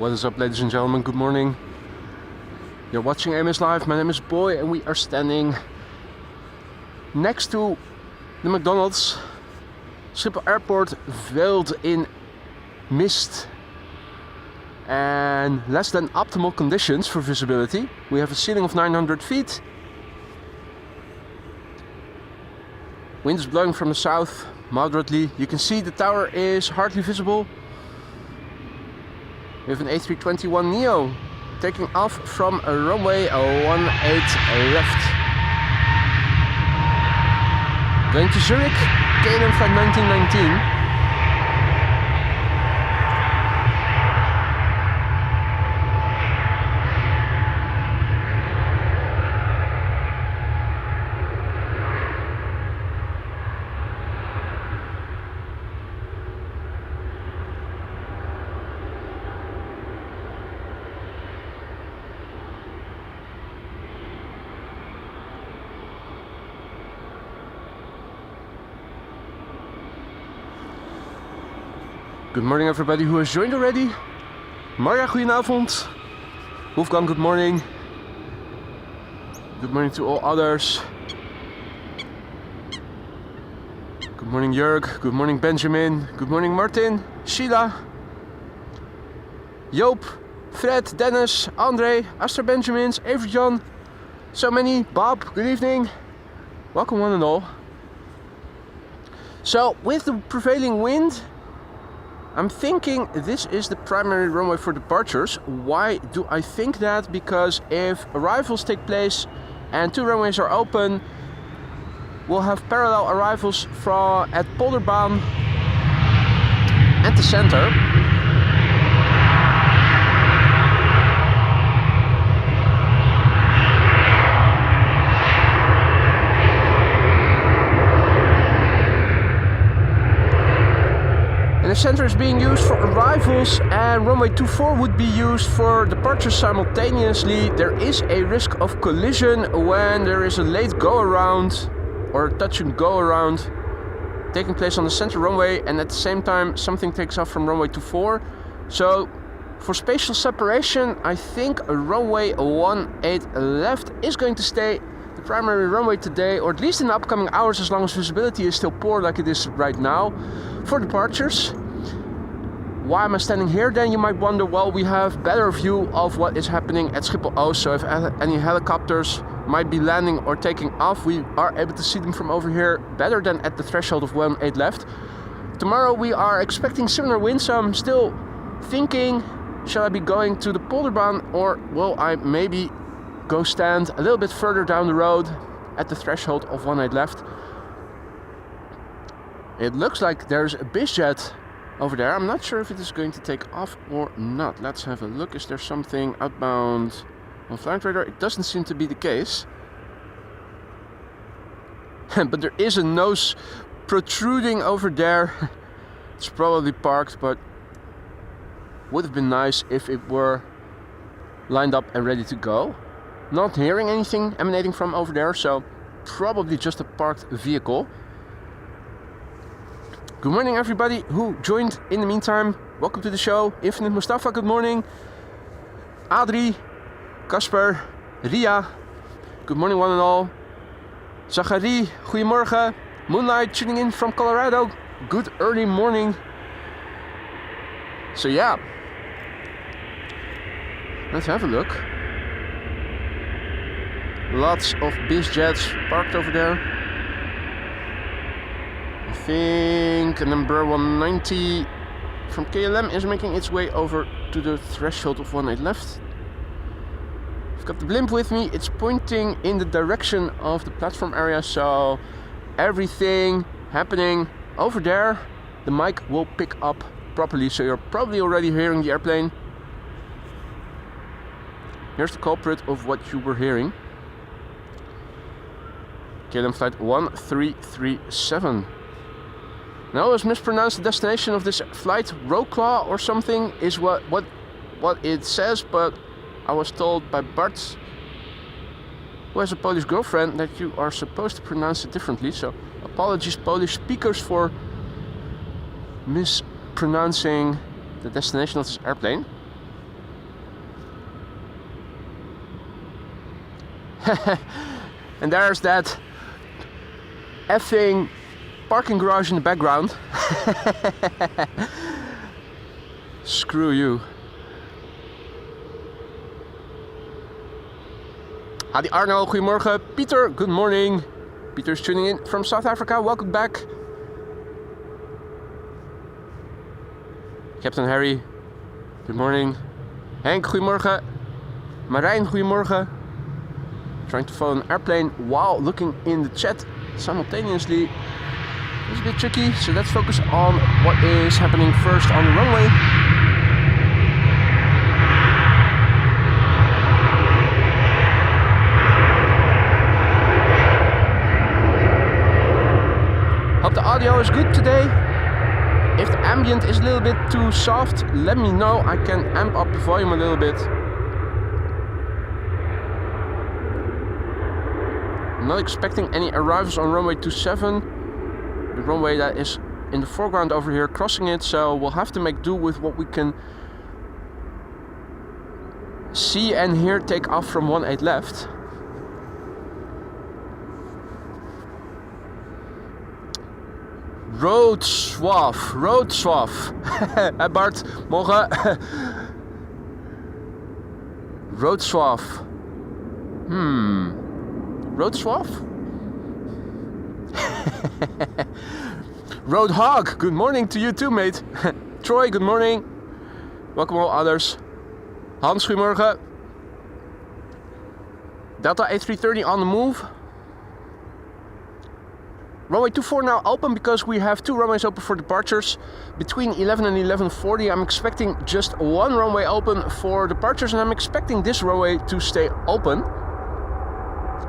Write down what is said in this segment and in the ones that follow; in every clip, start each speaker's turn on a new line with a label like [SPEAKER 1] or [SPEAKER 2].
[SPEAKER 1] What is up, ladies and gentlemen? Good morning. You're watching AMS Live. My name is Boy and we are standing next to the McDonald's Schiphol Airport, veiled in mist and less than optimal conditions for visibility. We have a ceiling of 900 feet. Wind is blowing from the south moderately. You can see the tower is hardly visible. We have an A321neo taking off from a runway 18 left. Going to Zurich, KLM flight 1919. Good morning everybody who has joined already. Marja, goedenavond. Wolfgang, good morning. Good morning to all others. Good morning Jörg, good morning Benjamin, good morning Martin, Sheila, Joop, Fred, Dennis, Andre, Aster Benjamins, Avery John, so many, Bob, good evening. Welcome one and all. So with the prevailing wind, I'm thinking this is the primary runway for departures. Why do I think that? Because if arrivals take place and two runways are open, we'll have parallel arrivals at Polderbaan and the center. The center is being used for arrivals and runway 24 would be used for departures simultaneously. There is a risk of collision when there is a late go around or touch and go around taking place on the center runway, and at the same time something takes off from runway 24. So for spatial separation, I think a runway 18 left is going to stay the primary runway today, or at least in the upcoming hours, as long as visibility is still poor like it is right now for departures. Why am I standing here then, you might wonder? Well, we have better view of what is happening at Schiphol O, so if any helicopters might be landing or taking off, we are able to see them from over here better than at the threshold of 18 left. Tomorrow we are expecting similar winds, so I'm still thinking, shall I be going to the Polderbaan or will I maybe go stand a little bit further down the road at the threshold of 18 left. It looks like there's a BizJet over there. I'm not sure if it is going to take off or not. Let's have a look. Is there something outbound on flight radar? It doesn't seem to be the case. But there is a nose protruding over there. It's probably parked, but would have been nice if it were lined up and ready to go. Not hearing anything emanating from over there, so probably just a parked vehicle. Good morning everybody who joined in the meantime. Welcome to the show. Infinite Mustafa, good morning. Adri, Kasper, Ria, good morning one and all. Zachary, goedemorgen. Moonlight tuning in from Colorado. Good early morning. So yeah, let's have a look. Lots of BizJets parked over there. I think an Embraer 190 from KLM is making its way over to the threshold of 18 left. I've got the blimp with me. It's pointing in the direction of the platform area, so everything happening over there, the mic will pick up properly, so you're probably already hearing the airplane. Here's the culprit of what you were hearing. KLM flight 1337. Now I always mispronounce the destination of this flight. Wrocław or something is what it says, but I was told by Bart, who has a Polish girlfriend, that you are supposed to pronounce it differently. So apologies Polish speakers for mispronouncing the destination of this airplane. And there's that effing parking garage in the background. Screw you. Adi Arno, goedemorgen. Peter, good morning. Peter's tuning in from South Africa. Welcome back. Captain Harry, good morning. Henk, goedemorgen. Marijn, goedemorgen. Trying to follow an airplane while looking in the chat simultaneously. It's a bit tricky, so let's focus on what is happening first on the runway. Hope the audio is good today. If the ambient is a little bit too soft, let me know. I can amp up the volume a little bit. I'm not expecting any arrivals on runway 27. The runway that is in the foreground over here, crossing it, so we'll have to make do with what we can see and hear take off from 18 left. Road swath. Hey Bart, morgen. Road swath. Road swath? Roadhog, good morning to you too, mate. Troy, good morning. Welcome all others. Hans, goedemorgen. Delta A330 on the move. Runway 24 now open because we have 2 runways open for departures. Between 11 and 11:40 I'm expecting just 1 runway open for departures, and I'm expecting this runway to stay open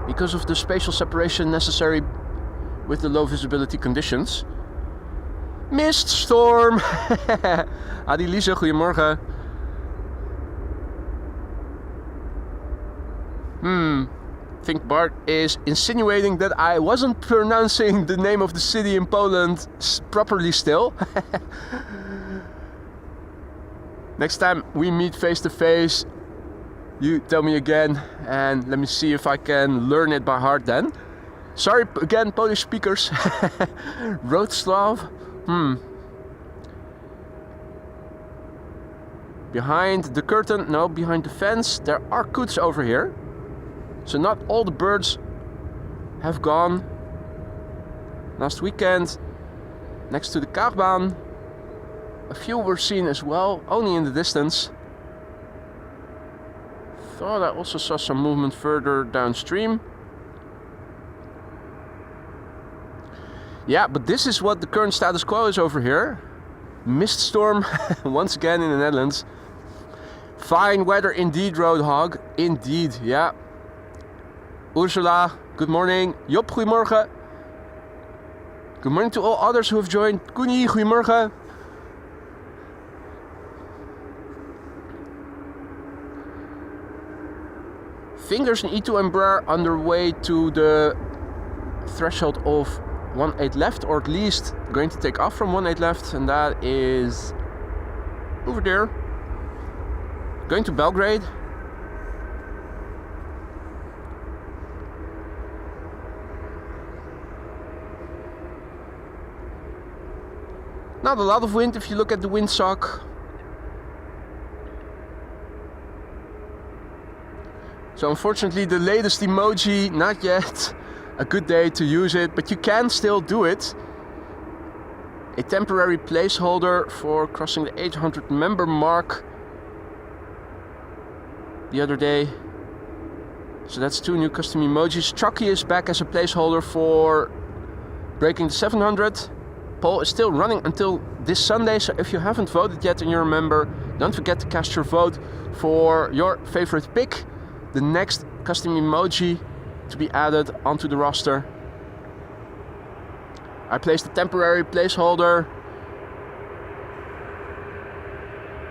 [SPEAKER 1] because of the spatial separation necessary with the low visibility conditions. Mist storm. Adi Lise, goedemorgen. I think Bart is insinuating that I wasn't pronouncing the name of the city in Poland properly still. Next time we meet face to face, you tell me again and let me see if I can learn it by heart then. Sorry again, Polish speakers. Roadslav. Behind the curtain, no, behind the fence, there are coots over here. So not all the birds have gone. Last weekend, next to the Kaagbaan, a few were seen as well, only in the distance. Thought I also saw some movement further downstream. Yeah, but this is what the current status quo is over here. Mist storm, once again in the Netherlands. Fine weather indeed, Roadhog. Indeed, yeah. Ursula, good morning. Job, goedemorgen. Good morning to all others who have joined. Koenie, goedemorgen. Fingers in E2 Embraer on their way to the threshold of 18 left, or at least going to take off from 18 left, and that is over there. Going to Belgrade. Not a lot of wind if you look at the windsock. So unfortunately the latest emoji, not yet a good day to use it, but you can still do it. A temporary placeholder for crossing the 800 member mark the other day. So that's 2 new custom emojis. Chucky is back as a placeholder for breaking the 700. Poll is still running until this Sunday, so if you haven't voted yet and you're a member, don't forget to cast your vote for your favorite pick, the next custom emoji to be added onto the roster. I placed a temporary placeholder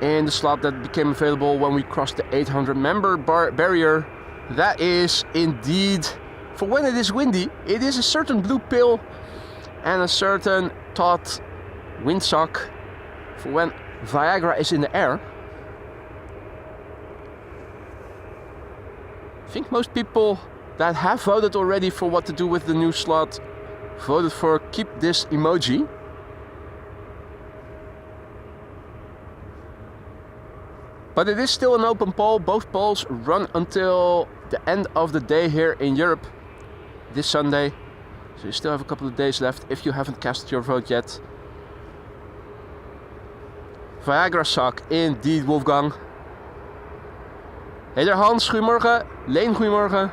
[SPEAKER 1] in the slot that became available when we crossed the 800 member barrier. That is indeed, for when it is windy, it is a certain blue pill and a certain taut windsock for when Viagra is in the air. I think most people that have voted already for what to do with the new slot voted for keep this emoji. But it is still an open poll. Both polls run until the end of the day here in Europe this Sunday. So you still have a couple of days left if you haven't cast your vote yet. Viagra suck, indeed, Wolfgang. Hey there Hans, goedemorgen. Leen, goedemorgen.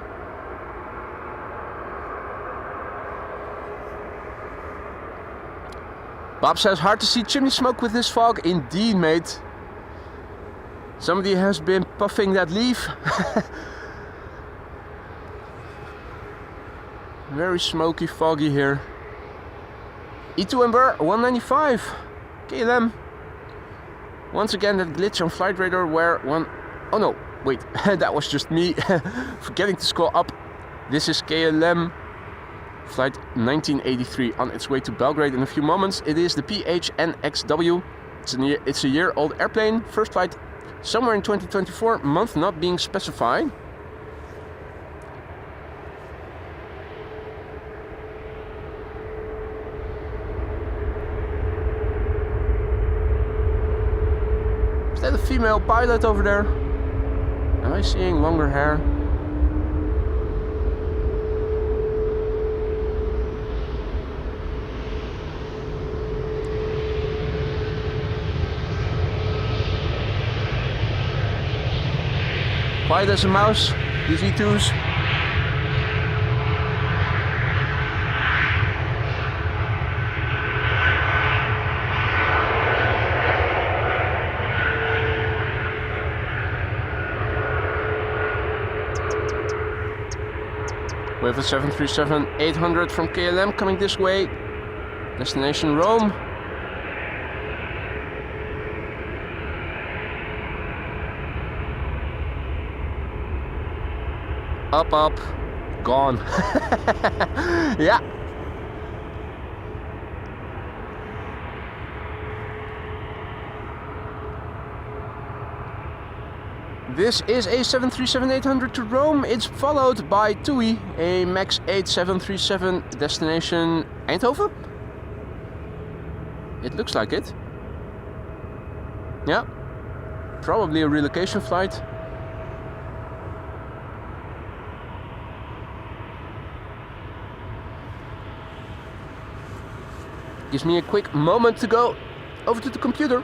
[SPEAKER 1] Bob says, hard to see chimney smoke with this fog. Indeed, mate. Somebody has been puffing that leaf. Very smoky, foggy here. E2 Embraer 195. KLM. Once again, that glitch on flight radar where one... Oh no, wait, that was just me forgetting to scroll up. This is KLM flight 1983 on its way to Belgrade in a few moments. It is the PHNXW. It's a year-old airplane. First flight somewhere in 2024, month not being specified. Is that a female pilot over there? Am I seeing longer hair? Quiet as a mouse, these E2s. We have a 737-800 from KLM coming this way. Destination Rome. Up, up, gone. Yeah. This is a 737-800 to Rome. It's followed by TUI, a MAX 8 737 destination Eindhoven. It looks like it. Yeah. Probably a relocation flight. Gives me a quick moment to go over to the computer.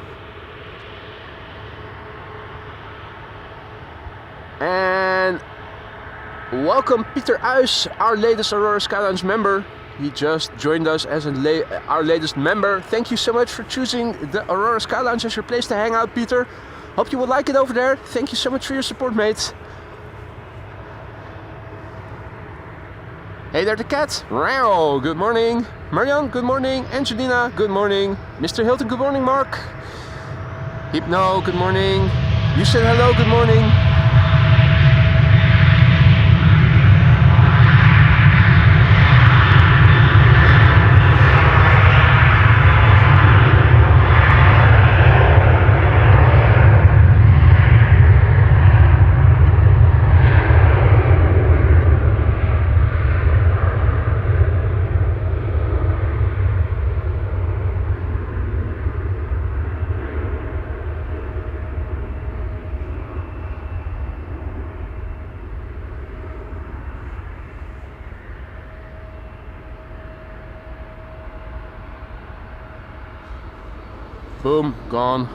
[SPEAKER 1] And welcome Peter Uys, our latest Aurora Skylines member. He just joined us as our latest member. Thank you so much for choosing the Aurora Skylines as your place to hang out, Peter. Hope you will like it over there. Thank you so much for your support, mates. Hey there, the cat. Wow, good morning. Marianne, good morning. Angelina, good morning. Mr. Hilton, good morning. Mark. Hypno, good morning. You said hello, good morning. Boom, gone.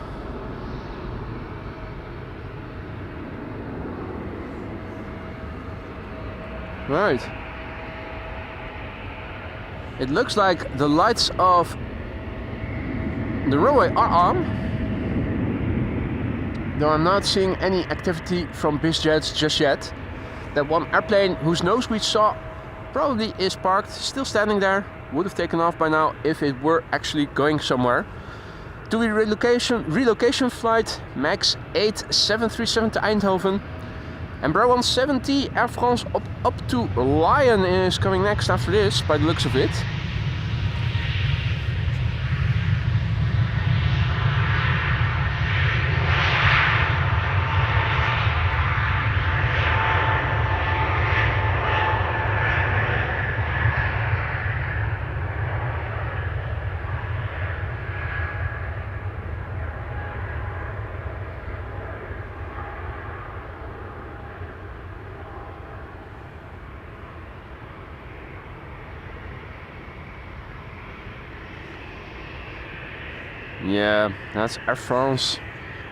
[SPEAKER 1] Right. It looks like the lights of the runway are on. Though I'm not seeing any activity from BizJets just yet. That one airplane whose nose we saw probably is parked, still standing there. Would have taken off by now if it were actually going somewhere. TUI relocation flight, MAX 8 737 to Eindhoven. Embraer 170, Air France up to Lyon is coming next after this, by the looks of it. Yeah, that's Air France.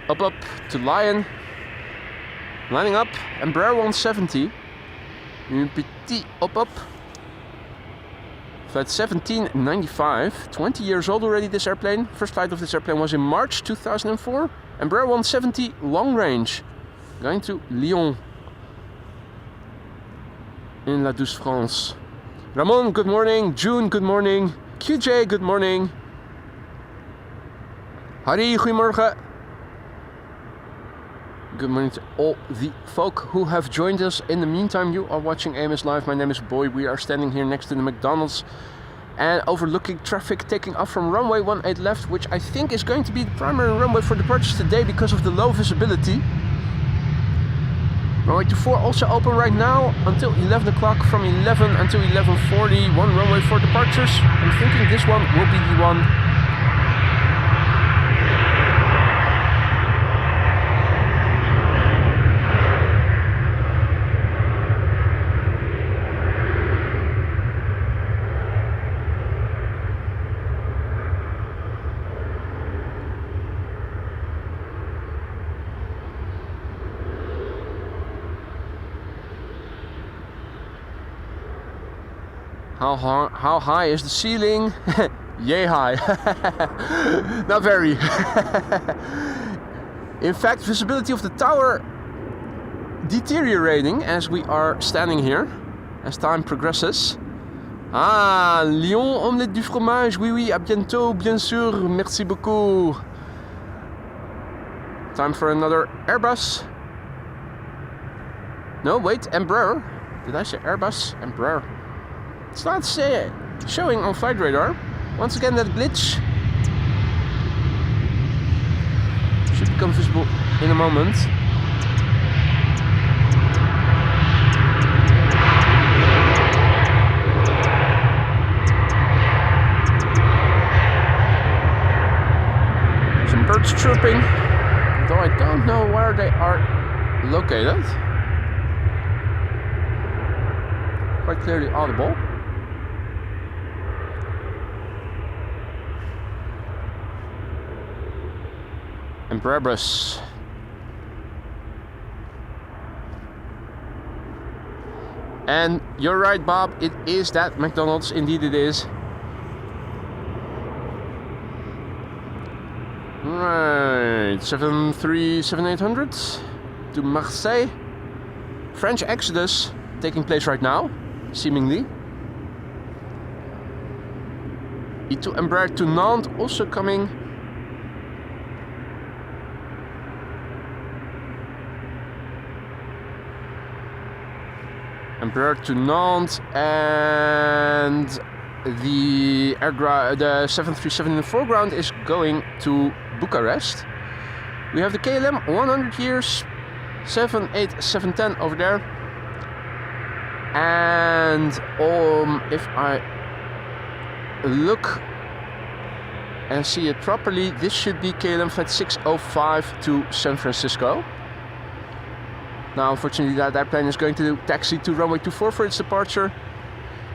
[SPEAKER 1] Up to Lion. Lining up, Embraer 170. Un petit up. Flight 1795. 20 years old already, this airplane. First flight of this airplane was in March 2004. Embraer 170 long range. Going to Lyon. In La Douce France. Ramon, good morning. June, good morning. QJ, good morning. Harry, goedemorgen. Good morning to all the folk who have joined us. In the meantime, you are watching AMS Live. My name is Boy. We are standing here next to the McDonald's and overlooking traffic taking off from runway 18 left, which I think is going to be the primary runway for departures today because of the low visibility. Runway 24 also open right now until 11 o'clock. From 11 until 11:40, one runway for departures. I'm thinking this one will be the one. How high is the ceiling? Yay high. Not very. In fact, visibility of the tower deteriorating as we are standing here, as time progresses. Ah, Lyon, omelette du fromage. Oui, oui, à bientôt, bien sûr. Merci beaucoup. Time for another Airbus. No, wait, Embraer. Did I say Airbus? Embraer. It's not showing on flight radar. Once again, that glitch should become visible in a moment. Some birds chirping, though I don't know where they are located. Quite clearly audible. Embraer. And you're right, Bob, it is that McDonald's, indeed it is. Right, 737-800 to Marseille. French exodus taking place right now, seemingly. E2 Embraer to Nantes also coming. Embraer to Nantes, and the 737 in the foreground is going to Bucharest. We have the KLM 100 years 78710 over there, and if I look and see it properly, this should be KLM flight 605 to San Francisco. Now, unfortunately, that airplane is going to taxi to runway 24 for its departure.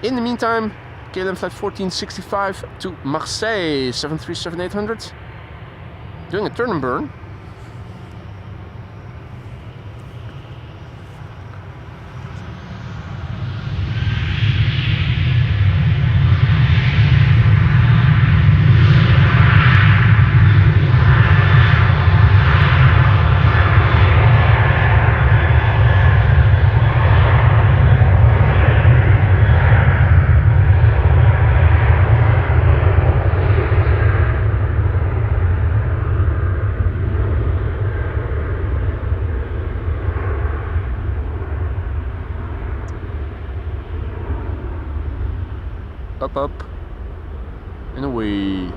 [SPEAKER 1] In the meantime, KLM flight 1465 to Marseille, 737-800, doing a turn and burn. Up, and away.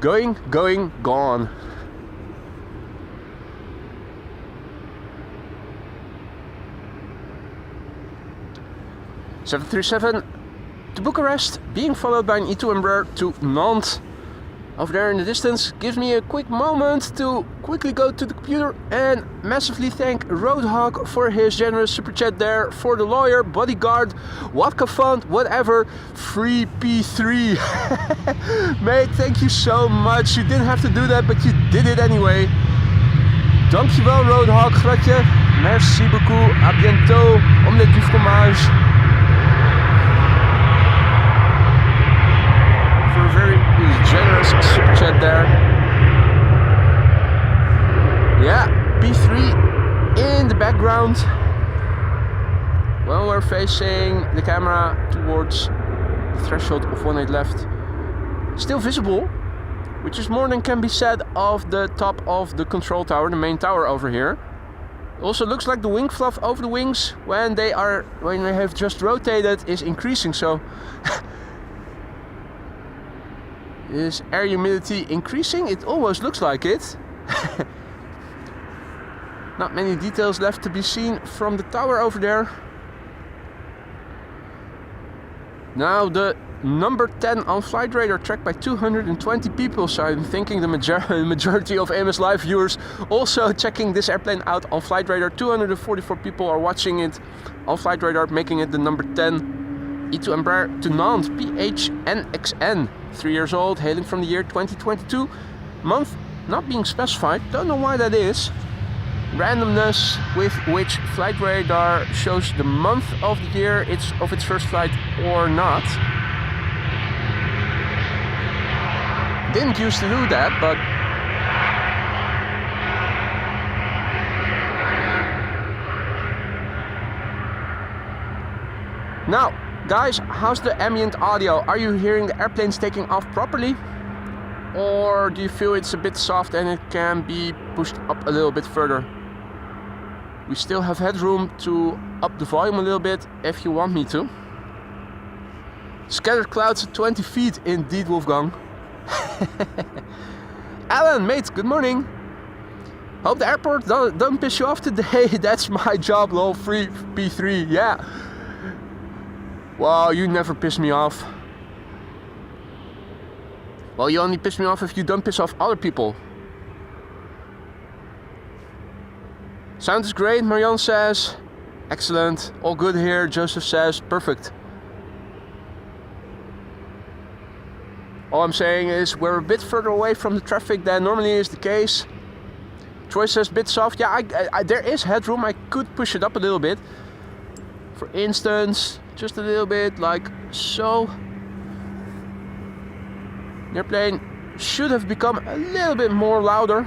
[SPEAKER 1] Going, gone. (737) to Bucharest, being followed by an E2 Embraer to Nantes. over there in the distance. Gives me a quick moment to quickly go to the computer and massively thank Roadhog for his generous super chat there, for the lawyer, bodyguard, vodka fund, whatever, free P3. Mate, thank you so much. You didn't have to do that, but you did it anyway. Dankjewel Roadhog, gratje. Merci beaucoup, à bientôt, omelette du fromage. For a very generous super chat there. Yeah, P3 in the background. When we're facing the camera towards the threshold of 18 left. Still visible, which is more than can be said of the top of the control tower, the main tower over here. Also looks like the wing fluff over the wings when they have just rotated is increasing, so is air humidity increasing? It almost looks like it. Not many details left to be seen from the tower over there. Now the number 10 on flight radar tracked by 220 people, so I'm thinking the majority of AMS Live viewers also checking this airplane out on flight radar. 244 people are watching it on flight radar, making it the number 10 E2 Embraer to Nantes PHNXN, 3 years old, hailing from the year 2022. Month not being specified, don't know why that is. Randomness with which flight radar shows the month of the year of its first flight or not. Didn't used to do that, but now, guys, how's the ambient audio? Are you hearing the airplanes taking off properly? Or do you feel it's a bit soft and it can be pushed up a little bit further? We still have headroom to up the volume a little bit if you want me to. Scattered clouds at 20 feet indeed, Wolfgang. Alan, mate, good morning. Hope the airport don't piss you off today. That's my job, lol. Free P3, yeah. Well, you never piss me off. Well, you only piss me off if you don't piss off other people. Sound is great, Marianne says. Excellent, all good here, Joseph says, perfect. All I'm saying is we're a bit further away from the traffic than normally is the case. Troy says bit soft. Yeah, there is headroom. I could push it up a little bit. For instance, just a little bit like so. The airplane should have become a little bit more louder.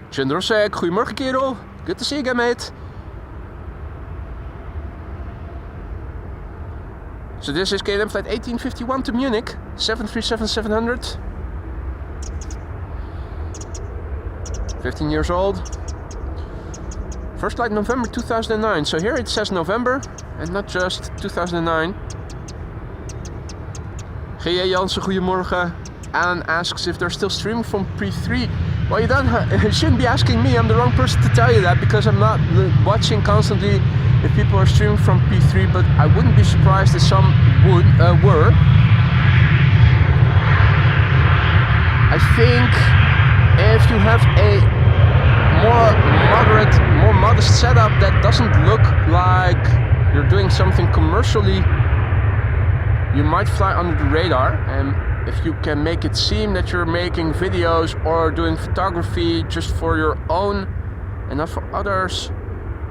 [SPEAKER 1] Jendrosek, goedemorgen kerel. Good to see you again, mate. So this is KLM flight 1851 to Munich, 737-700. 15 years old. First flight November 2009. So here it says November and not just 2009. G.J. Jansen, goedemorgen. Alan asks if they're still streaming from P3. Well, you shouldn't be asking me. I'm the wrong person to tell you that because I'm not watching constantly if people are streaming from P3, but I wouldn't be surprised if some were. I think if you have a more modest setup that doesn't look like you're doing something commercially, you might fly under the radar. And if you can make it seem that you're making videos or doing photography just for your own and not for others,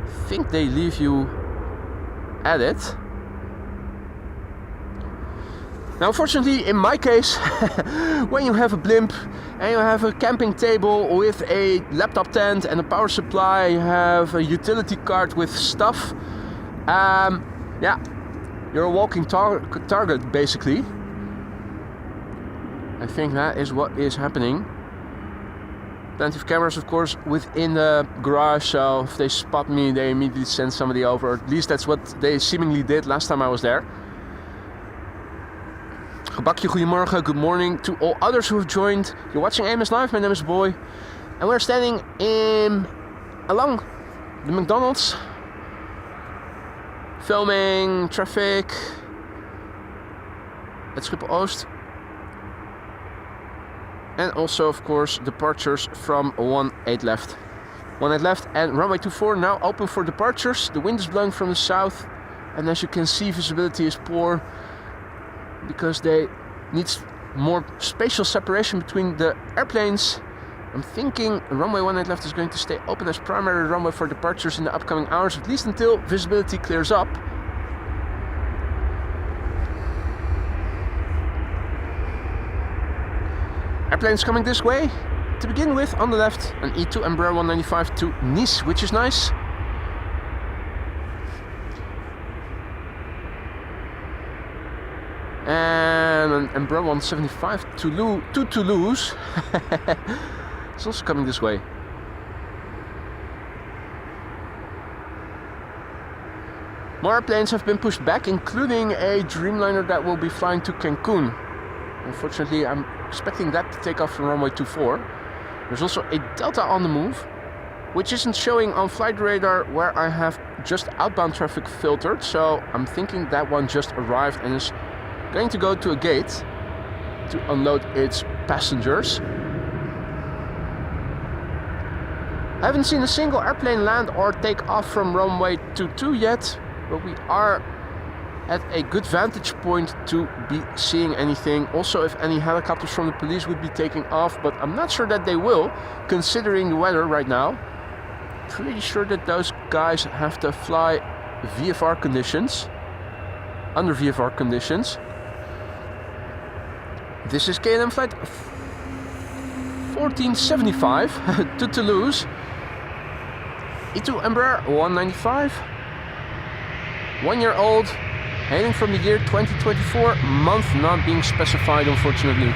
[SPEAKER 1] I think they leave you at it. Now, unfortunately, in my case, when you have a blimp and you have a camping table with a laptop tent and a power supply, you have a utility cart with stuff, yeah, you're a walking target, basically. I think that is what is happening. Plenty of cameras, of course, within the garage, so if they spot me, they immediately send somebody over. At least that's what they seemingly did last time I was there. Gebakje, goedemorgen, good morning to all others who have joined. You're watching AMS Live, my name is Boy. And we're standing along the at Schiphol Oost. And also, of course, departures from 18 left. 18 left and runway 24 now open for departures. The wind is blowing from the south, and as you can see, visibility is poor because they need more spatial separation between the airplanes. I'm thinking runway 18 left is going to stay open as primary runway for departures in the upcoming hours, at least until visibility clears up. Airplanes coming this way. To begin with, on the left, an E2 Embraer 195 to Nice, which is nice. And an Embraer 175 to Toulouse. It's also coming this way. More airplanes have been pushed back, including a Dreamliner that will be flying to Cancun. Unfortunately, I'm expecting that to take off from runway 24. There's also a Delta on the move, which isn't showing on flight radar where I have just outbound traffic filtered. So I'm thinking that one just arrived and is going to go to a gate to unload its passengers. I haven't seen a single airplane land or take off from runway 22 yet, but we are at a good vantage point to be seeing anything. Also, if any helicopters from the police would be taking off, but I'm not sure that they will, considering the weather right now. Pretty sure that those guys have to fly VFR conditions, under VFR conditions. This is KLM flight 1475 to Toulouse. E2 Embraer 195, 1 year old, hailing from the year 2024, month not being specified, unfortunately.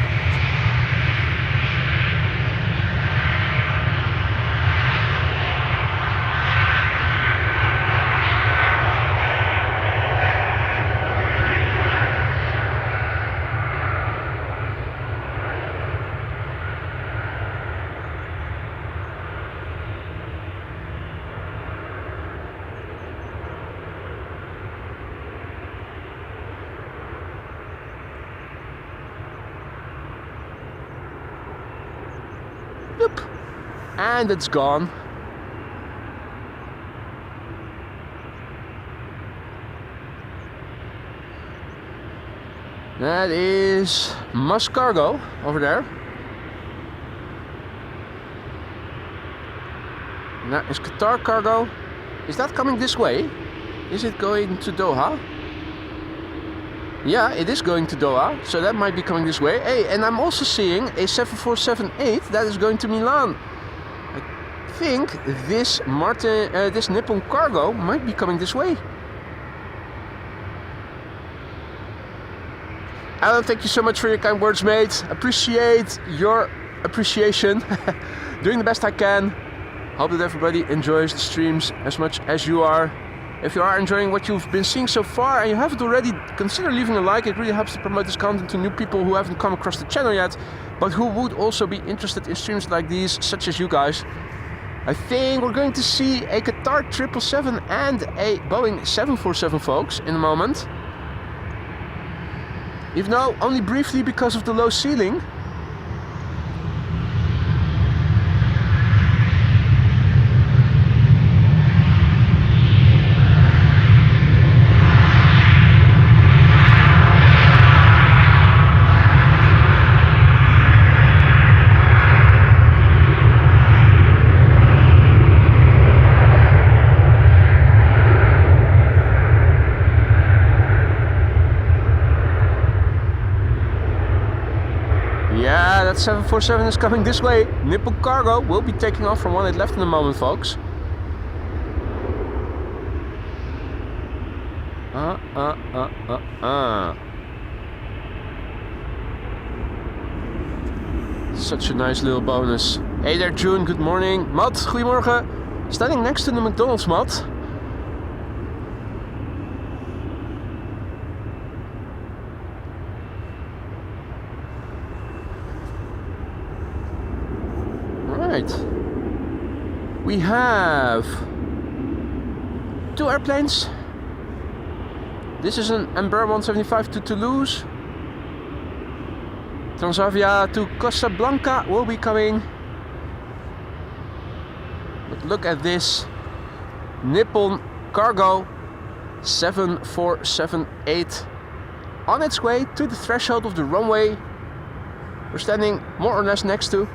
[SPEAKER 1] Yep. And it's gone. That is SAS Cargo over there. And that is Qatar Cargo. Is that coming this way? Is it going to Doha? Yeah, it is going to Doha, so that might be coming this way. Hey, and I'm also seeing a 7478 that is going to Milan. I think this Nippon Cargo might be coming this way. Alan, thank you so much for your kind words, mate. Appreciate your appreciation. Doing the best I can. Hope that everybody enjoys the streams as much as you are. If you are enjoying what you've been seeing so far and you haven't already, consider leaving a like. It really helps to promote this content to new people who haven't come across the channel yet, but who would also be interested in streams like these, such as you guys. I think we're going to see a Qatar 777 and a Boeing 747, folks, in a moment. Even though only briefly because of the low ceiling. Yeah, that 747 is coming this way. Nippon Cargo will be taking off from 18 left in a moment, folks. Such a nice little bonus. Hey there, June, good morning. Matt, goedemorgen. Standing next to the McDonald's, Matt. We have 2 airplanes. This is an Embraer 175 to Toulouse. Transavia to Casablanca will be coming. But look at this. Nippon Cargo 7478 on its way to the threshold of the runway we're standing more or less next to.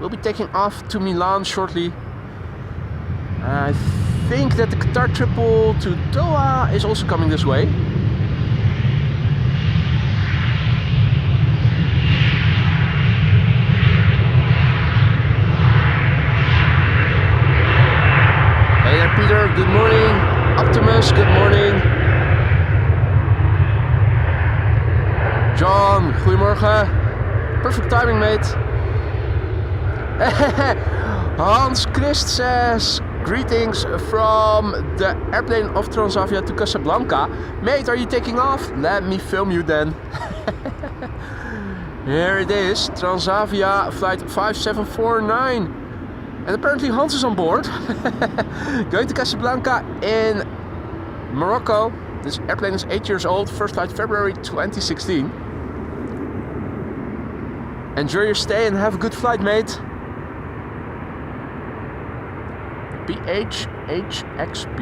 [SPEAKER 1] We'll be taking off to Milan shortly. I think that the Qatar triple to Doha is also coming this way. Hey there Peter, good morning. Optimus, good morning. John, goedemorgen. Perfect timing, mate. Hans Christ says, greetings from the airplane of Transavia to Casablanca. Mate, are you taking off? Let me film you then. Here it is, Transavia flight 5749. And apparently Hans is on board. Going to Casablanca in Morocco. This airplane is 8 years old, first flight February 2016. Enjoy your stay and have a good flight, mate. PHHXB.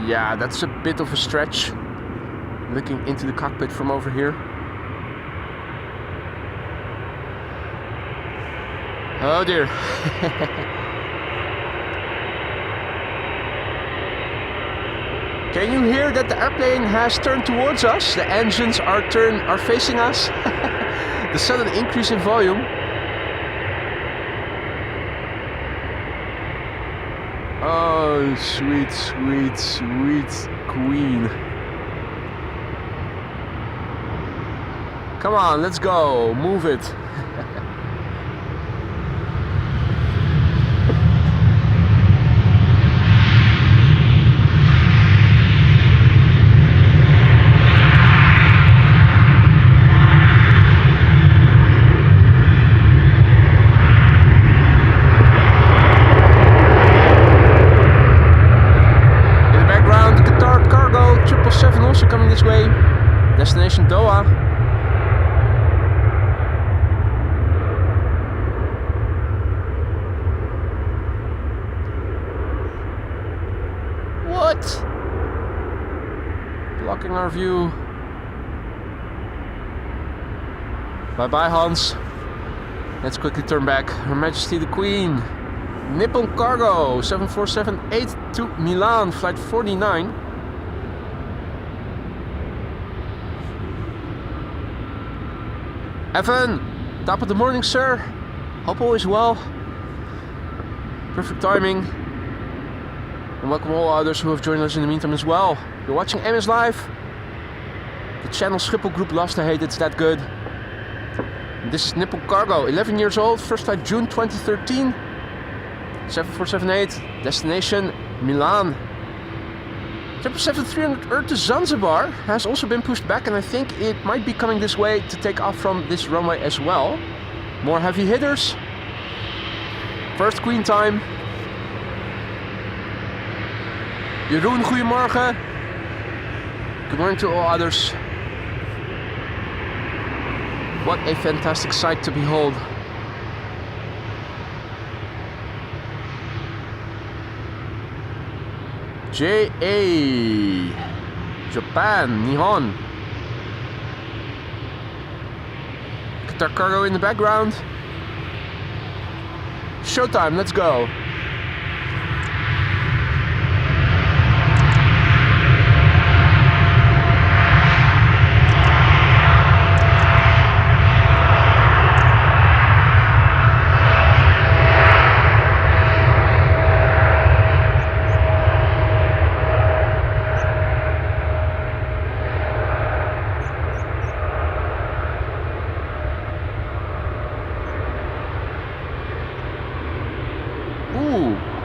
[SPEAKER 1] Yeah, that's a bit of a stretch. Looking into the cockpit from over here. Oh dear. Can you hear that the airplane has turned towards us? The engines are facing us. The sudden increase in volume. Oh, sweet, sweet, sweet queen. Come on, let's go. Move it. Destination Doha. What? Blocking our view. Bye bye, Hans. Let's quickly turn back. Her Majesty the Queen. Nippon Cargo 7478 to Milan, flight 49. Evan, top of the morning, sir. Hope all is well. Perfect timing. And welcome all others who have joined us in the meantime as well. You're watching MS Live. The channel Schiphol Group loves to hate, it's that good. And this is Nippon Cargo, 11 years old, first flight June 2013. 7478, destination Milan. 777-300 Earth to Zanzibar has also been pushed back, and I think it might be coming this way to take off from this runway as well. More heavy hitters. First queen time. Jeroen, goedemorgen. Good morning to all others. What a fantastic sight to behold. JA Japan, Nihon. Qatar Cargo in the background. Showtime, let's go.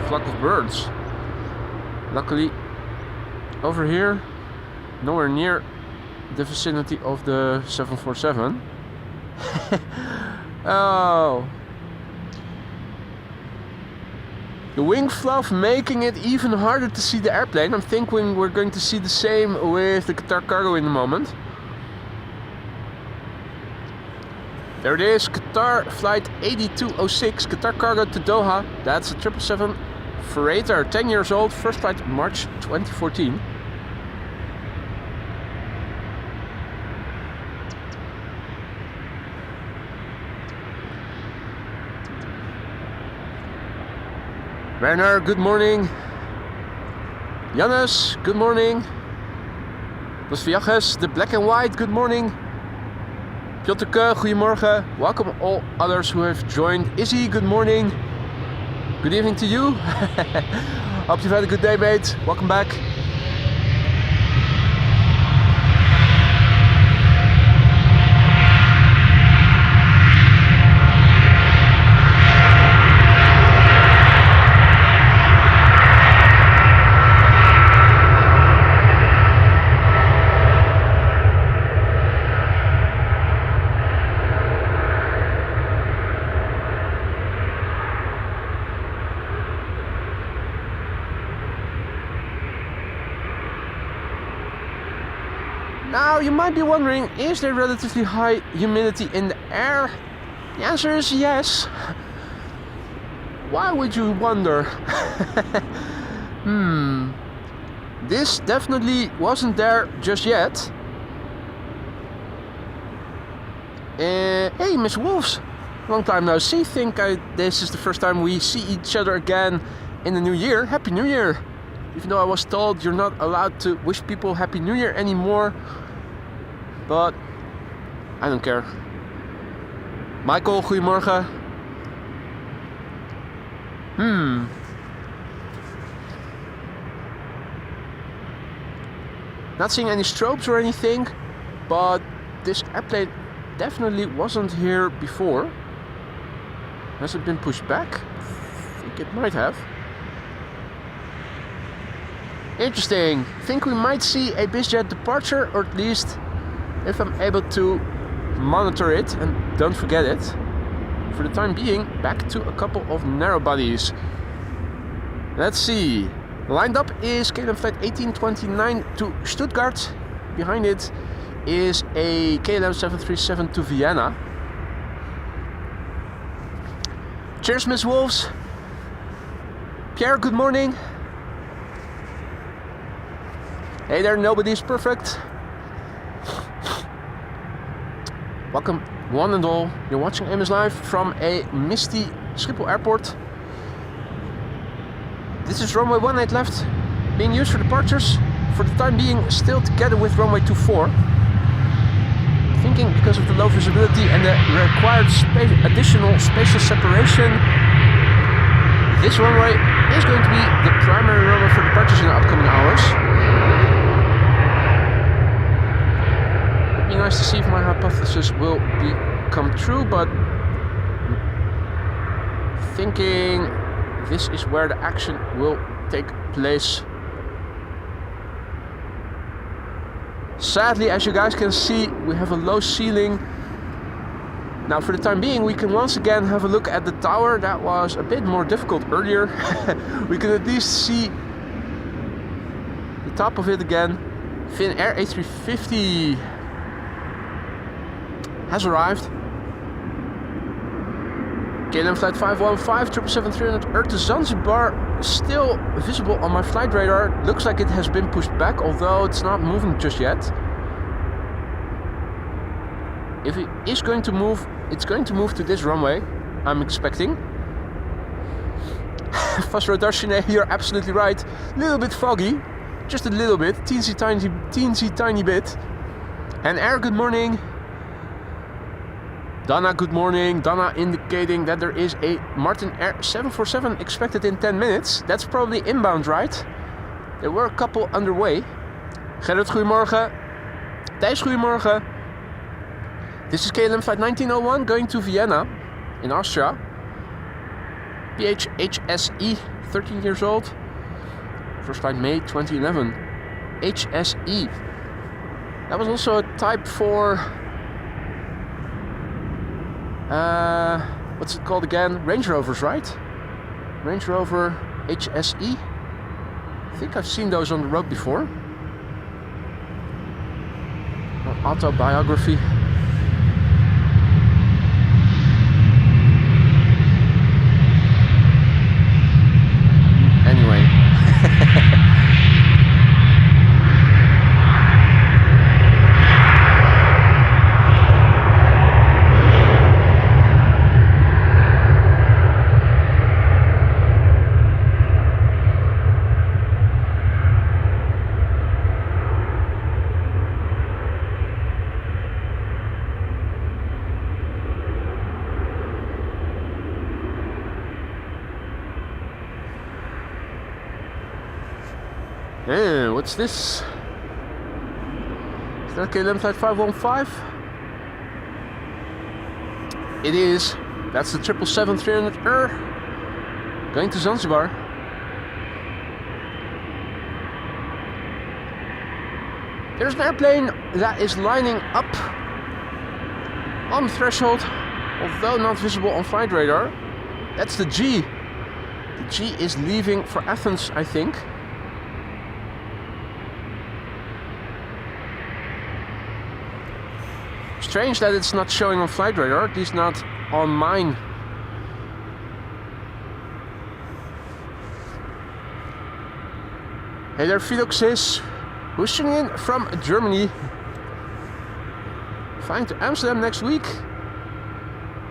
[SPEAKER 1] Flock of birds. Luckily, over here, nowhere near the vicinity of the 747. Oh. The wing fluff making it even harder to see the airplane. I'm thinking we're going to see the same with the Qatar Cargo in a moment. There it is, Qatar flight 8206, Qatar Cargo to Doha. That's a 777 freighter, 10 years old, first flight March 2014. Werner, good morning. Jannes, good morning. Los Viajes, the black and white, good morning. Piotrke, goedemorgen. Welcome all others who have joined. Izzy, good morning. Good evening to you. Hope you've had a good day, mate. Welcome back. Now you might be wondering, is there relatively high humidity in the air? The answer is yes. Why would you wonder? This definitely wasn't there just yet. Hey Miss Wolves, long time no see. This is the first time we see each other again in the new year. Happy New Year! Even though I was told you're not allowed to wish people Happy New Year anymore. But I don't care. Michael, goedemorgen. Not seeing any strobes or anything, but this airplane definitely wasn't here before. Has it been pushed back? I think it might have. Interesting. Think we might see a BizJet departure, or at least if I'm able to monitor it and don't forget it. For the time being, back to a couple of narrow bodies. Let's see. Lined up is KLM flight 1829 to Stuttgart. Behind it is a KLM 737 to Vienna. Cheers, Miss Wolves. Pierre, good morning. Hey there, nobody's perfect. Welcome one and all. You're watching Amos Live from a misty Schiphol Airport. This is runway 18 left, being used for departures. For the time being, still together with runway 24. Thinking because of the low visibility and the required additional spatial separation, this runway is going to be the primary runway for departures in the upcoming hours. Be nice to see if my hypothesis will come true, but thinking this is where the action will take place. Sadly, as you guys can see, we have a low ceiling. Now for the time being, we can once again have a look at the tower. That was a bit more difficult earlier. We can at least see the top of it again. Finnair A350 has arrived. KLM flight 515, 777-300 Earth to Zanzibar is still visible on my flight radar. Looks like it has been pushed back, although it's not moving just yet. If it is going to move, it's going to move to this runway, I'm expecting. Fasro Darshine, you're absolutely right. A little bit foggy, just a little bit, teensy tiny bit. And Air, good morning. Donna, good morning. Donna indicating that there is a Martin Air 747 expected in 10 minutes. That's probably inbound, right? There were a couple underway. Gerrit, goedemorgen. Thijs, goedemorgen. This is KLM flight 1901 going to Vienna in Austria. PHHSE, 13 years old. First flight May 2011. HSE. That was also a type for... what's it called again? Range Rovers, right? Range Rover HSE. I think I've seen those on the road before. Or autobiography. Anyway. What's this? Is that KLM flight 515? It is. That's the 777-300 going to Zanzibar. There's an airplane that is lining up on the threshold, although not visible on flight radar. That's the G. The G is leaving for Athens, I think. Strange that it's not showing on flight radar, at least not on mine. Hey there, Felixis. Who's tuning in from Germany? Flying to Amsterdam next week?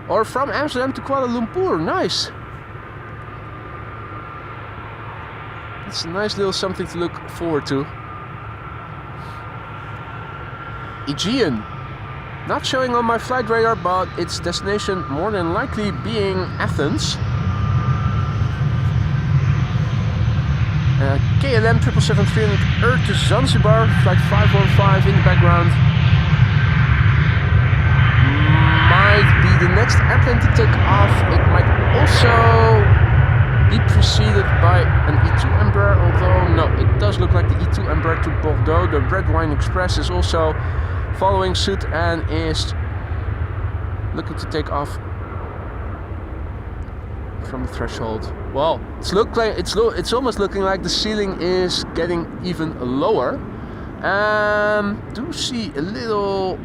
[SPEAKER 1] Or from Amsterdam to Kuala Lumpur? Nice. That's a nice little something to look forward to. Aegean. Not showing on my flight radar, but its destination more than likely being Athens. KLM 777-300 to Zanzibar, flight 515 in the background. Might be the next airplane to take off. It might also be preceded by an E2 Embraer, although no, it does look like the E2 Embraer to Bordeaux. The Red Wine Express is also following suit and is looking to take off from the threshold. Well, it's almost looking like the ceiling is getting even lower. Do see a little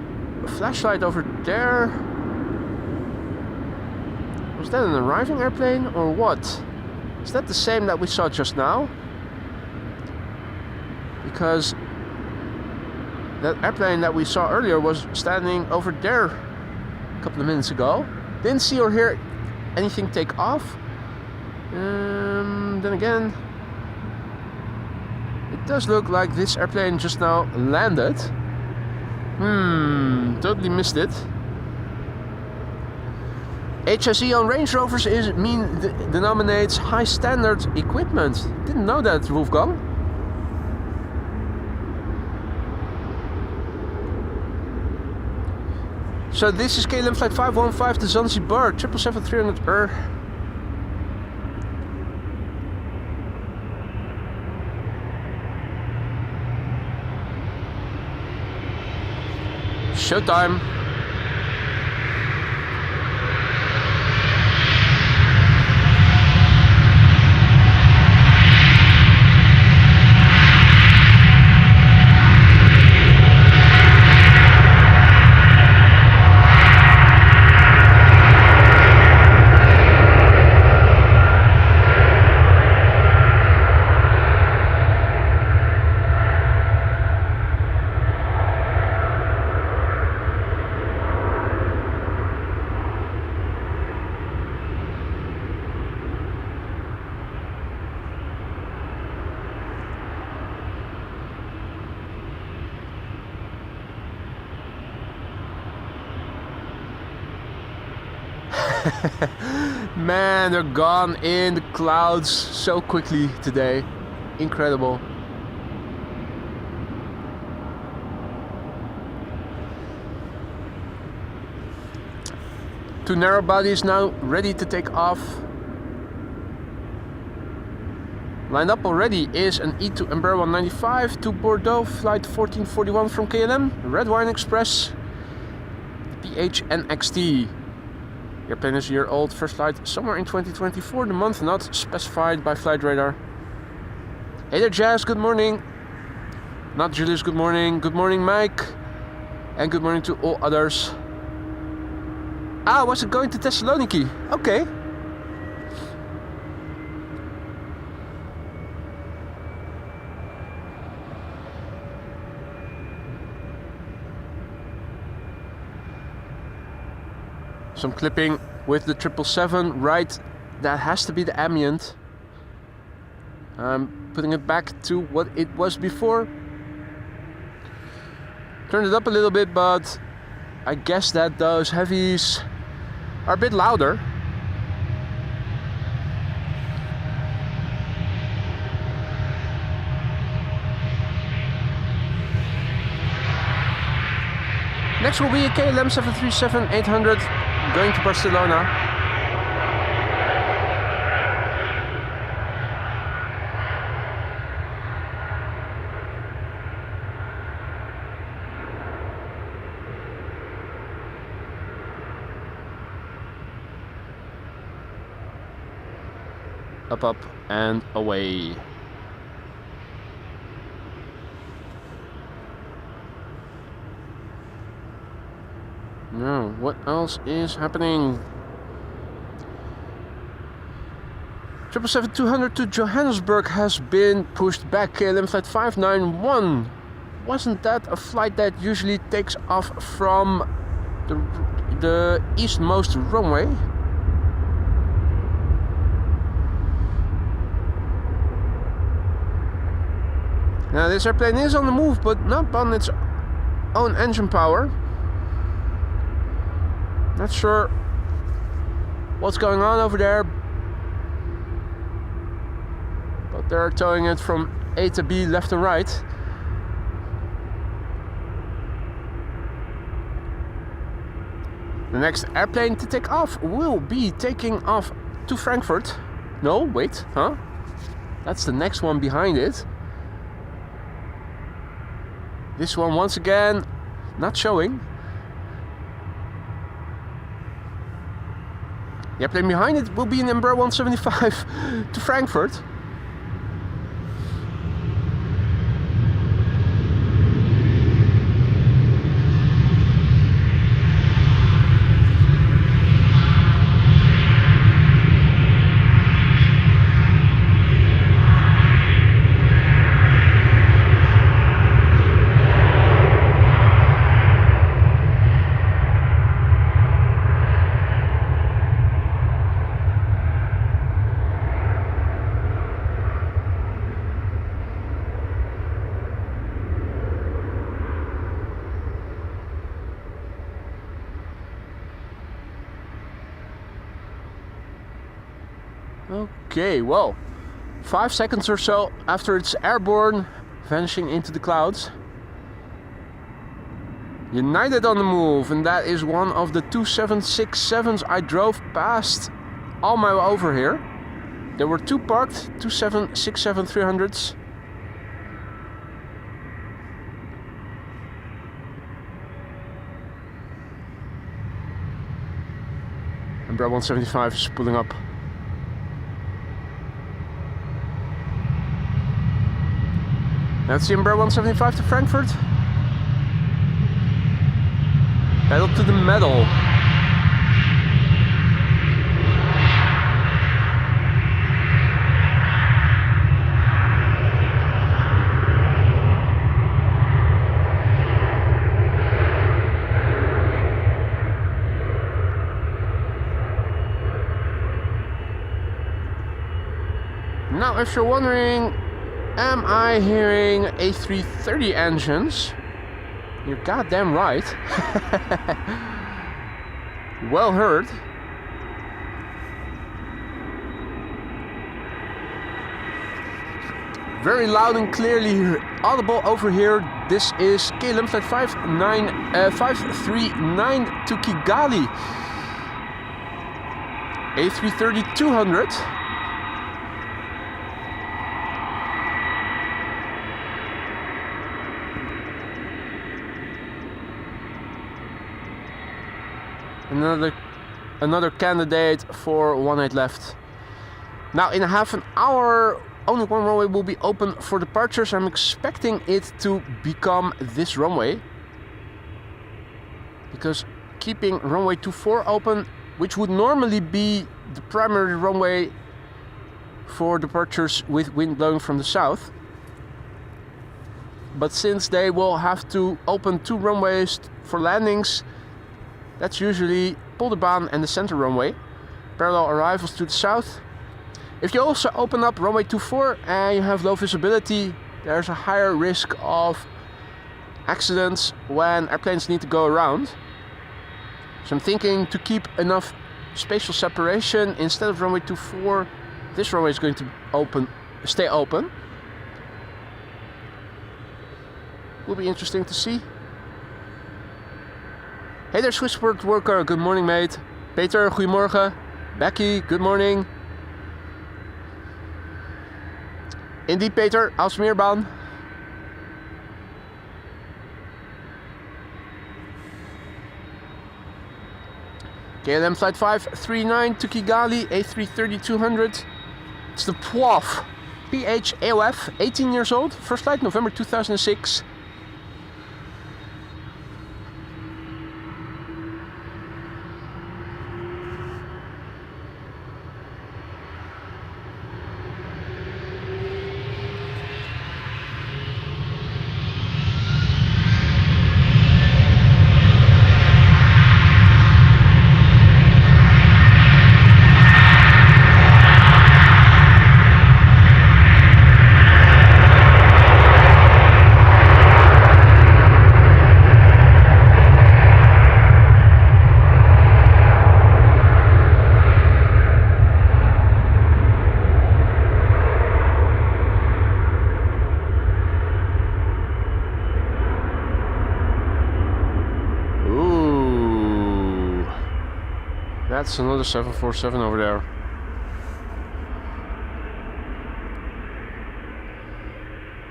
[SPEAKER 1] flashlight over there. Was that an arriving airplane or what? Is that the same that we saw just now? Because that airplane that we saw earlier was standing over there a couple of minutes ago. Didn't see or hear anything take off. Then again, it does look like this airplane just now landed. Totally missed it. HSE on Range Rovers denominates high standard equipment. Didn't know that, Wolfgang. So this is KLM flight 515 to Zanzibar, 777-300 Showtime. Man, they're gone in the clouds so quickly today. Incredible. Two narrow bodies now ready to take off. Lined up already is an E2 Embraer 195 to Bordeaux, flight 1441 from KLM, Red Wine Express, PHNXT. Airplane is a year old, first flight somewhere in 2024, the month not specified by flight radar. Hey there Jazz, good morning. Not Julius, good morning. Good morning Mike. And good morning to all others. Ah, was it going to Thessaloniki? Okay. Some clipping with the 777, right, that has to be the ambient. I'm putting it back to what it was before. Turned it up a little bit, but I guess that those heavies are a bit louder. Next will be a KLM 737-800 going to Barcelona. Up, up, and away. Now, what else is happening? 777-200 to Johannesburg has been pushed back. KLM flight 591. Wasn't that a flight that usually takes off from the eastmost runway? Now this airplane is on the move, but not on its own engine power. Not sure what's going on over there, but they're towing it from A to B, left and right. The next airplane to take off will be taking off to Frankfurt. No, wait, huh? That's the next one behind it. This one once again not showing. The airplane behind it will be an Embraer 175 to Frankfurt. Okay, well, 5 seconds or so after it's airborne, vanishing into the clouds. United on the move, and that is one of the 2767s I drove past on my way over here. There were two parked, 2767-300s. Embraer 175 is pulling up. That's the Embraer 175 to Frankfurt. Pedal to the metal. Now, if you're wondering, am I hearing A330 engines? You're goddamn right. Well heard. Very loud and clearly audible over here. This is KLM flight 539 to Kigali. A330-200. Another another candidate for 18 left. Now in half an hour, only one runway will be open for departures. I'm expecting it to become this runway, because keeping runway 24 open, which would normally be the primary runway for departures with wind blowing from the south, but since they will have to open 2 runways for landings, that's usually Polderbaan and the center runway, parallel arrivals to the south. If you also open up runway 24 and you have low visibility, there's a higher risk of accidents when airplanes need to go around. So I'm thinking to keep enough spatial separation, instead of runway 24, this runway is going to stay open. Will be interesting to see. Hey there, Swissport worker. Good morning, mate. Peter, goedemorgen. Becky, good morning. Indeed, Peter, Aalsmeerbaan. KLM flight 539 to Kigali, A330-200. It's the PWAF, PHAOF, 18 years old. First flight, November 2006. That's another 747 over there.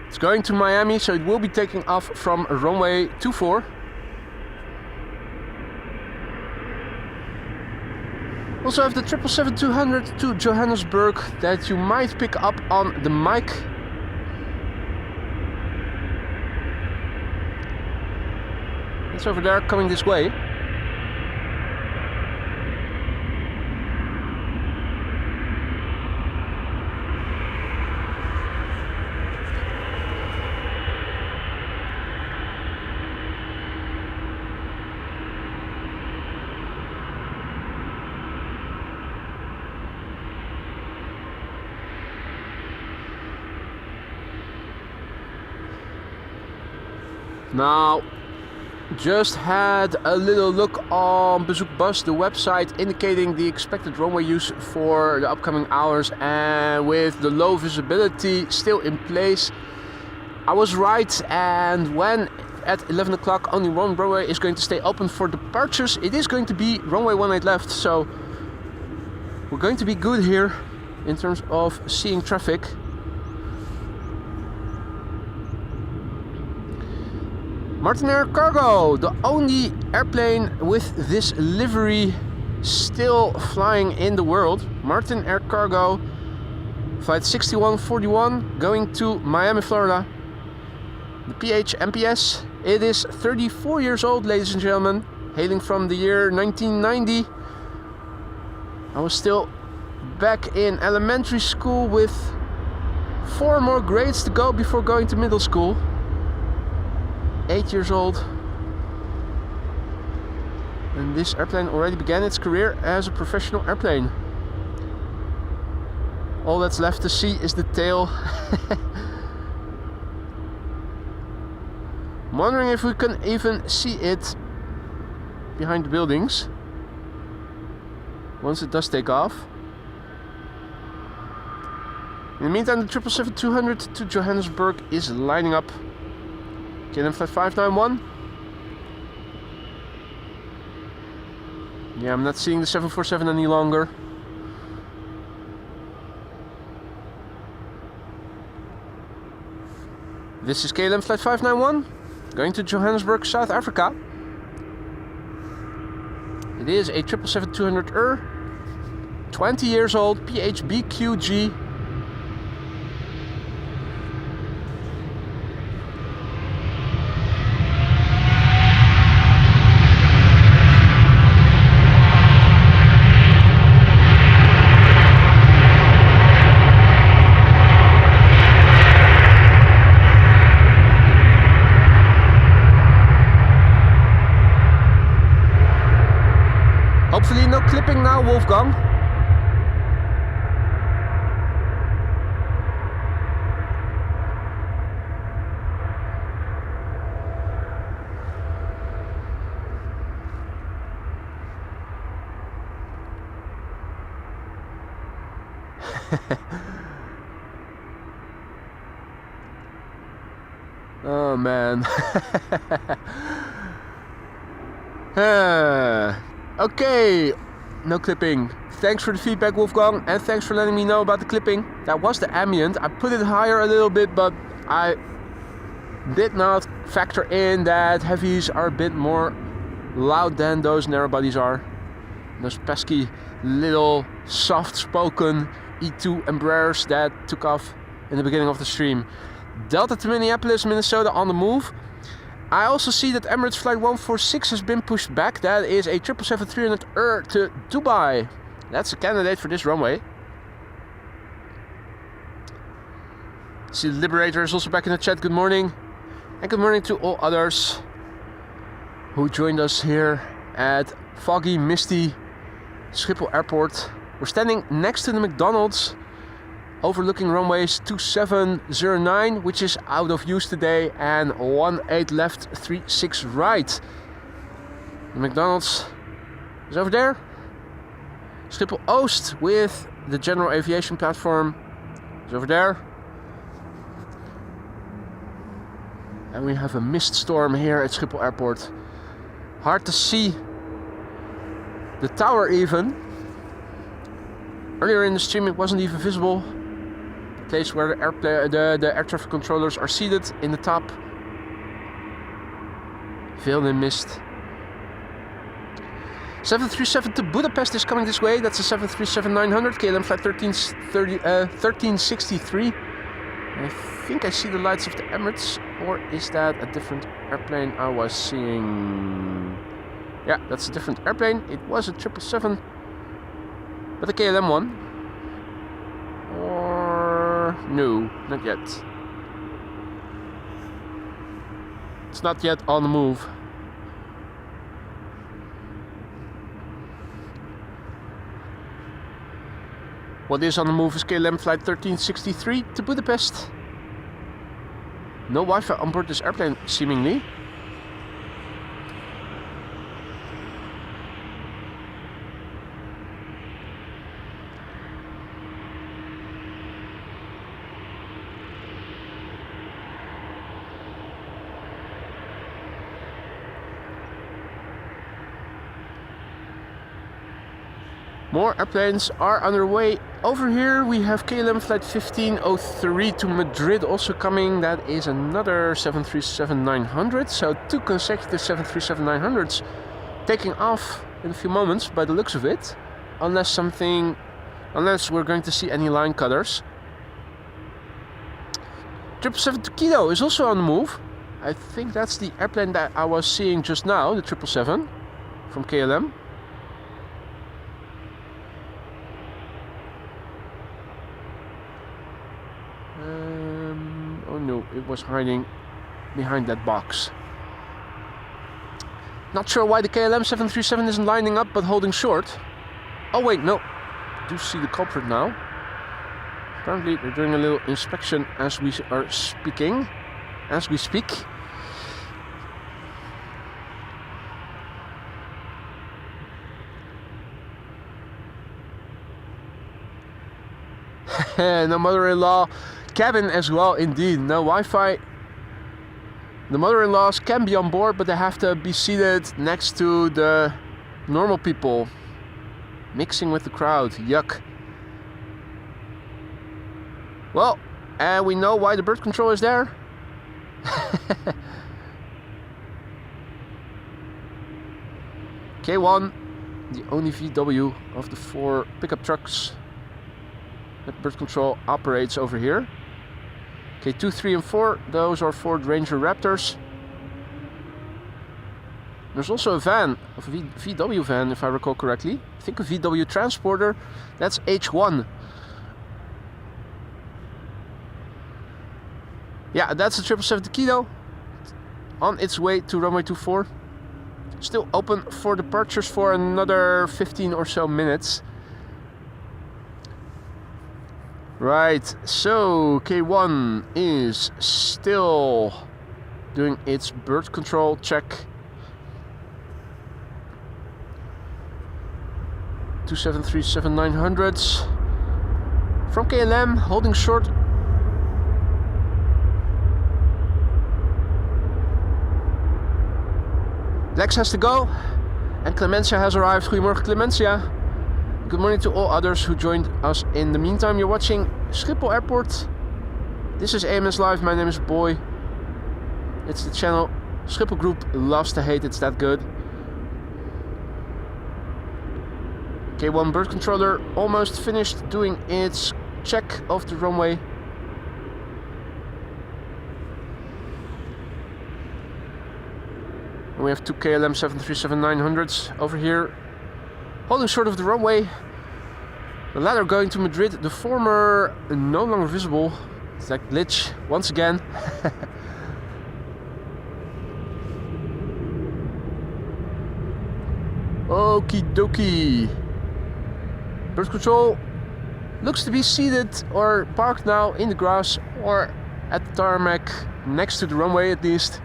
[SPEAKER 1] It's going to Miami, so it will be taking off from runway 24. Also have the 777-200 to Johannesburg that you might pick up on the mic. It's over there, coming this way. Now, just had a little look on Bezoekbus, the website, indicating the expected runway use for the upcoming hours, and with the low visibility still in place, I was right. And when at 11 o'clock only one runway is going to stay open for departures, it is going to be runway 18 left, so we're going to be good here in terms of seeing traffic. Martin Air Cargo, the only airplane with this livery still flying in the world. Martin Air Cargo, flight 6141, going to Miami, Florida. The PHMPS, it is 34 years old, ladies and gentlemen, hailing from the year 1990. I was still back in elementary school with 4 more grades to go before going to middle school. 8 years old, and this airplane already began its career as a professional airplane. All that's left to see is the tail. I'm wondering if we can even see it behind the buildings once it does take off. In the meantime, the 777-200 to Johannesburg is lining up. KLM flight 591. Yeah, I'm not seeing the 747 any longer. This is KLM flight 591, going to Johannesburg, South Africa. It is a 777-200ER, 20 years old, PHBQG. Hopefully no clipping now, Wolfgang. Oh man. Okay, no clipping. Thanks for the feedback, Wolfgang, and thanks for letting me know about the clipping. That was the ambient. I put it higher a little bit, but I did not factor in that heavies are a bit more loud than those narrow bodies are. Those pesky little soft-spoken E2 Embraers that took off in the beginning of the stream. Delta to Minneapolis, Minnesota on the move. I also see that Emirates Flight 146 has been pushed back. That is a 777-300ER to Dubai. That's a candidate for this runway. See the Liberator is also back in the chat. Good morning. And good morning to all others who joined us here at foggy, misty Schiphol Airport. We're standing next to the McDonald's, overlooking runways 2709, which is out of use today, and 18 left, 36 right. The McDonald's is over there. Schiphol Oost with the general aviation platform is over there. And we have a mist storm here at Schiphol Airport. Hard to see the tower even. Earlier in the stream it wasn't even visible. Place where the air traffic controllers are seated in the top, veiled in mist. 737 to Budapest is coming this way. That's a 737-900 KLM flight 1363. I think I see the lights of the Emirates, or is that a different airplane I was seeing? Yeah, that's a different airplane. It was a 777, but a KLM one. No, not yet. It's not yet on the move. What is on the move is KLM flight 1363 to Budapest. No Wi-Fi on board this airplane, seemingly. More airplanes are underway. Over here we have KLM flight 1503 to Madrid also coming. That is another 737-900. So 2 consecutive 737-900s taking off in a few moments by the looks of it. Unless we're going to see any line cutters. 777 to Quito is also on the move. I think that's the airplane that I was seeing just now, the 777 from KLM. Oh no, it was hiding behind that box. Not sure why the KLM 737 isn't lining up but holding short. Oh wait, no. I do see the culprit now. Apparently they're doing a little inspection as we are speaking. As we speak. No mother-in-law cabin as well, indeed. No Wi-Fi. The mother-in-laws can be on board, but they have to be seated next to the normal people, mixing with the crowd. Yuck. Well, and we know why the bird control is there. K1 the only VW of the 4 pickup trucks that bird control operates over here. Okay, 2, 3 and 4, those are Ford Ranger Raptors. There's also a van, a VW van if I recall correctly. I think a VW Transporter, that's H1. Yeah, that's a 777 Kilo on its way to runway 24. Still open for departures for another 15 or so minutes. Right, so K1 is still doing its bird control check. 2737-900s from KLM, holding short. Lex has to go and Clemencia has arrived. Goedemorgen Clemencia. Good morning to all others who joined us in the meantime. You're watching Schiphol Airport. This is AMS Live. My name is Boy. It's the channel Schiphol Group loves to hate. It's that good. K1 bird controller almost finished doing its check of the runway. We have 2 KLM 737-900s over here, holding short of the runway. The latter going to Madrid, the former no longer visible. It's that glitch once again. Okie dokie. Bird control looks to be seated or parked now in the grass or at the tarmac next to the runway at least.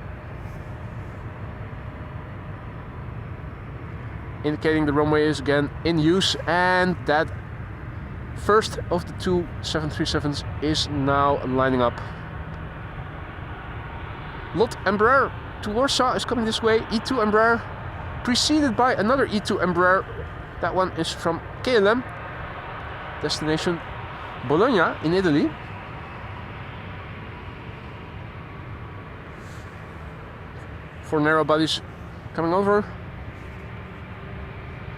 [SPEAKER 1] Indicating the runway is again in use and that first of the 2 737s is now lining up. Lot Embraer to Warsaw is coming this way. E2 Embraer preceded by another E2 Embraer. That one is from KLM. Destination Bologna in Italy. Four narrow bodies coming over.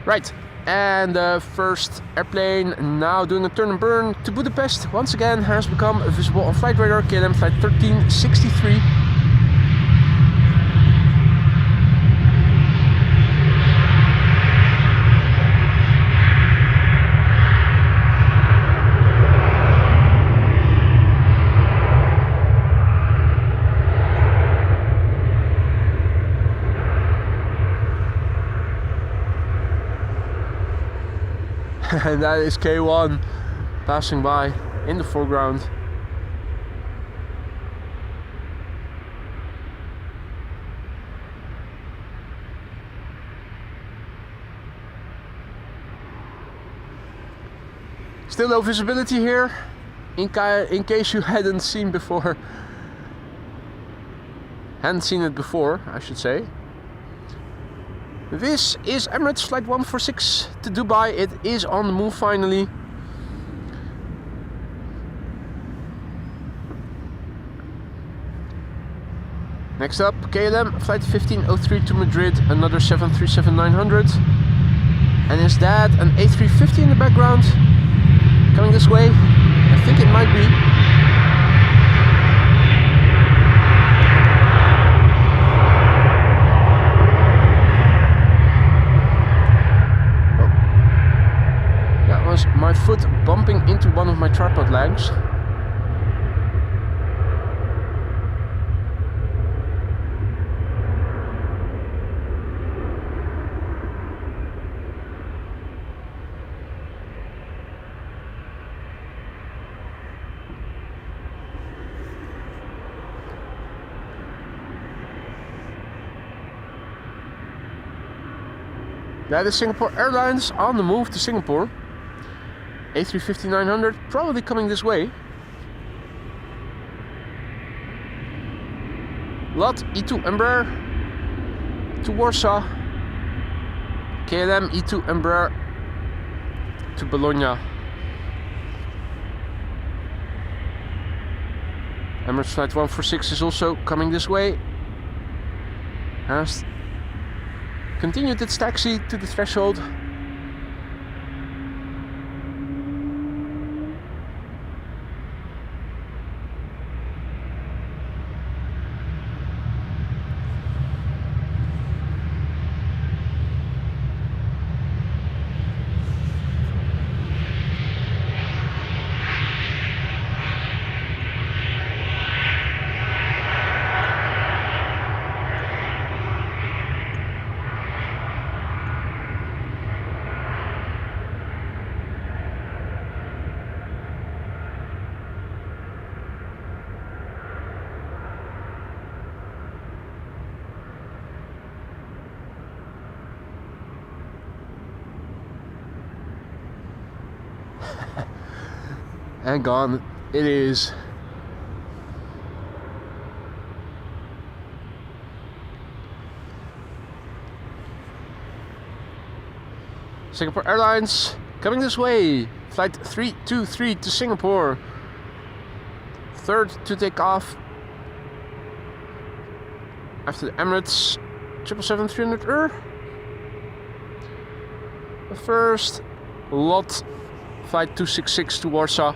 [SPEAKER 1] Right, and the first airplane now doing a turn and burn to Budapest once again has become visible on flight radar. KLM flight 1363. And that is K1 passing by in the foreground. Still no visibility here, in case you hadn't seen before. Hadn't seen it before, I should say. This is Emirates flight 146 to Dubai. It is on the move finally. Next up, KLM flight 1503 to Madrid, another 737-900. And is that an A350 in the background? Coming this way? I think it might be. My foot bumping into one of my tripod legs. That is Singapore Airlines on the move to Singapore. A350-900 probably coming this way. Lot E2 Embraer to Warsaw. KLM E2 Embraer to Bologna. Emirates flight 146 is also coming this way. Has continued its taxi to the threshold. and gone it is. Singapore Airlines coming this way. Flight 323 to Singapore. Third to take off after the Emirates 777-300ER. The first lot, flight 266 to Warsaw.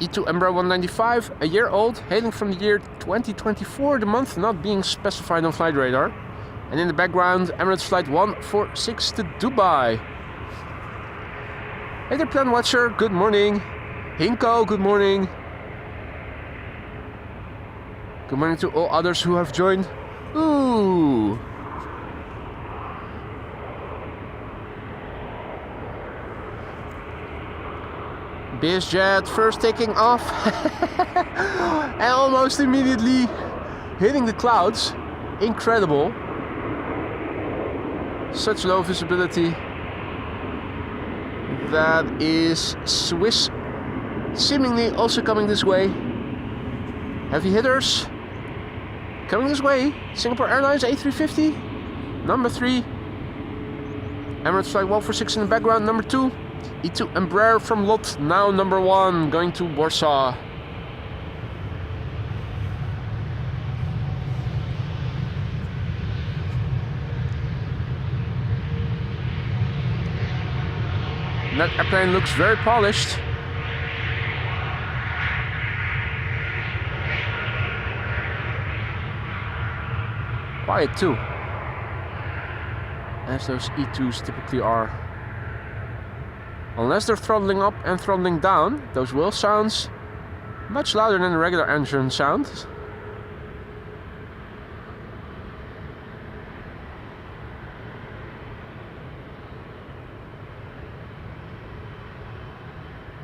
[SPEAKER 1] E2 Embraer 195, a year old, hailing from the year 2024, the month not being specified on flight radar. And in the background, Emirates flight 146 to Dubai. Hey there, Plan Watcher, good morning. Hinko, good morning. Good morning to all others who have joined. Ooh. BizJet first taking off and almost immediately hitting the clouds. Incredible. Such low visibility. That is Swiss seemingly also coming this way. Heavy hitters coming this way. Singapore Airlines A350 number 3. Emirates flight 146 in the background, number 2. E2 Embraer from lot, now number 1, going to Warsaw. That airplane looks very polished. Quiet too, as those E2s typically are. Unless they're throttling up and throttling down, those wheel sounds much louder than the regular engine sound.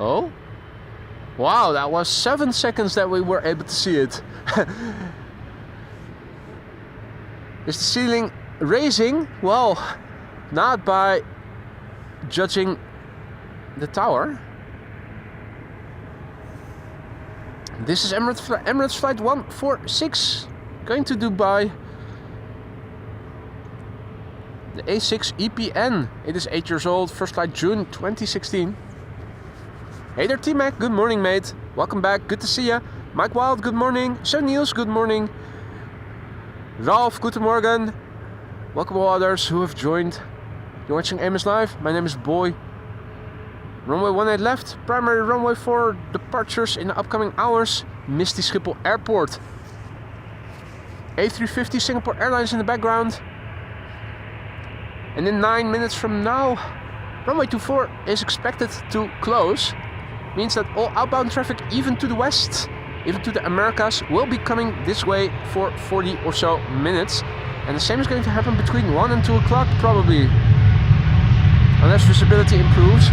[SPEAKER 1] Oh, wow, that was 7 seconds that we were able to see it. Is the ceiling raising? Well, not by judging the tower. This is Emirates flight 146 going to Dubai. The A6 EPN. It is 8 years old. First flight June 2016. Hey there, T-Mac. Good morning, mate. Welcome back. Good to see ya. Mike Wild, good morning. Sir Niels, good morning. Ralph, guten Morgen. Welcome all others who have joined. You're watching Amos Live. My name is Boy. Runway 18 left. Primary runway for departures in the upcoming hours. Misty Schiphol Airport. A350 Singapore Airlines in the background. And in 9 minutes from now, runway 24 is expected to close. Means that all outbound traffic, even to the west, even to the Americas, will be coming this way for 40 or so minutes. And the same is going to happen between 1 and 2 o'clock probably. Unless visibility improves.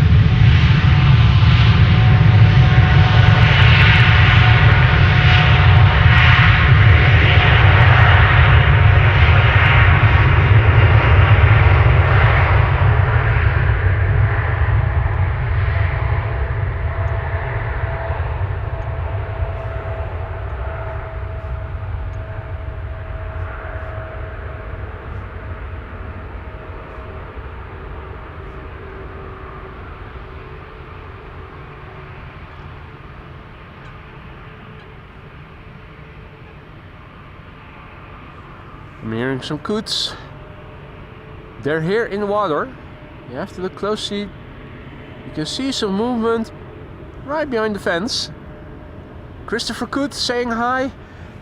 [SPEAKER 1] I'm hearing some coots. They're here in the water. You have to look closely. You can see some movement right behind the fence. Christopher Coot saying hi.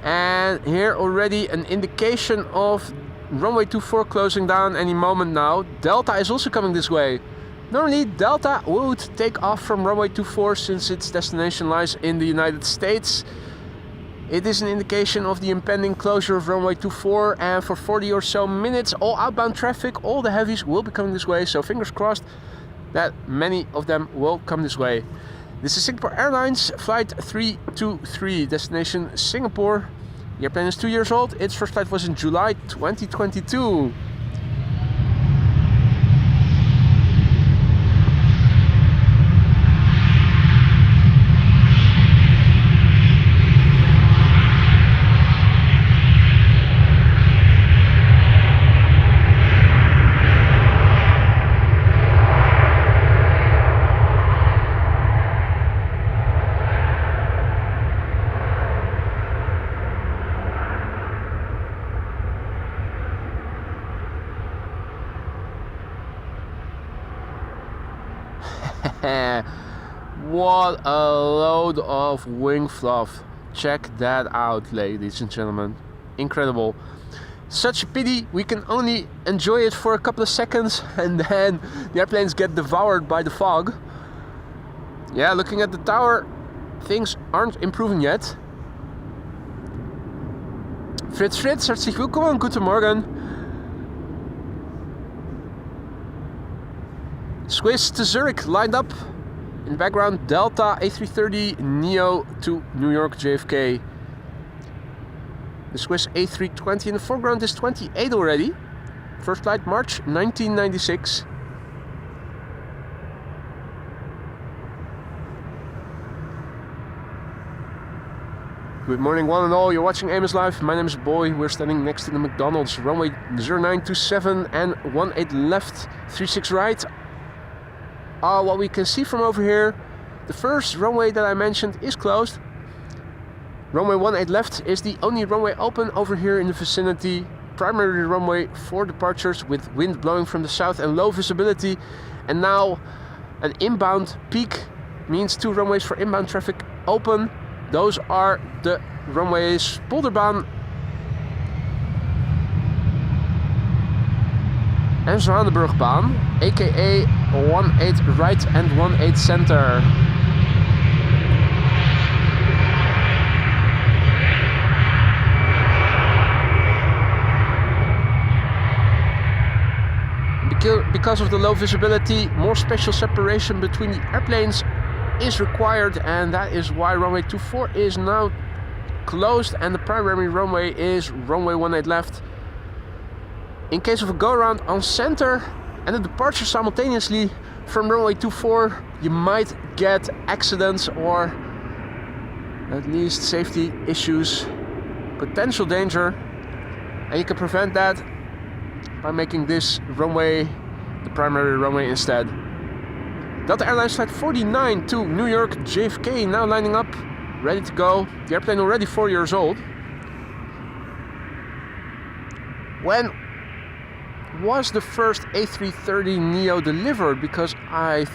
[SPEAKER 1] And here already an indication of runway 24 closing down any moment now. Delta is also coming this way. Normally Delta would take off from runway 24 since its destination lies in the United States. It is an indication of the impending closure of runway 24, and for 40 or so minutes all outbound traffic, all the heavies will be coming this way, so fingers crossed that many of them will come this way. This is Singapore Airlines flight 323, destination Singapore. The airplane is 2 years old. Its first flight was in July 2022. What a load of wing fluff. Check that out, ladies and gentlemen. Incredible. Such a pity we can only enjoy it for a couple of seconds and then the airplanes get devoured by the fog. Yeah, looking at the tower, things aren't improving yet. Fritz, herzlich willkommen, guten Morgen. Swiss to Zurich lined up. In the background, Delta A330 Neo to New York JFK. The Swiss A320 in the foreground is 28 already. First flight March 1996. Good morning one and all, you're watching Amos Live. My name is Boy, we're standing next to the McDonald's. Runway 0927 and 18 left, 36 right. What we can see from over here, the first runway that I mentioned is closed. Runway 18 left is the only runway open over here in the vicinity. Primary runway for departures with wind blowing from the south and low visibility. And now an inbound peak means 2 runways for inbound traffic open. Those are the runways Polderbaan and Zwanenburgbaan, aka 18 right and 18 center. Because of the low visibility, more spatial separation between the airplanes is required, and that is why runway 24 is now closed and the primary runway is runway 18 left. In case of a go around on center and a departure simultaneously from runway 24, you might get accidents or at least safety issues, potential danger, and you can prevent that by making this runway the primary runway instead. Delta Airlines flight 49 to New York JFK now lining up, ready to go. The airplane already 4 years old. When was the first A330 Neo delivered? Because I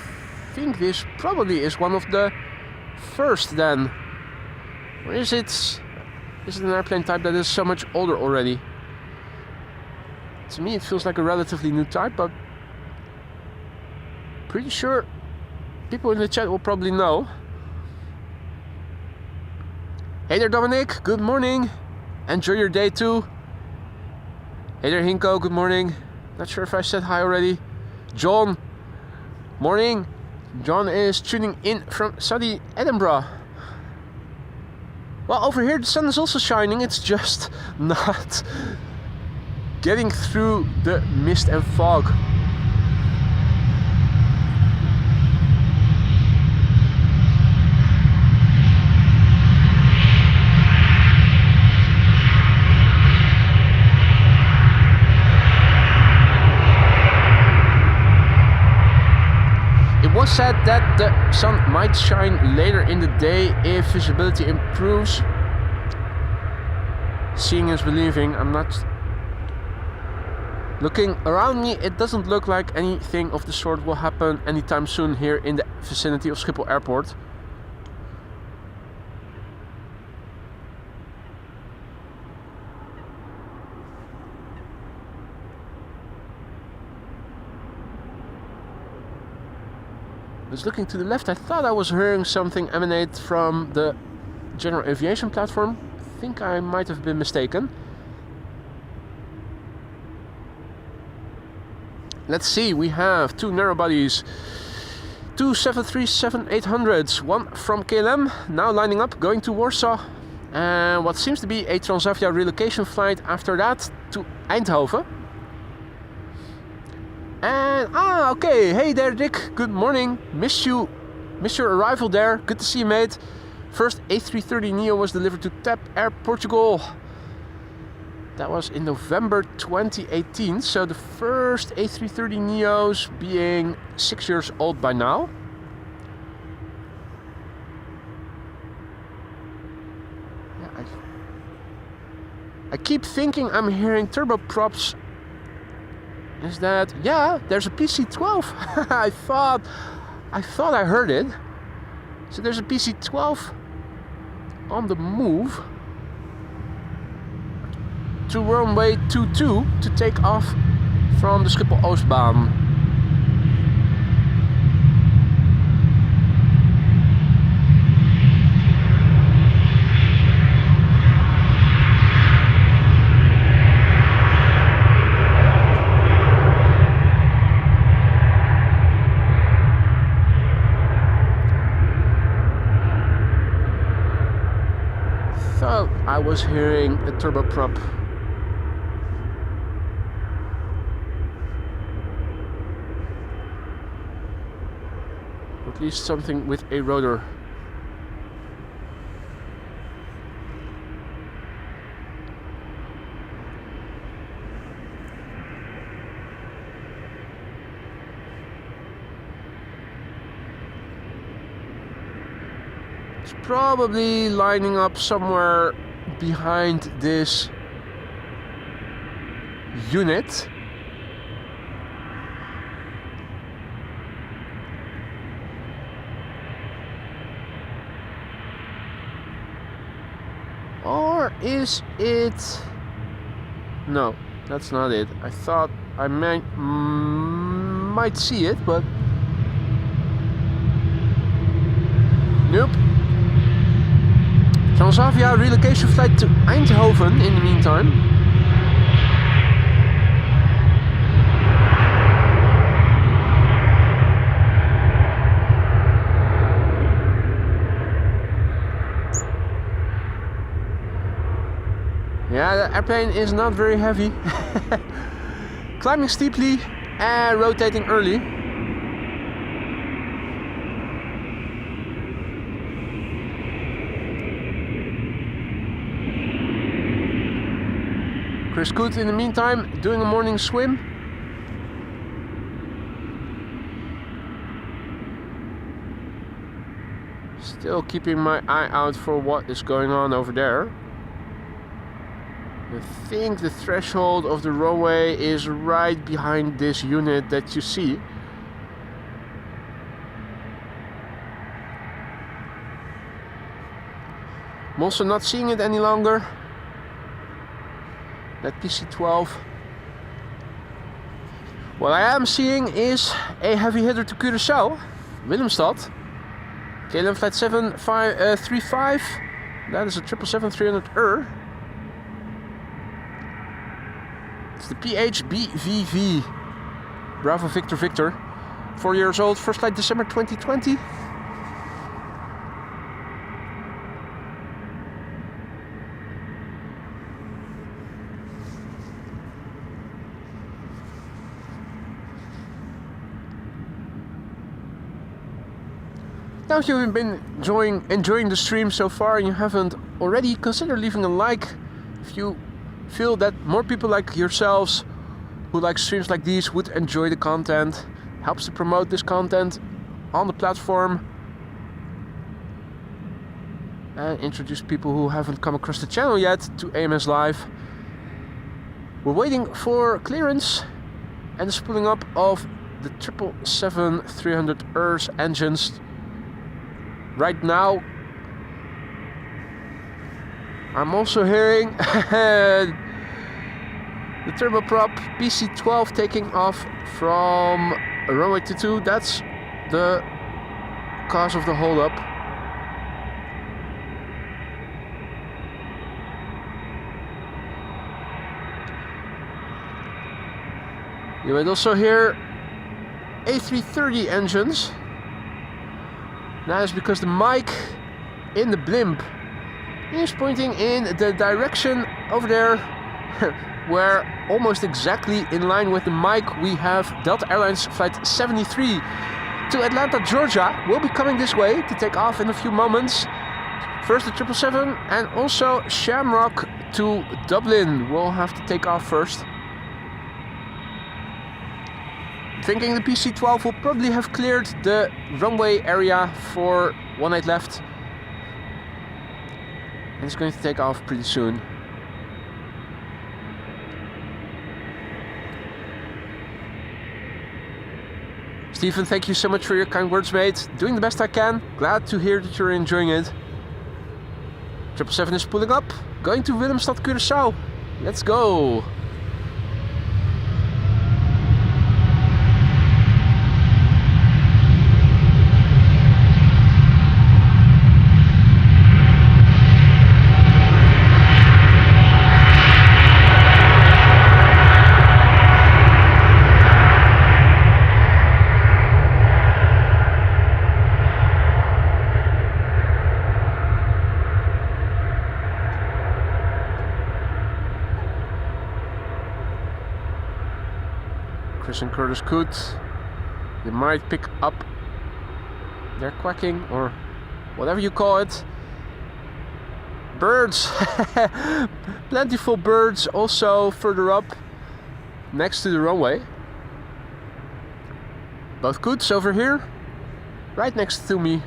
[SPEAKER 1] think this probably is one of the first then. Or is it an airplane type that is so much older already? To me it feels like a relatively new type, but pretty sure people in the chat will probably know. Hey there Dominic, good morning. Enjoy your day too. Hey there Hinko, good morning. Not sure if I said hi already. John, morning. John is tuning in from sunny Edinburgh. Well, over here the sun is also shining, it's just not getting through the mist and fog. It was said that the sun might shine later in the day if visibility improves. Seeing is believing. I'm not looking around me, it doesn't look like anything of the sort will happen anytime soon here in the vicinity of Schiphol Airport. I was looking to the left, I thought I was hearing something emanate from the general aviation platform. I think I might have been mistaken. Let's see, we have 2 narrow bodies, 2 737-800s, one from KLM, now lining up, going to Warsaw, and what seems to be a Transavia relocation flight after that to Eindhoven. And, okay, hey there Dick, good morning, missed your arrival there, good to see you mate. First A330 Neo was delivered to TAP Air Portugal. That was in November 2018, so the first A330 Neos being 6 years old by now. Yeah, I keep thinking I'm hearing turboprops. Is that, yeah, there's a PC-12. I thought I heard it. So there's a PC-12 on the move to runway 22 to take off from the Schiphol Oostbaan. Thought I was hearing a turboprop. At least something with a rotor. It's probably lining up somewhere behind this unit. Or is it? No, that's not it. I thought I might see it, but nope. Transavia relocation flight to Eindhoven in the meantime. Yeah, the airplane is not very heavy. Climbing steeply and rotating early. Chris Coot in the meantime doing a morning swim. Still keeping my eye out for what is going on over there. I think the threshold of the runway is right behind this unit that you see. I'm also not seeing it any longer. That PC-12. What I am seeing is a heavy hitter to Curaçao, Willemstad. KLM flight 735. That is a 777-300ER. It's the PHBVV. Bravo Victor Victor. 4 years old, first flight December 2020. Now if you've been enjoying the stream so far and you haven't already, consider leaving a like. If you feel that more people like yourselves who like streams like these would enjoy the content, helps to promote this content on the platform and introduce people who haven't come across the channel yet to AMS Live. We're waiting for clearance and the spooling up of the 777-300ER's engines. Right now, I'm also hearing the turboprop PC-12 taking off from runway 22. That's the cause of the hold-up. You might also hear A330 engines. That is because the mic in the blimp is pointing in the direction over there where almost exactly in line with the mic we have Delta Airlines flight 73 to Atlanta, Georgia. Will be coming this way to take off in a few moments. First the 777 and also Shamrock to Dublin will have to take off first. Thinking the PC-12 will probably have cleared the runway area for 18 left. And it's going to take off pretty soon. Stephen, thank you so much for your kind words, mate. Doing the best I can. Glad to hear that you're enjoying it. 777 is pulling up. Going to Willemstad, Curaçao. Let's go. Chris and Curtis could. You might pick up their quacking or whatever you call it. Birds. Plentiful birds also further up next to the runway. Both coots over here, right next to me.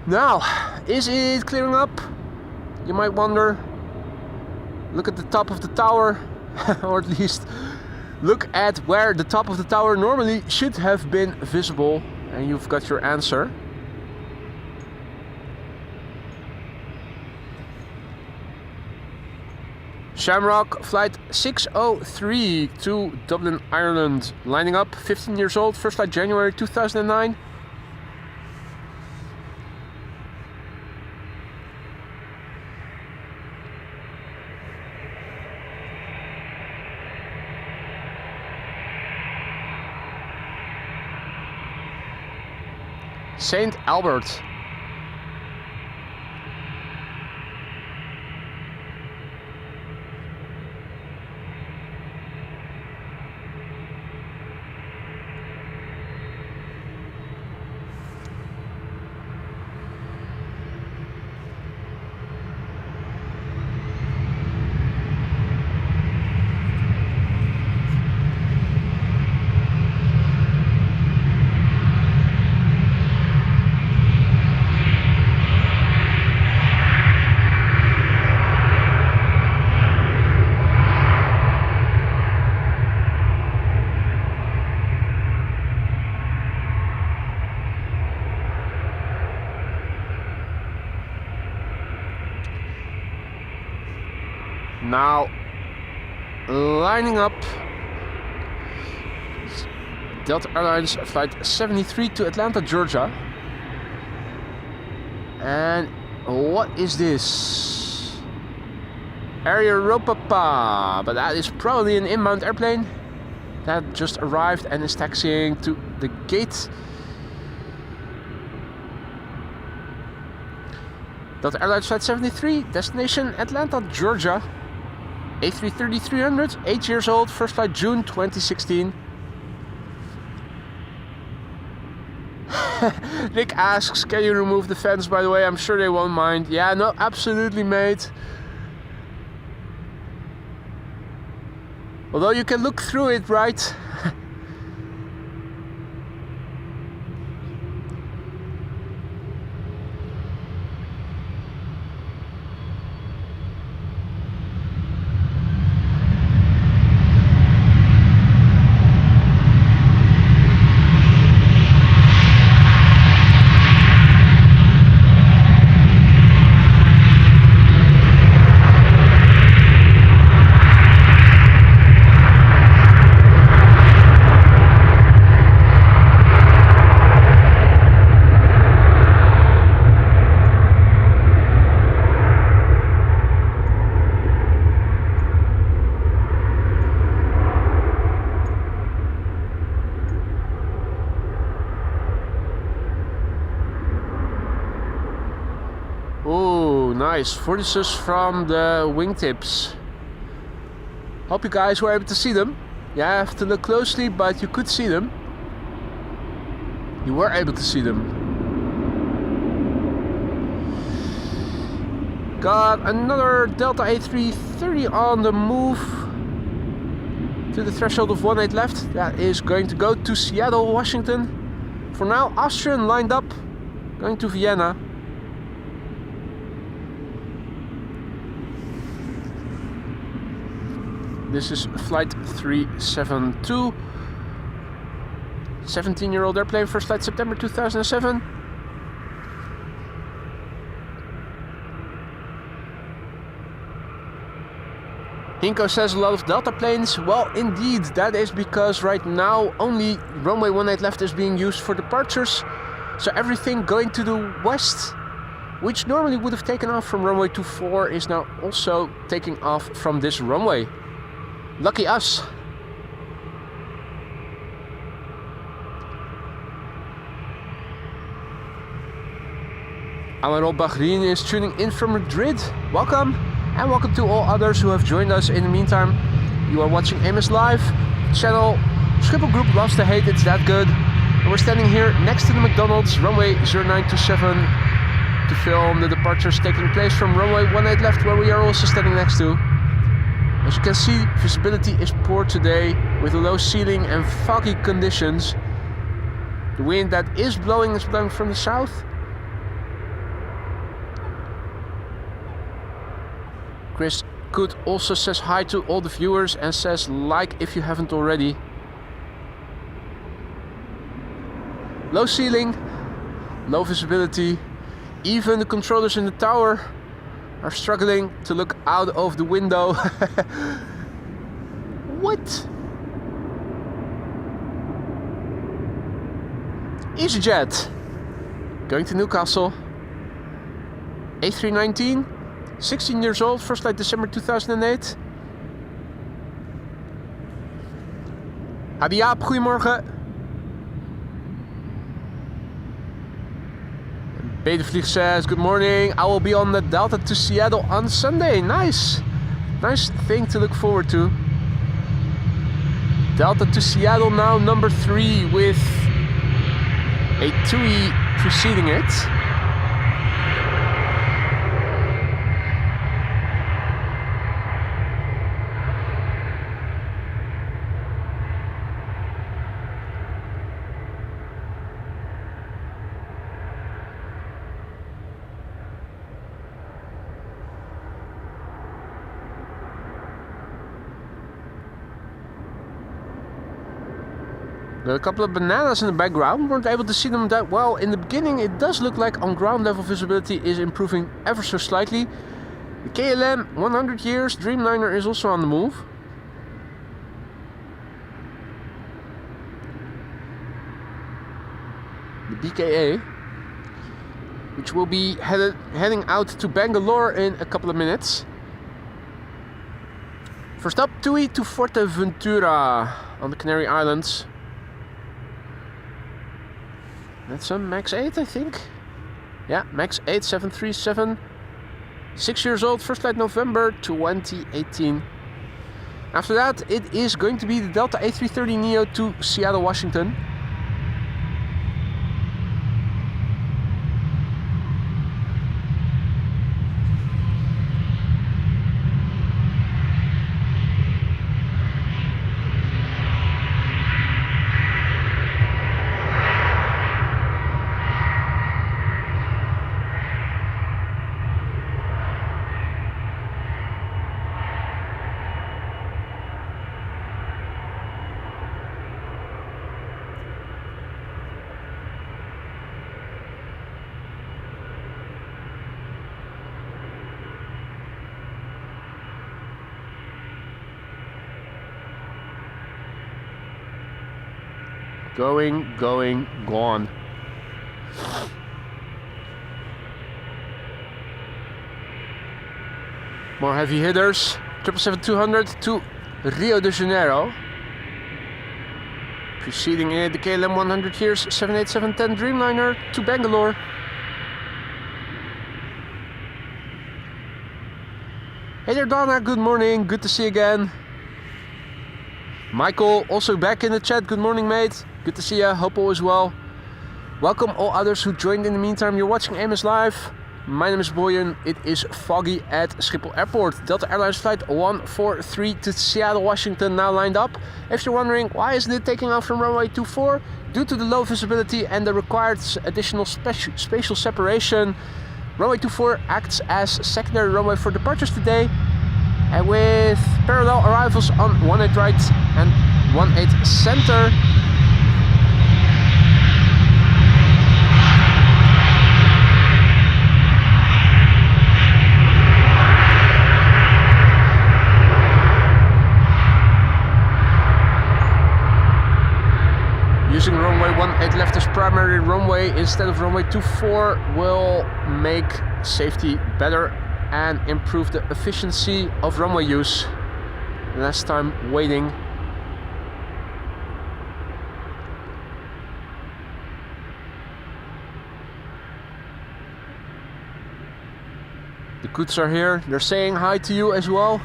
[SPEAKER 1] Now, is it clearing up? You might wonder. Look at the top of the tower, or at least look at where the top of the tower normally should have been visible, and you've got your answer. Shamrock flight 603 to Dublin, Ireland, lining up, 15 years old, first flight January 2009. St. Albert. Now, lining up, Delta Airlines flight 73 to Atlanta, Georgia. And what is this? Air Europa, but that is probably an inbound airplane that just arrived and is taxiing to the gate. Delta Airlines flight 73, destination Atlanta, Georgia. A330-300, 8 years old, first flight June 2016. Rick asks, can you remove the fence, by the way? I'm sure they won't mind. Yeah, no, absolutely, mate. Although you can look through it, right? Nice, vortices from the wingtips. Hope you guys were able to see them. You have to look closely, but you could see them. You were able to see them. Got another Delta A330 on the move to the threshold of 18 left. That is going to go to Seattle, Washington. For now, Austrian lined up, going to Vienna. This is flight 372. 17-year-old airplane, first flight September 2007. Hinko says a lot of Delta planes. Well, indeed, that is because right now only runway 18 left is being used for departures. So everything going to the west, which normally would have taken off from runway 24, is now also taking off from this runway. Lucky us. Amarol Bahrain is tuning in from Madrid. Welcome. And welcome to all others who have joined us in the meantime. You are watching Amos Live. Channel Schiphol Group loves to hate, it's that good. And we're standing here next to the McDonald's, runway 0927, to film the departures taking place from runway 18 left, where we are also standing next to. As you can see, visibility is poor today with a low ceiling and foggy conditions. The wind that is blowing from the south. Chris Coot also says hi to all the viewers and says like if you haven't already. Low ceiling, low visibility. Even the controllers in the tower are struggling to look out of the window. What? EasyJet going to Newcastle. A319. 16 years old, first flight December 2008. Adiaap, goedemorgen. Bedevlieg says, good morning. I will be on the Delta to Seattle on Sunday. Nice. Nice thing to look forward to. Delta to Seattle now, number 3 with a TUI preceding it. Got a couple of bananas in the background. Weren't able to see them that well in the beginning. It does look like on ground level visibility is improving ever so slightly. The KLM 100 years Dreamliner is also on the move. The BKA, which will be heading out to Bangalore in a couple of minutes. First up, TUI to Fuerteventura on the Canary Islands. That's a Max 8, I think. Yeah, Max 8, 737. 6 years old, first flight November 2018. After that, it is going to be the Delta A330neo to Seattle, Washington. Going, gone. More heavy hitters. 777-200 to Rio de Janeiro. Preceding it, the KLM 100 years 787-10 Dreamliner to Bangalore. Hey there, Donna. Good morning. Good to see you again. Michael, also back in the chat. Good morning, mate. Good to see you. Hope all is well. Welcome all others who joined in the meantime. You're watching Amos Live. My name is Boyan. It is foggy at Schiphol Airport. Delta Airlines flight 143 to Seattle, Washington now lined up. If you're wondering why isn't it taking off from runway 24, due to the low visibility and the required additional spatial separation, runway 24 acts as secondary runway for departures today. and with parallel arrivals on 18 right and 18 center. Using runway 18 left as primary runway instead of runway 24 will make safety better and improve the efficiency of runway use. Less time waiting. The goods are here, they're saying hi to you as well.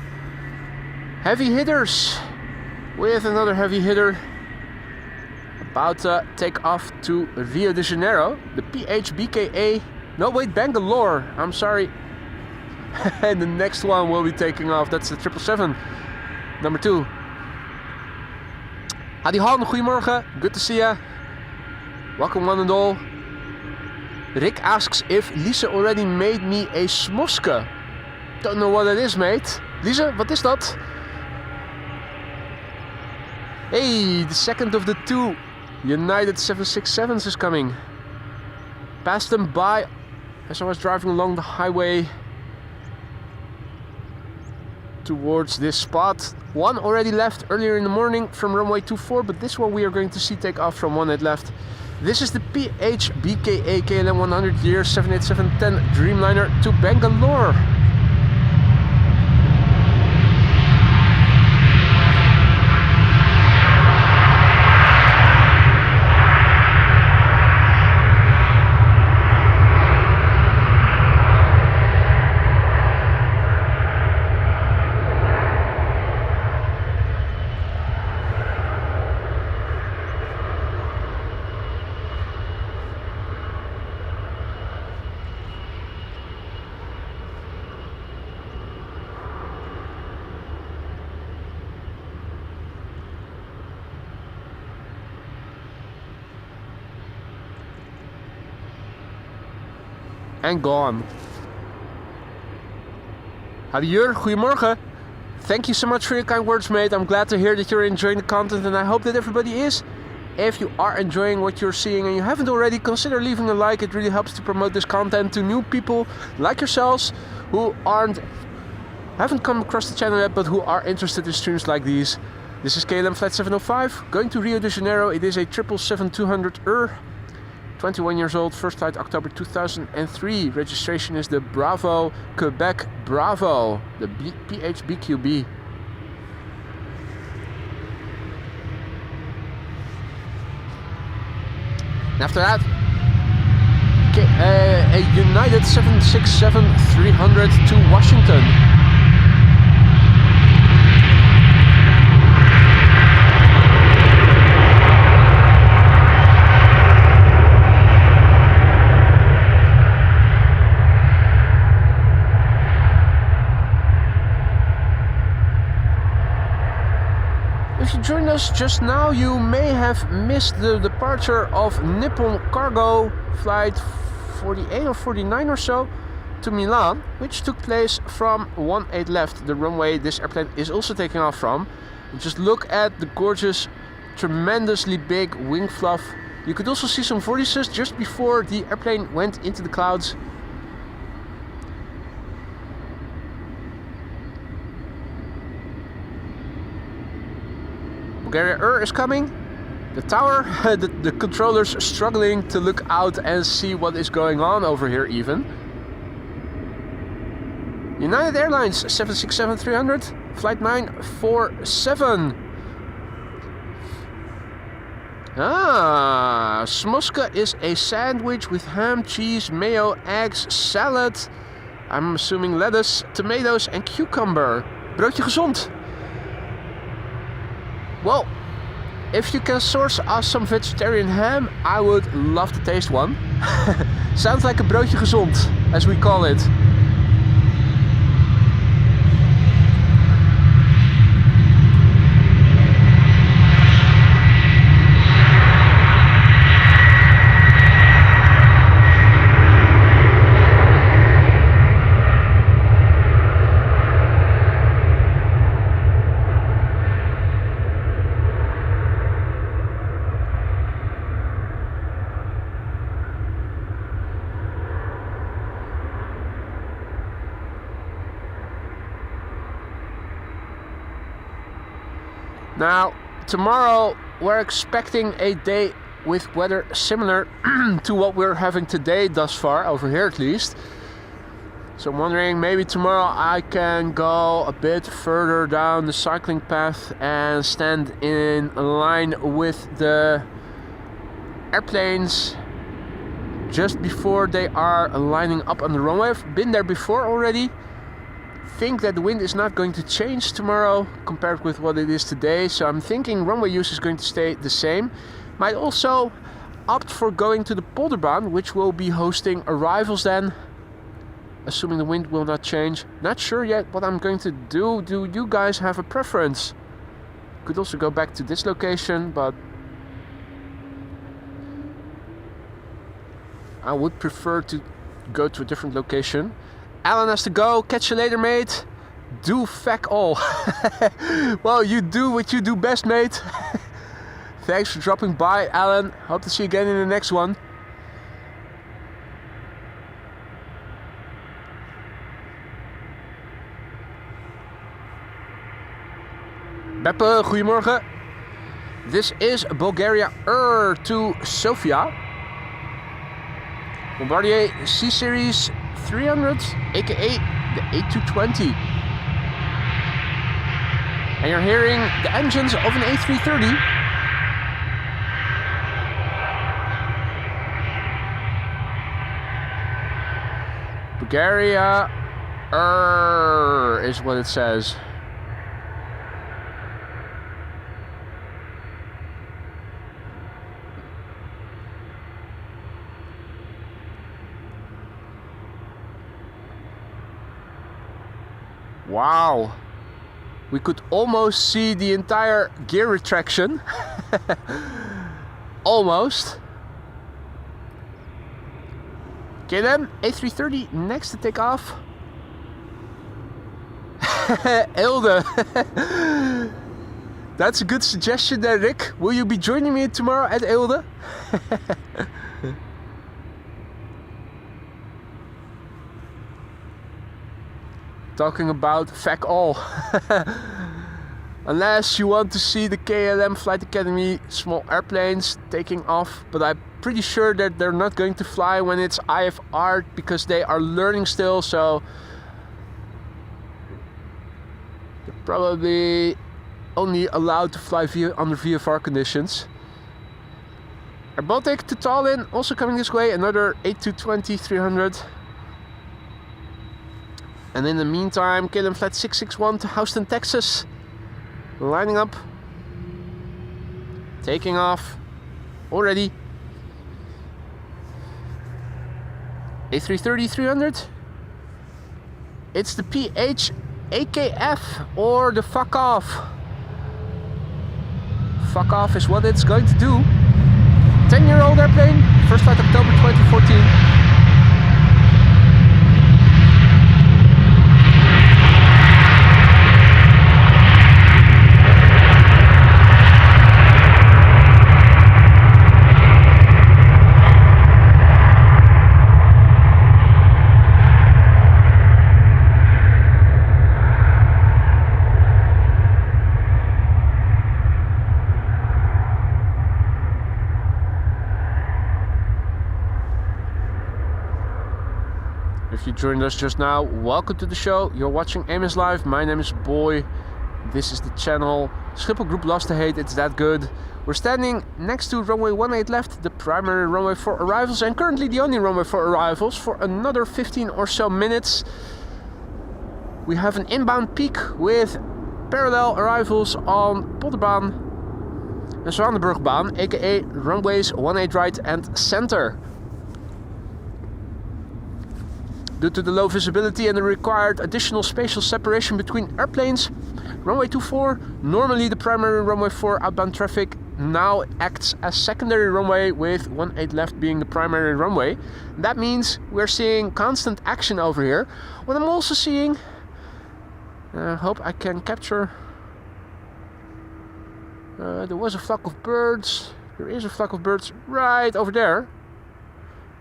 [SPEAKER 1] Heavy hitters with another heavy hitter. About to take off to Rio de Janeiro. The PHBKA. No, wait, Bangalore. I'm sorry. And the next one will be taking off. That's the 777. Number 2. Adi Han, goedemorgen. Good to see ya. Welcome one and all. Rick asks if Lise already made me a smoske. Don't know what that is, mate. Lise, wat is dat? Hey, the second of the 2 United 767s is coming. Passed them by as I was driving along the highway towards this spot. One already left earlier in the morning from runway 24, but this one we are going to see take off from 18 left. This is the PHBKA KLM 100 year 787-10 Dreamliner to Bangalore. And gone. Hadiur, goedemorgen. Thank you so much for your kind words, mate. I'm glad to hear that you're enjoying the content, and I hope that everybody is. If you are enjoying what you're seeing and you haven't already, consider leaving a like. It really helps to promote this content to new people like yourselves who haven't come across the channel yet, but who are interested in streams like these. This is KLM Flight 705, going to Rio de Janeiro. It is a 777-200 21 years old, first flight October 2003. Registration is the Bravo Quebec Bravo, the PHBQB. And after that, a United 767-300 to Washington. If you joined us just now, you may have missed the departure of Nippon Cargo flight 48 or 49 or so to Milan, which took place from 18 left, the runway this airplane is also taking off from. And just look at the gorgeous, tremendously big wing fluff. You could also see some vortices just before the airplane went into the clouds. Bulgaria Air is coming. The tower, the controllers struggling to look out and see what is going on over here even. United Airlines 767-300, flight 947. Smoska is a sandwich with ham, cheese, mayo, eggs, salad. I'm assuming lettuce, tomatoes and cucumber. Broodje gezond. Well, if you can source us some vegetarian ham, I would love to taste one. Sounds like a broodje gezond, as we call it. Now, tomorrow we're expecting a day with weather similar to what we're having today thus far, over here at least. So I'm wondering, maybe tomorrow I can go a bit further down the cycling path and stand in line with the airplanes just before they are lining up on the runway. I've been there before already. Think that the wind is not going to change tomorrow compared with what it is today, so I'm thinking runway use is going to stay the same. Might also opt for going to the Polderbaan, which will be hosting arrivals then, assuming the wind will not change. Not sure yet what I'm going to do. Do you guys have a preference? Could also go back to this location, but I would prefer to go to a different location. Alan has to go. Catch you later, mate. Do feck all. Well, you do what you do best, mate. Thanks for dropping by, Alan. Hope to see you again in the next one. Beppe, goedemorgen. This is Bulgaria Air to Sofia. Bombardier C-Series 300, aka the A220. And you're hearing the engines of an A330. Bulgaria Air is what it says. Wow, we could almost see the entire gear retraction. Almost. KLM A330 next to take off. Hilde. That's a good suggestion there, Rick. Will you be joining me tomorrow at Hilde? Talking about feck all. Unless you want to see the KLM Flight Academy small airplanes taking off, but I'm pretty sure that they're not going to fly when it's IFR because they are learning still, so they're probably only allowed to fly under VFR conditions. Air Baltic to Tallinn, also coming this way, another A220-300. And in the meantime, KLM Flight 661 to Houston, Texas. Lining up. Taking off. Already. A330-300. It's the PH-AKF or the fuck off. Fuck off is what it's going to do. 10-year-old airplane. First flight October 2014. If you joined us just now, welcome to the show. You're watching Amos Live. My name is Boy. This is the channel. Schiphol Group loves to hate. It's that good. We're standing next to runway 18 left, the primary runway for arrivals, and currently the only runway for arrivals for another 15 or so minutes. We have an inbound peak with parallel arrivals on Polderbaan and Zwanenburgbaan, aka runways 18 right and center. Due to the low visibility and the required additional spatial separation between airplanes, runway 24, normally the primary runway for outbound traffic, now acts as secondary runway with 18 left being the primary runway. That means we're seeing constant action over here. What I'm also seeing, I hope I can capture, there was a flock of birds, there is a flock of birds right over there.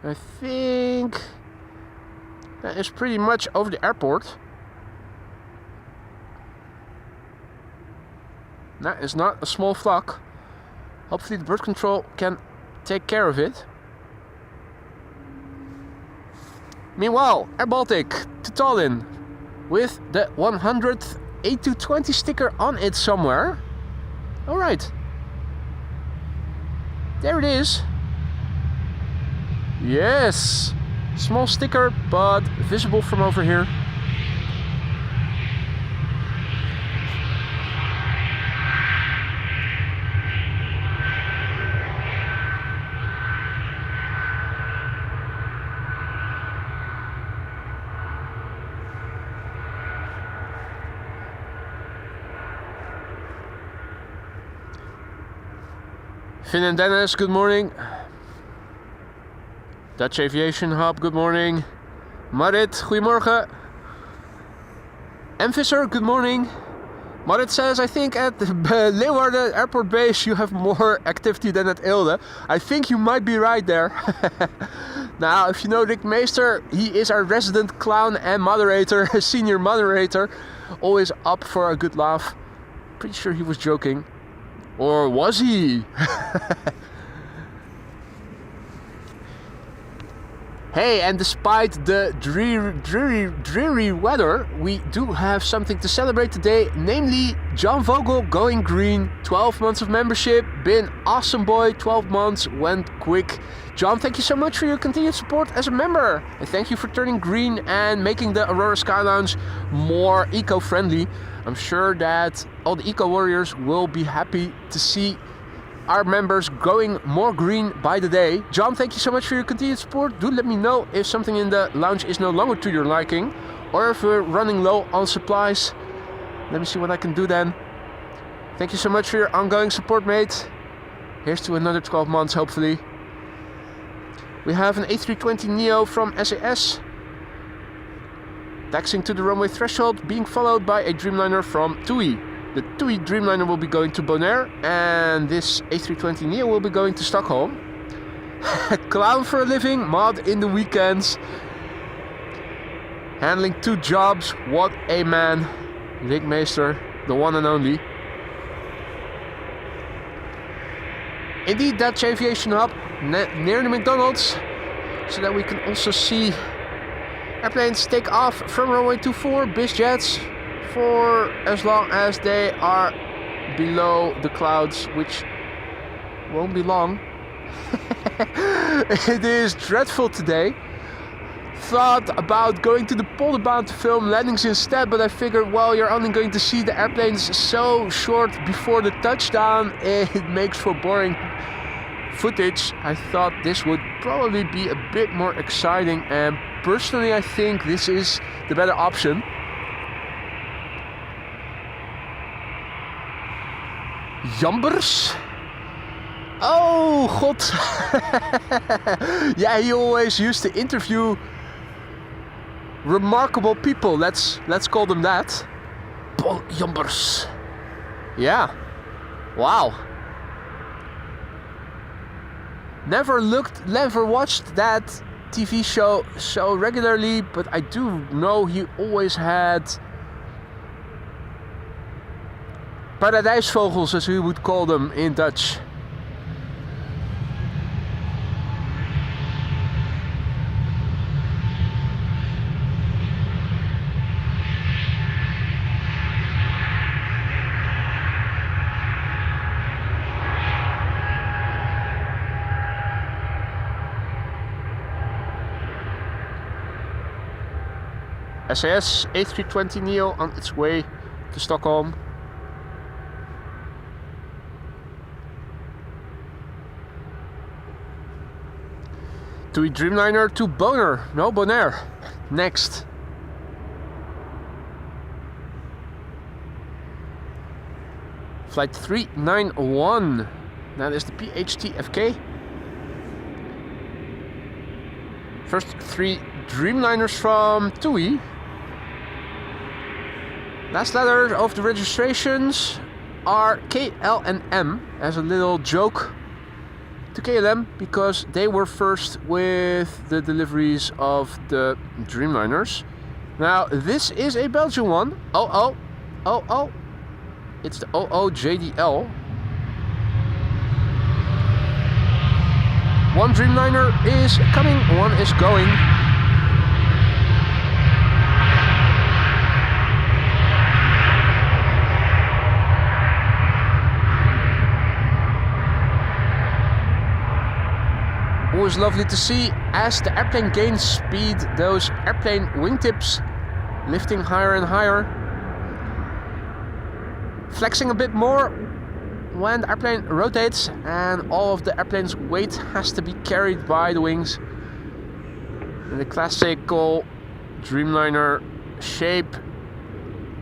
[SPEAKER 1] I think that is pretty much over the airport. That is not a small flock. Hopefully the bird control can take care of it. Meanwhile, Air Baltic to Tallinn with the 100th A220 sticker on it somewhere. Alright. There it is. Yes. Small sticker, but visible from over here. Finn and Dennis, good morning. Dutch Aviation Hub, good morning. Marit, goedemorgen. Visser, good morning. Marit says, I think at the Leeuwarden airport base you have more activity than at Eelde. I think you might be right there. Now, if you know Rick Meester, he is our resident clown and moderator, senior moderator. Always up for a good laugh. Pretty sure he was joking. Or was he? Hey, and despite the dreary weather, we do have something to celebrate today, namely John Vogel going green, 12 months of membership, been awesome boy, 12 months, went quick. John, thank you so much for your continued support as a member. And thank you for turning green and making the Aurora Sky Lounge more eco-friendly. I'm sure that all the eco-warriors will be happy to see our members going more green by the day. John, thank you so much for your continued support. Do let me know if something in the lounge is no longer to your liking, or if we're running low on supplies. Let me see what I can do then. Thank you so much for your ongoing support, mate. Here's to another 12 months, hopefully. We have an A320neo from SAS, taxiing to the runway threshold, being followed by a Dreamliner from TUI. The TUI Dreamliner will be going to Bonaire, and this A320neo will be going to Stockholm. Clown for a living, mod in the weekends. Handling 2 jobs, what a man. Rick Meester, the one and only. Indeed, Dutch Aviation Hub near the McDonald's, so that we can also see airplanes take off from runway 24, biz jets, for as long as they are below the clouds, which won't be long. It is dreadful today. Thought about going to the Polderbound to film landings instead, but I figured, well, you're only going to see the airplanes so short before the touchdown, it makes for boring footage. I thought this would probably be a bit more exciting, and personally I think this is the better option. Jambers? Oh, God. Yeah, he always used to interview remarkable people. Let's call them that. Paul Jambers. Yeah. Wow. Never watched that TV show so regularly, but I do know he always had paradijsvogels, as we would call them in Dutch. SAS A320neo on its way to Stockholm. TUI Dreamliner to Bonaire. Next. Flight 391. That is the PHTFK. First 3 Dreamliners from TUI. Last letter of the registrations are KL and M, as a little joke to KLM, because they were first with the deliveries of the Dreamliners. Now this is a Belgian one. Oh. It's the OOJDL. One Dreamliner is coming, one is going. Always lovely to see as the airplane gains speed, those airplane wingtips lifting higher and higher, flexing a bit more when the airplane rotates, and all of the airplane's weight has to be carried by the wings in the classical Dreamliner shape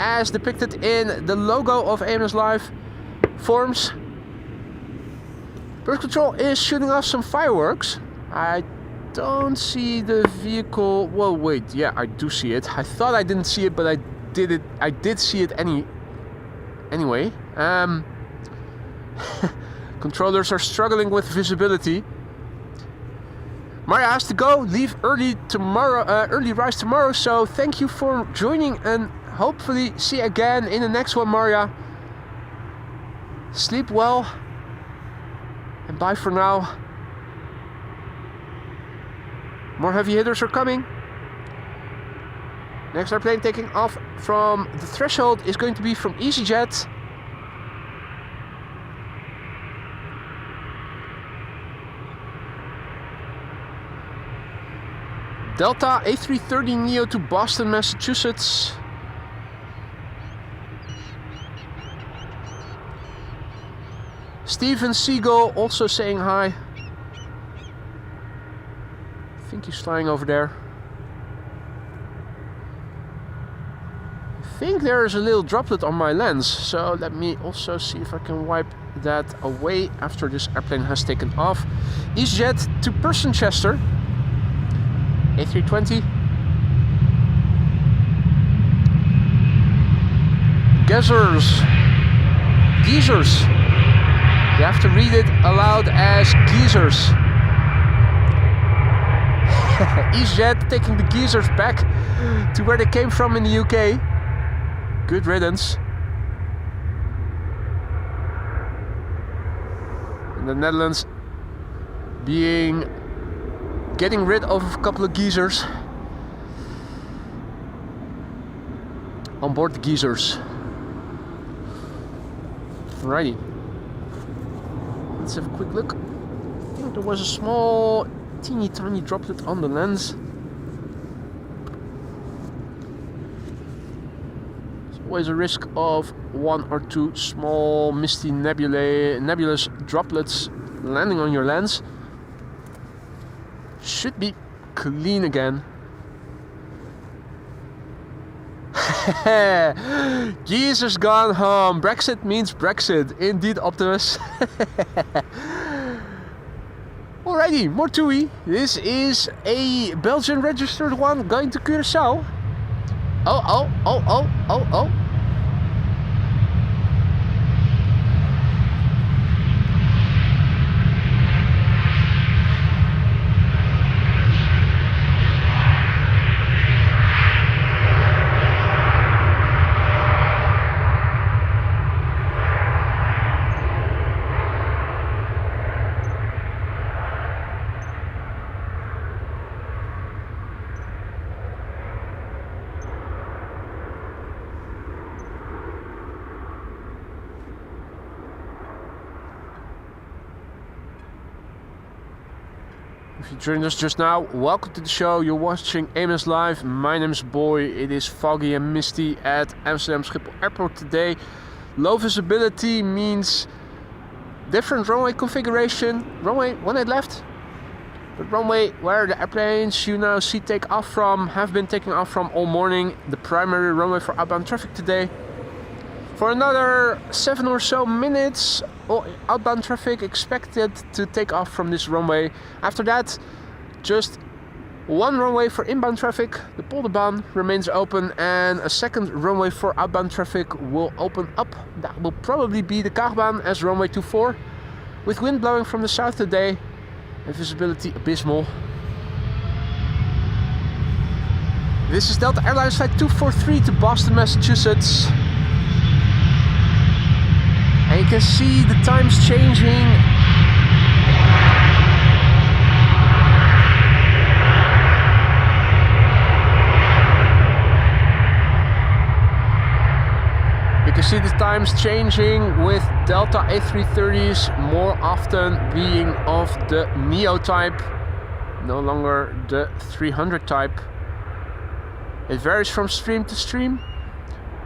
[SPEAKER 1] as depicted in the logo of AMS Live forms. Bird Control is shooting off some fireworks. I don't see the vehicle. Well, wait, yeah, I do see it. I thought I didn't see it, but I did see it anyway. Controllers are struggling with visibility. Maria has to go, leave early tomorrow, early rise tomorrow. So thank you for joining, and hopefully see you again in the next one, Maria. Sleep well. And bye for now. More heavy hitters are coming. Next airplane taking off from the threshold is going to be from EasyJet. Delta A330neo to Boston, Massachusetts. Steven Siegel also saying hi. I think he's flying over there. I think there's a little droplet on my lens, so let me also see if I can wipe that away after this airplane has taken off. EasyJet to Personchester. A320. Geezers. You have to read it aloud as geezers. EasyJet taking the geezers back to where they came from in the UK. Good riddance. In the Netherlands getting rid of a couple of geezers. On board the geezers. Alrighty. Let's have a quick look. I think there was a small, teeny tiny droplet on the lens. There's always a risk of one or two small misty nebulous droplets landing on your lens. Should be clean again. Jesus gone home. Brexit means Brexit. Indeed, Optimus. Alrighty, more TUI. This is a Belgian registered one going to Curaçao. Oh. If you joined us just now, welcome to the show. You're watching AMS Live. My name is Boy. It is foggy and misty at Amsterdam Schiphol Airport today. Low visibility means different runway configuration. Runway 18 left. But runway where the airplanes you now see take off from have been taking off from all morning. The primary runway for outbound traffic today. For another 7 or so minutes, outbound traffic expected to take off from this runway. After that, just one runway for inbound traffic. The Polderbaan remains open, and a second runway for outbound traffic will open up. That will probably be the Kaagbaan as runway 24. With wind blowing from the south today and visibility abysmal. This is Delta Airlines flight 243 to Boston, Massachusetts. And you can see the times changing. You can see the times changing with Delta A330s more often being of the Neo type, no longer the 300 type. It varies from stream to stream.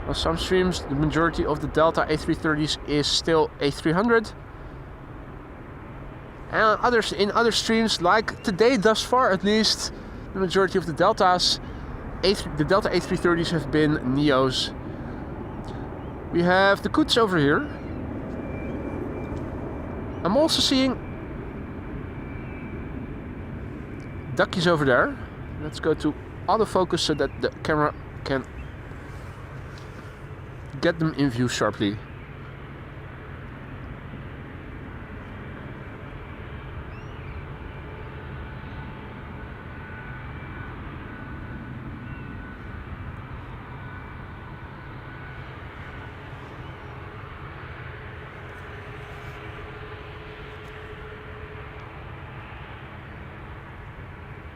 [SPEAKER 1] On some streams, the majority of the Delta A330s is still A300. And others, in other streams, like today thus far at least, the majority of the Deltas, the Delta A330s have been Neos. We have the Koots over here. I'm also seeing duckies over there. Let's go to autofocus so that the camera can get them in view sharply.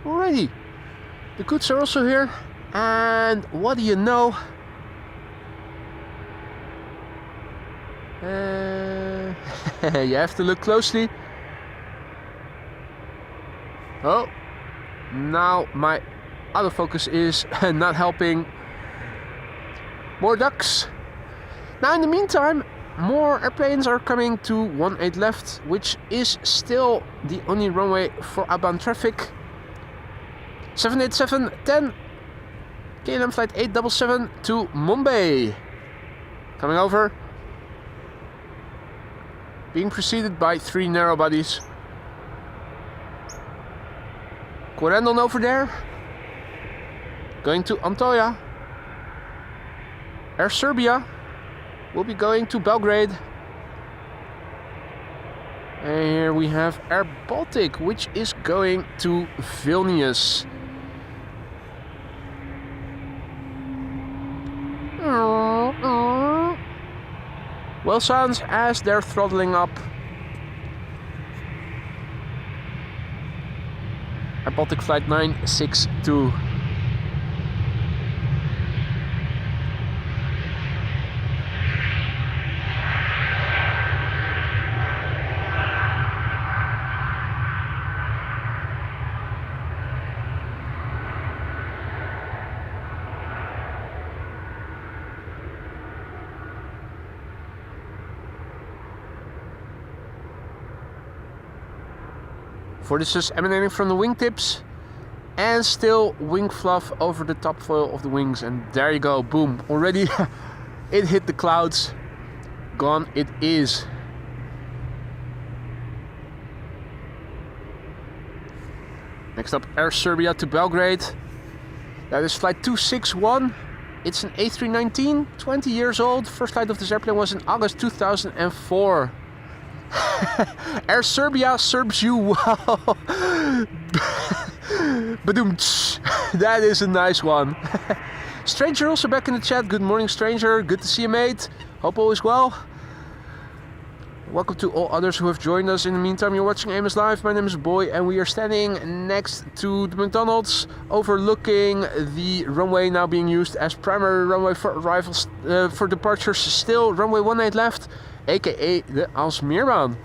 [SPEAKER 1] Alrighty, the Koots are also here, and what do you know? You have to look closely. Oh, now my autofocus is not helping. More ducks. Now in the meantime, more airplanes are coming to 18 left, which is still the only runway for outbound traffic. 787-10 KLM flight 877 to Mumbai. Coming over. Being preceded by 3 narrow bodies. Corendon over there. Going to Antalya. Air Serbia will be going to Belgrade. And here we have Air Baltic, which is going to Vilnius. Well, sounds as they're throttling up. Air Baltic flight 962. Vortices emanating from the wingtips and still wing fluff over the top foil of the wings, and there you go, boom, already it hit the clouds. Gone it is. Next up, Air Serbia to Belgrade. That is flight 261. It's an A319, 20 years old. First flight of this airplane was in August 2004. Air Serbia serves you well. Badoom. That is a nice one. Stranger also back in the chat. Good morning, Stranger. Good to see you, mate. Hope all is well. Welcome to all others who have joined us. In the meantime, you're watching Amos Live. My name is Boy, and we are standing next to the McDonald's, overlooking the runway now being used as primary runway for arrivals, for departures. Still runway 18 left, aka the Alsmeerbaan.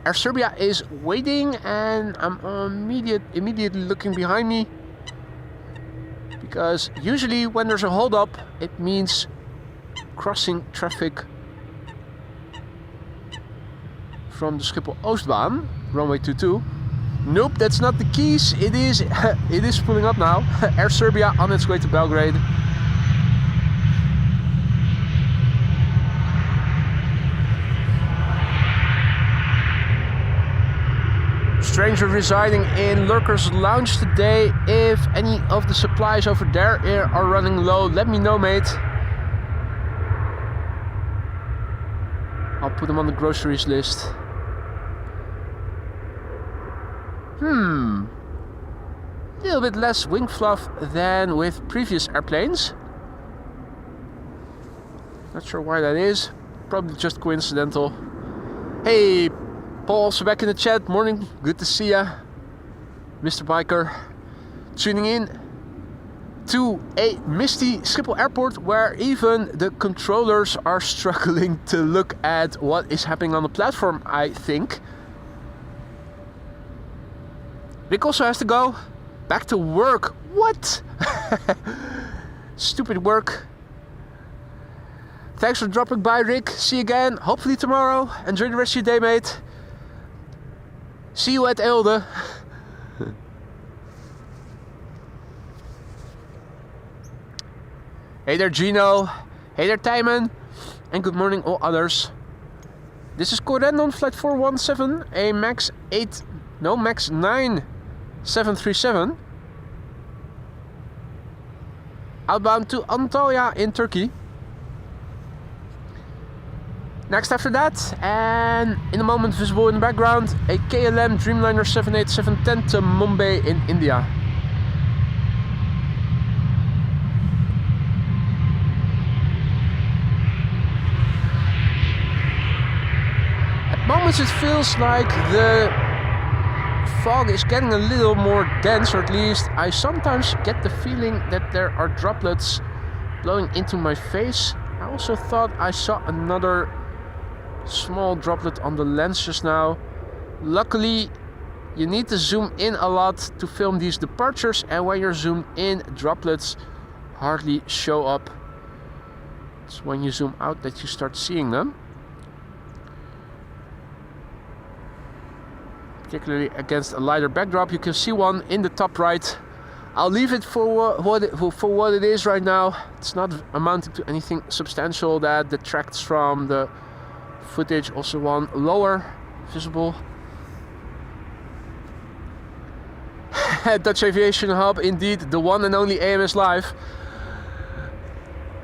[SPEAKER 1] Air Serbia is waiting, and I'm immediately looking behind me, because usually when there's a hold up, it means crossing traffic from the Schiphol Oostbaan, runway 22. Nope, that's not the keys. It is pulling up now. Air Serbia on its way to Belgrade. Stranger residing in Lurker's Lounge today. If any of the supplies over there are running low, let me know, mate. I'll put them on the groceries list. A little bit less wing fluff than with previous airplanes. Not sure why that is. probably just coincidental. Hey, Paul, also back in the chat. Morning, good to see ya. Mr. Biker, tuning in to a misty Schiphol Airport where even the controllers are struggling to look at what is happening on the platform, I think. Rick also has to go back to work. What? Stupid work. Thanks for dropping by, Rick. See you again, hopefully tomorrow. Enjoy the rest of your day, mate. See you at Elde. Hey there, Gino. Hey there, Tijmen. And good morning, all others. This is Coren on flight 417, a Max 9 737. Outbound to Antalya in Turkey. Next after that, and in a moment visible in the background, a KLM Dreamliner 787-10 to Mumbai in India. At moments it feels like the fog is getting a little more dense, or at least I sometimes get the feeling that there are droplets blowing into my face. I also thought I saw another small droplet on the lens just now. Luckily, you need to zoom in a lot to film these departures, and when you're zoomed in, droplets hardly show up. It's when you zoom out that you start seeing them. Particularly against a lighter backdrop. You can see one in the top right. I'll leave it for what it is right now. It's not amounting to anything substantial that detracts from the footage. Also one lower visible. Dutch Aviation Hub, indeed, the one and only AMS Live.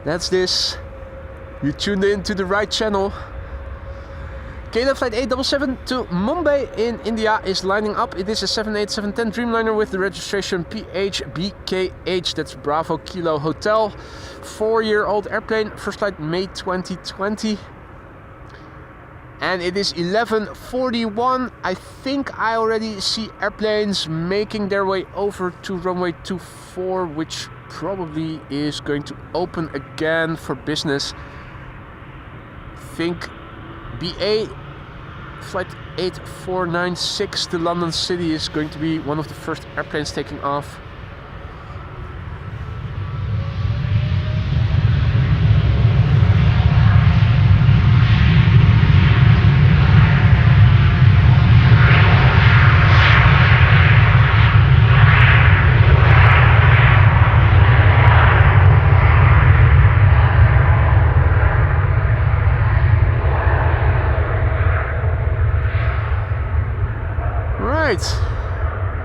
[SPEAKER 1] That's this. You tuned in to the right channel. KLM flight 877 to Mumbai in India is lining up. It is a 787-10 Dreamliner with the registration PHBKH. That's Bravo Kilo Hotel. 4-year-old airplane. First flight May 2020. And it is 11:41. I think I already see airplanes making their way over to runway 24, which probably is going to open again for business. I think BA flight 8496 to London City is going to be one of the first airplanes taking off.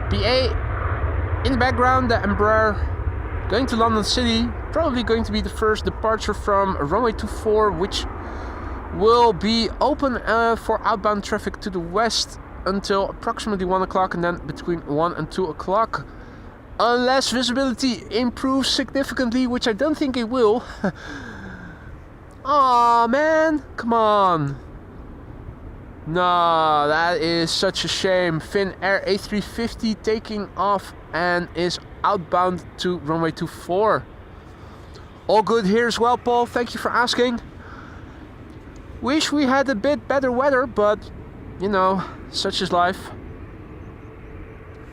[SPEAKER 1] BA in the background, the Embraer going to London City, probably going to be the first departure from runway 24, which will be open for outbound traffic to the west until approximately 1 o'clock, and then between 1 and 2 o'clock, unless visibility improves significantly, which I don't think it will. Aw, man, come on. No, that is such a shame. Finnair A350 taking off and is outbound to runway 24. All good here as well, Paul. Thank you for asking. Wish we had a bit better weather, but you know, such is life.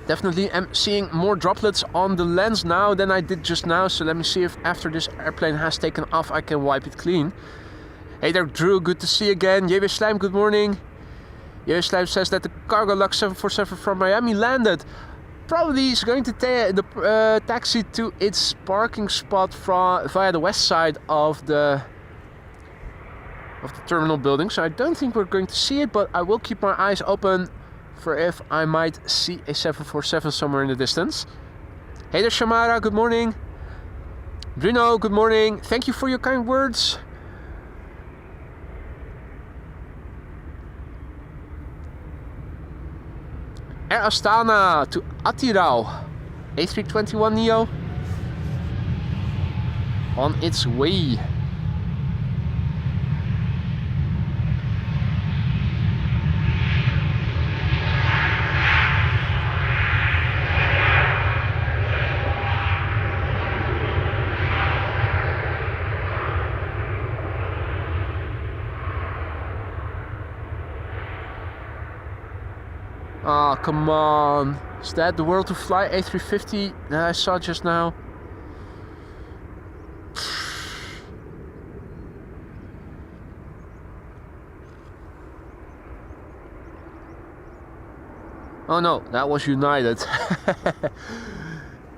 [SPEAKER 1] Definitely am seeing more droplets on the lens now than I did just now. So let me see if after this airplane has taken off, I can wipe it clean. Hey there, Drew. Good to see you again. JW Slijm, good morning. JW Slijm says that the cargo Lux 747 from Miami landed. Probably is going to taxi to its parking spot via the west side of the terminal building. So I don't think we're going to see it, but I will keep my eyes open for if I might see a 747 somewhere in the distance. Hey there, Shamara, good morning. Bruno, good morning. Thank you for your kind words. Air Astana to Atirau. A321neo on its way. Oh, come on. Is that the World to Fly A350 that I saw just now? Oh no, that was United.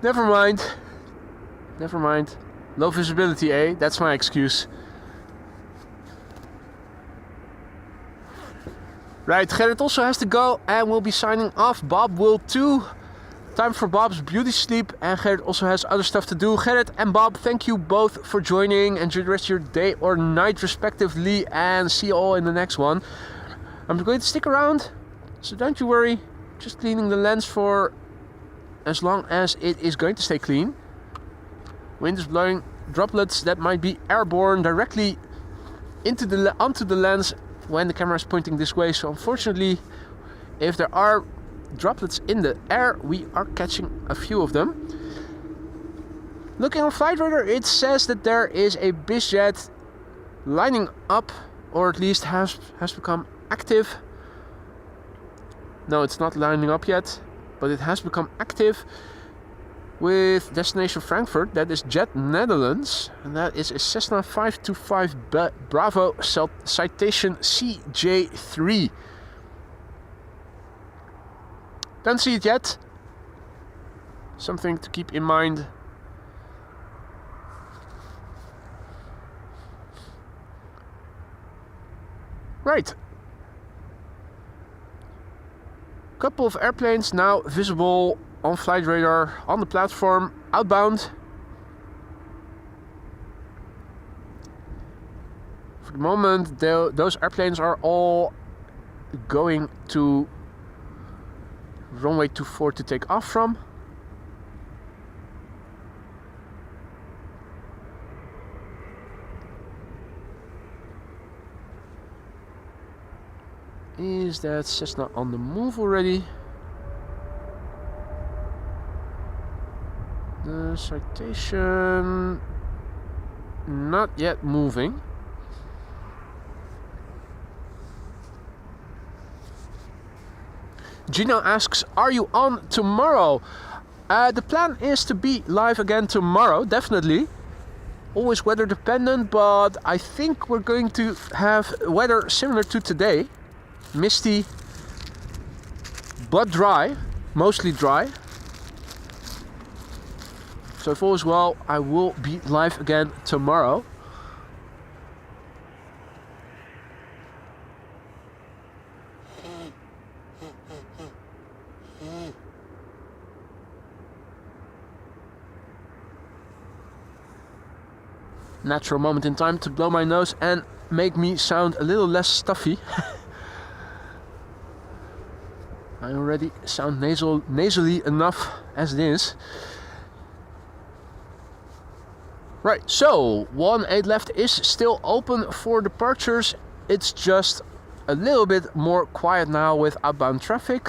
[SPEAKER 1] Never mind. Never mind. Low visibility, eh? That's my excuse. Right, Gerrit also has to go and will be signing off. Bob will too. Time for Bob's beauty sleep, and Gerrit also has other stuff to do. Gerrit and Bob, thank you both for joining. Enjoy the rest of your day or night respectively, and see you all in the next one. I'm going to stick around, so don't you worry. Just cleaning the lens for as long as it is going to stay clean. Wind is blowing droplets that might be airborne directly onto the lens when the camera is pointing this way. So unfortunately, if there are droplets in the air, we are catching a few of them. Looking on flight radar, it says that there is a bizjet lining up, or at least has become active. No, it's not lining up yet, but it has become active with destination Frankfurt. That is Jet Netherlands, and that is a Cessna 525 Bravo citation CJ3. Don't see it yet. Something to keep in mind. Right. Couple of airplanes now visible on flight radar on the platform outbound. For the moment, those airplanes are all going to runway 24 to take off from. Is that Cessna on the move already? The citation not yet moving. Gino asks, are you on tomorrow? The plan is to be live again tomorrow, definitely. Always weather dependent, but I think we're going to have weather similar to today. Misty, but dry, mostly dry. So if all is well, I will be live again tomorrow. Natural moment in time to blow my nose and make me sound a little less stuffy. I already sound nasally enough as it is. Right, so 1-8 left is still open for departures. It's just a little bit more quiet now with outbound traffic.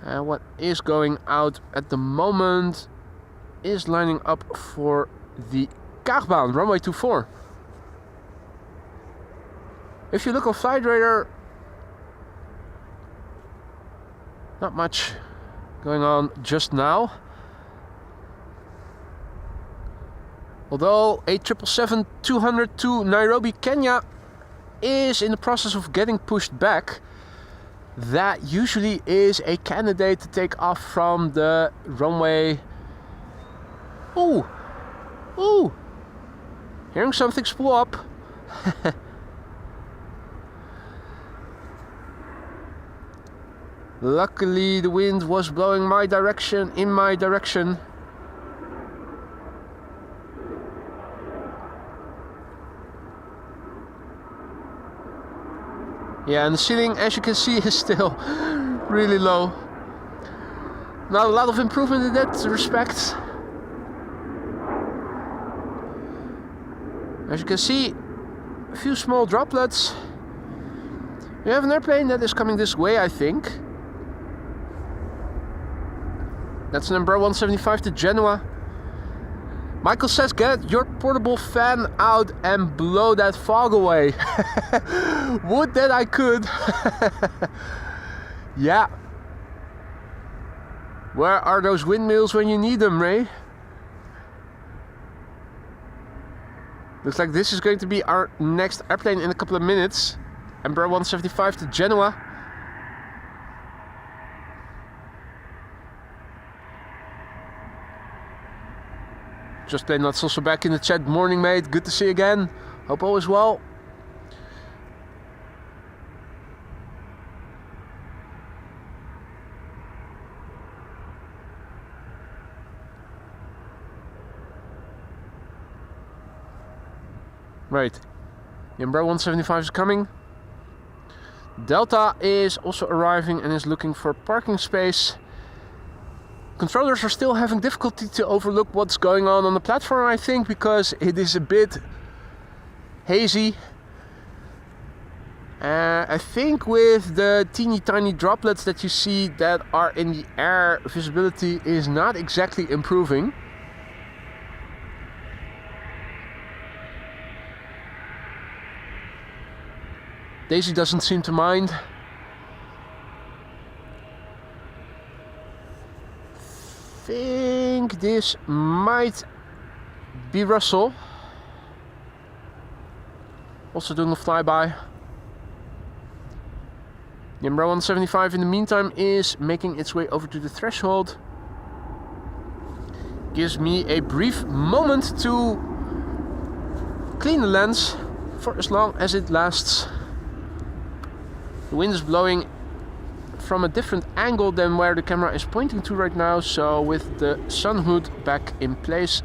[SPEAKER 1] And what is going out at the moment is lining up for the Kaagbaan, runway 24. If you look on flight radar, not much going on just now. Although a 777-200 to Nairobi, Kenya is in the process of getting pushed back, that usually is a candidate to take off from the runway. Ooh! Ooh! Hearing something spool up. Luckily the wind was blowing in my direction. Yeah, and the ceiling, as you can see, is still really low. Not a lot of improvement in that respect. As you can see, a few small droplets. We have an airplane that is coming this way, I think. That's an Embraer 175 to Genoa. Michael says, get your portable fan out and blow that fog away. Would that I could. Yeah. Where are those windmills when you need them, Ray? Looks like this is going to be our next airplane in a couple of minutes. Embraer 175 to Genoa. Just Plain Nuts also back in the chat. Morning, mate. Good to see you again. Hope all is well. Right, the Embraer 175 is coming. Delta is also arriving and is looking for parking space. Controllers are still having difficulty to overlook what's going on the platform, I think, because it is a bit hazy. I think with the teeny tiny droplets that you see that are in the air, visibility is not exactly improving. Daisy doesn't seem to mind. Think this might be Russell. Also doing a flyby. The Embraer 175 in the meantime is making its way over to the threshold. Gives me a brief moment to clean the lens for as long as it lasts. The wind is blowing from a different angle than where the camera is pointing to right now, so with the sun hood back in place,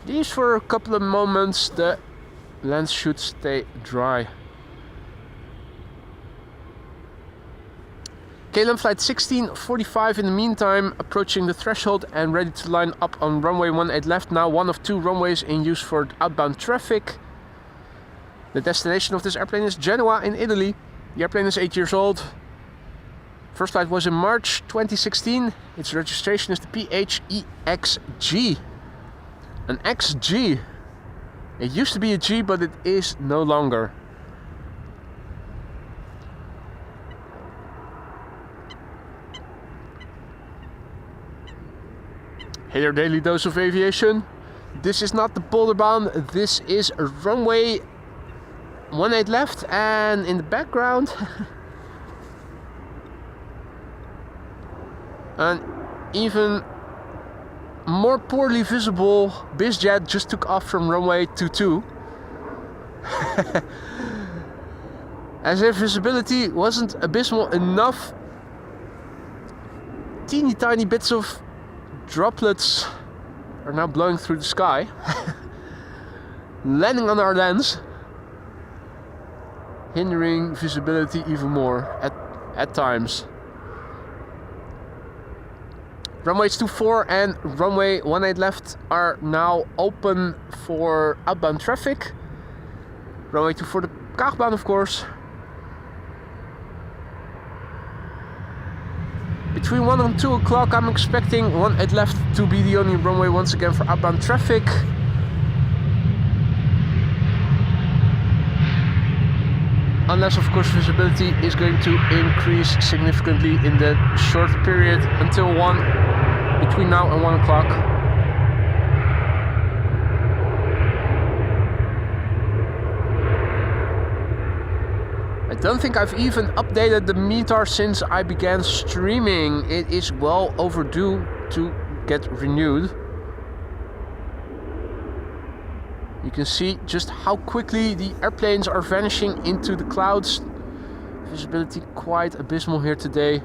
[SPEAKER 1] these for a couple of moments the lens should stay dry. KLM flight 1645 in the meantime approaching the threshold and ready to line up on runway 18 left, now one of two runways in use for outbound traffic. The destination of this airplane is Genoa in Italy. The airplane is 8 years old. First flight was in March 2016. Its registration is the PHEXG. An XG. It used to be a G, but it is no longer. Hey there, daily dose of aviation. This is not the Polderbaan. This is a runway 18 left, and in the background an even more poorly visible bizjet just took off from runway 22. As if visibility wasn't abysmal enough, teeny tiny bits of droplets are now blowing through the sky, landing on our lens, hindering visibility even more at times. Runways 24 and runway 18 left are now open for outbound traffic. Runway 24 the Kaagbaan, of course. Between 1 and 2 o'clock I'm expecting 18 left to be the only runway once again for outbound traffic. Unless of course visibility is going to increase significantly in the short period until between now and 1 o'clock. I don't think I've even updated the METAR since I began streaming. It is well overdue to get renewed. You can see just how quickly the airplanes are vanishing into the clouds. Visibility quite abysmal here today.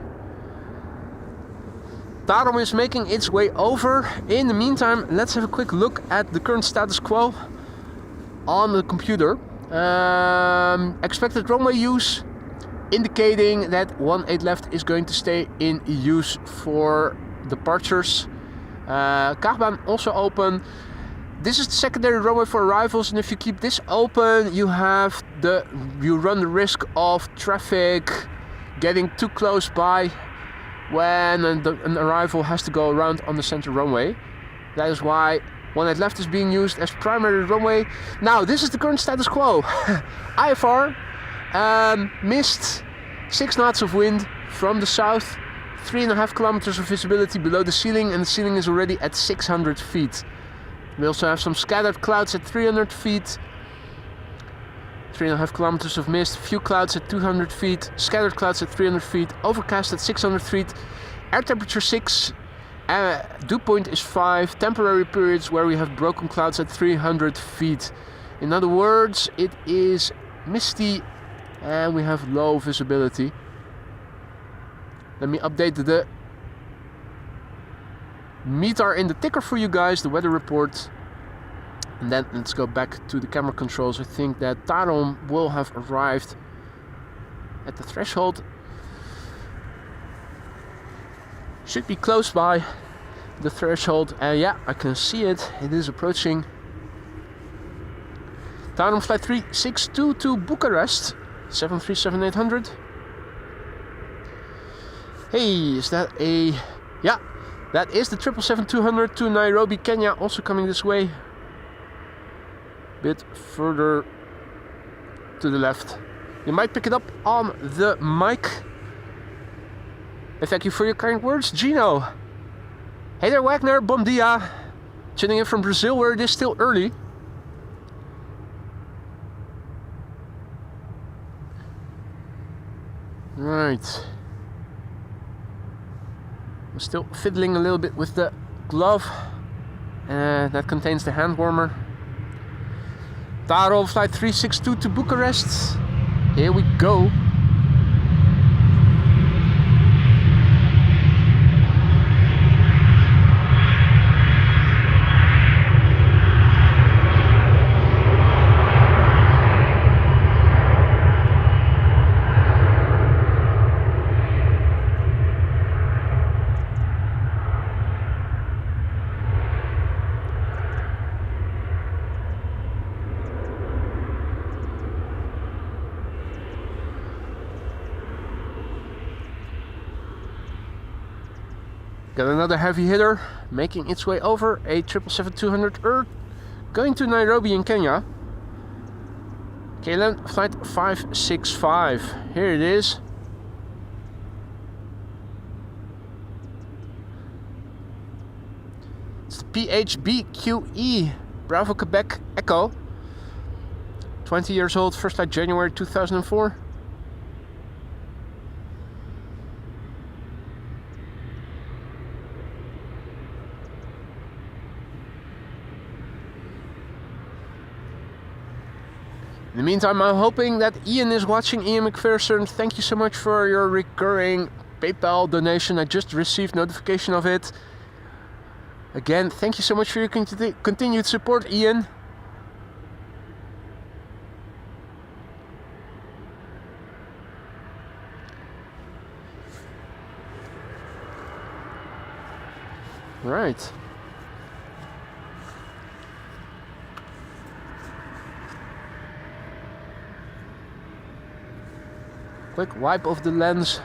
[SPEAKER 1] Tarom is making its way over. In the meantime, let's have a quick look at the current status quo on the computer. Expected runway use indicating that 18 left is going to stay in use for departures. Kaagbaan also open. This is the secondary runway for arrivals, and if you keep this open, you run the risk of traffic getting too close by when an arrival has to go around on the center runway. That is why 18 left is being used as primary runway. Now, this is the current status quo. IFR missed 6 knots of wind from the south, 3.5 kilometers of visibility below the ceiling, and the ceiling is already at 600 feet. We also have some scattered clouds at 300 feet, 3.5 kilometers of mist, few clouds at 200 feet, scattered clouds at 300 feet, overcast at 600 feet, air temperature 6, dew point is 5, temporary periods where we have broken clouds at 300 feet. In other words, it is misty and we have low visibility. Let me update the meter in the ticker for you guys, the weather report. And then let's go back to the camera controls. I think that Tarom will have arrived at the threshold. Should be close by the threshold. Yeah, I can see it. It is approaching. Tarom flight 362 to Bucharest, 737-800. Hey, is that a... Yeah, that is the 777-200 to Nairobi, Kenya, also coming this way. Bit further to the left. You might pick it up on the mic. And thank you for your kind words, Gino. Hey there, Wagner, bom dia. Tuning in from Brazil, where it is still early. Right. I'm still fiddling a little bit with the glove that contains the hand warmer. Tarom flight 362 to Bucharest. Here we go. Got another heavy hitter making its way over, a 777-200 going to Nairobi in Kenya. KLM flight 565. Here it is. It's the PHBQE Bravo Quebec Echo. 20 years old, first flight January 2004. In the meantime, I'm hoping that Ian is watching. Ian McPherson, thank you so much for your recurring PayPal donation. I just received notification of it. Again, thank you so much for your continued support, Ian. Right. Quick wipe of the lens.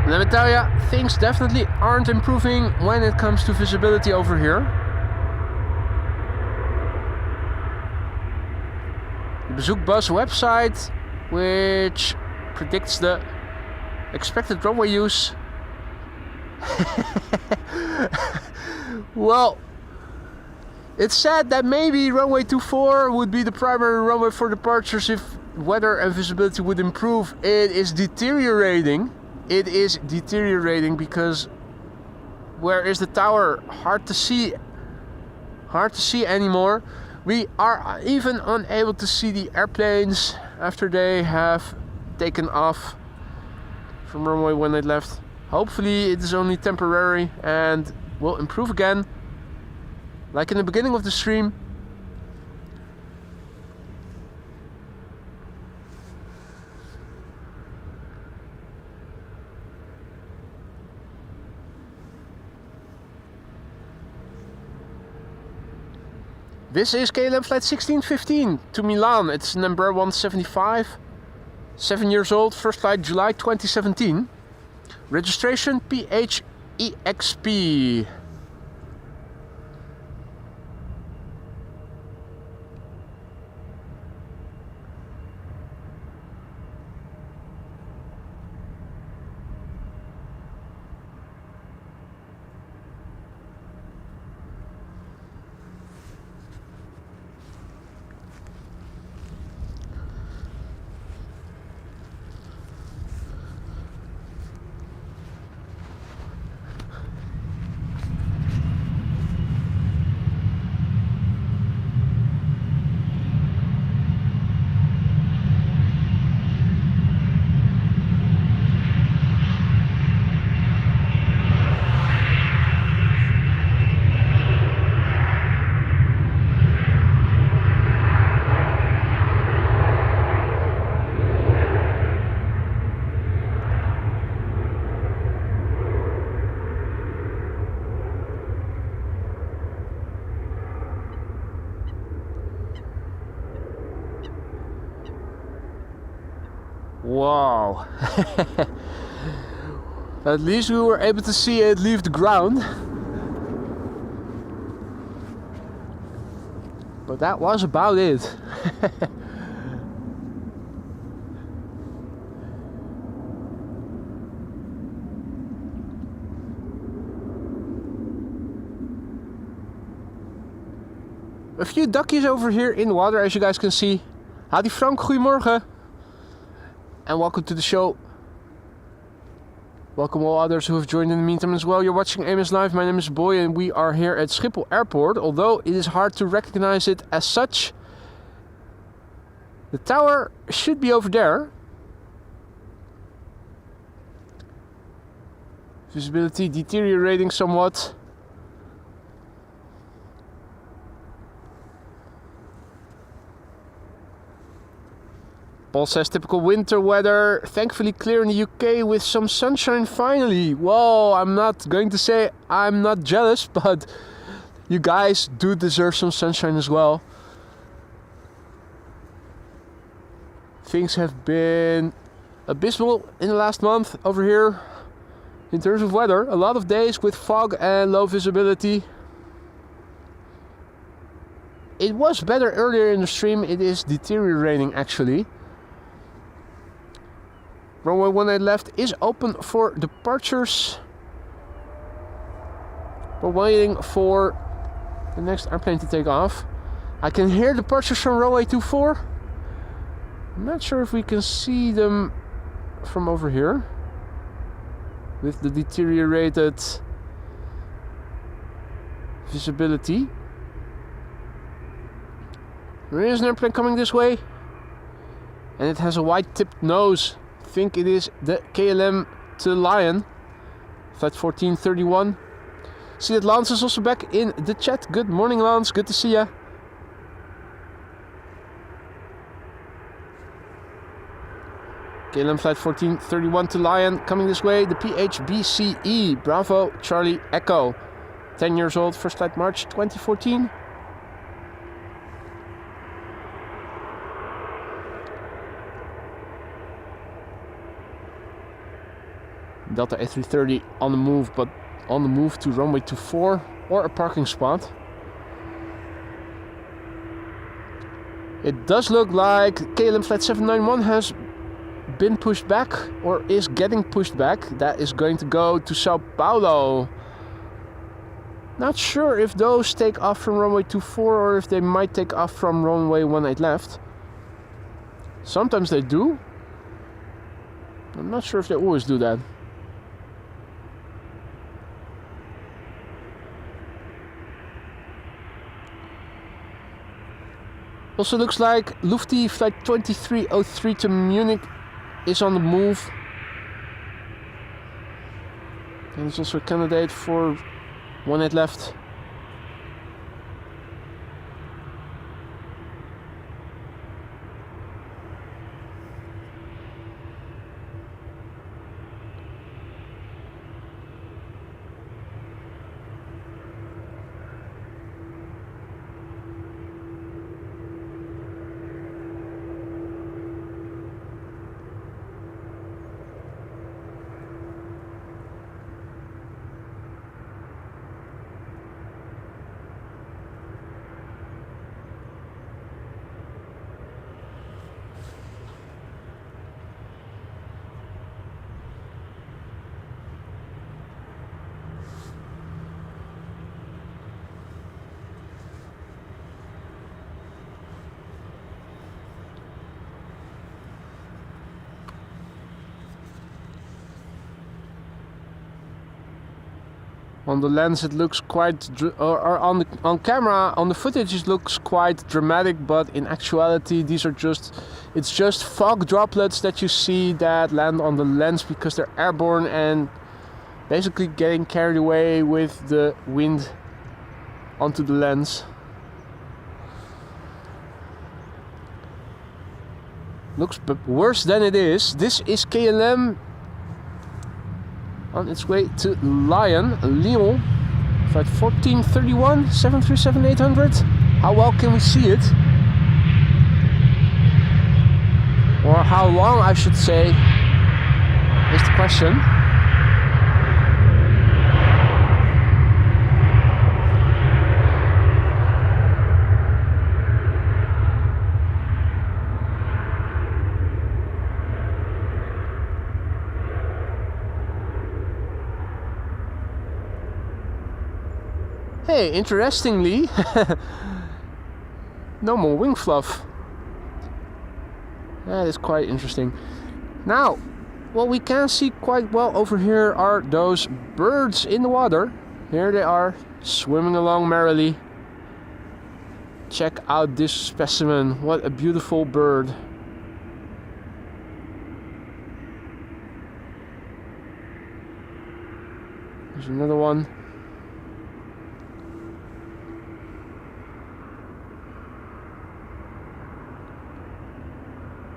[SPEAKER 1] Let me tell ya, things definitely aren't improving when it comes to visibility over here. The Bezoekbus website, which predicts the expected runway use. Well, it's said that maybe runway 24 would be the primary runway for departures if weather and visibility would improve. It is deteriorating. It is deteriorating because where is the tower? Hard to see anymore. We are even unable to see the airplanes after they have taken off from runway when they left. Hopefully it is only temporary and will improve again, like in the beginning of the stream. This is KLM flight 1615 to Milan. It's an Embraer 175, 7 years old, first flight July 2017. Registration PHEXP. Wow. At least we were able to see it leave the ground. But that was about it. A few duckies over here in the water, as you guys can see. Howdy Frank, goedemorgen. And welcome to the show. Welcome all others who have joined in the meantime as well. You're watching AMS Live. My name is Boy and we are here at Schiphol Airport. Although it is hard to recognize it as such. The tower should be over there. Visibility deteriorating somewhat. Paul says typical winter weather, thankfully clear in the UK with some sunshine finally. Whoa, I'm not going to say I'm not jealous, but you guys do deserve some sunshine as well. Things have been abysmal in the last month over here in terms of weather. A lot of days with fog and low visibility. It was better earlier in the stream, it is deteriorating actually. Runway 18 left is open for departures. We're waiting for the next airplane to take off. I can hear departures from runway 24. I'm not sure if we can see them from over here with the deteriorated visibility. There is an airplane coming this way and it has a wide tipped nose. I think it is the KLM to Lion, flight 1431. See that Lance is also back in the chat. Good morning, Lance. Good to see ya. KLM flight 1431 to Lion coming this way. The PHBCE Bravo Charlie Echo. 10 years old. First flight March 2014. Delta A330 on the move, but on the move to runway 24 or a parking spot. It does look like KLM flight 791 has been pushed back or is getting pushed back. That is going to go to Sao Paulo. Not sure if those take off from runway 24 or if they might take off from runway 18 left. Sometimes they do. I'm not sure if they always do that. Also looks like Lufti flight 2303 to Munich is on the move. And it's also a candidate for 18 left. On the lens it looks quite, or on camera, on the footage it looks quite dramatic, but in actuality it's just fog droplets that you see that land on the lens because they're airborne and basically getting carried away with the wind onto the lens. Looks worse than it is. This is KLM on its way to Lyon, flight 1431, 737-800. How well can we see it? Or how long, I should say, is the question. Hey, interestingly, no more wing fluff. That is quite interesting. Now, what we can see quite well over here are those birds in the water. Here they are, swimming along merrily. Check out this specimen. What a beautiful bird. There's another one.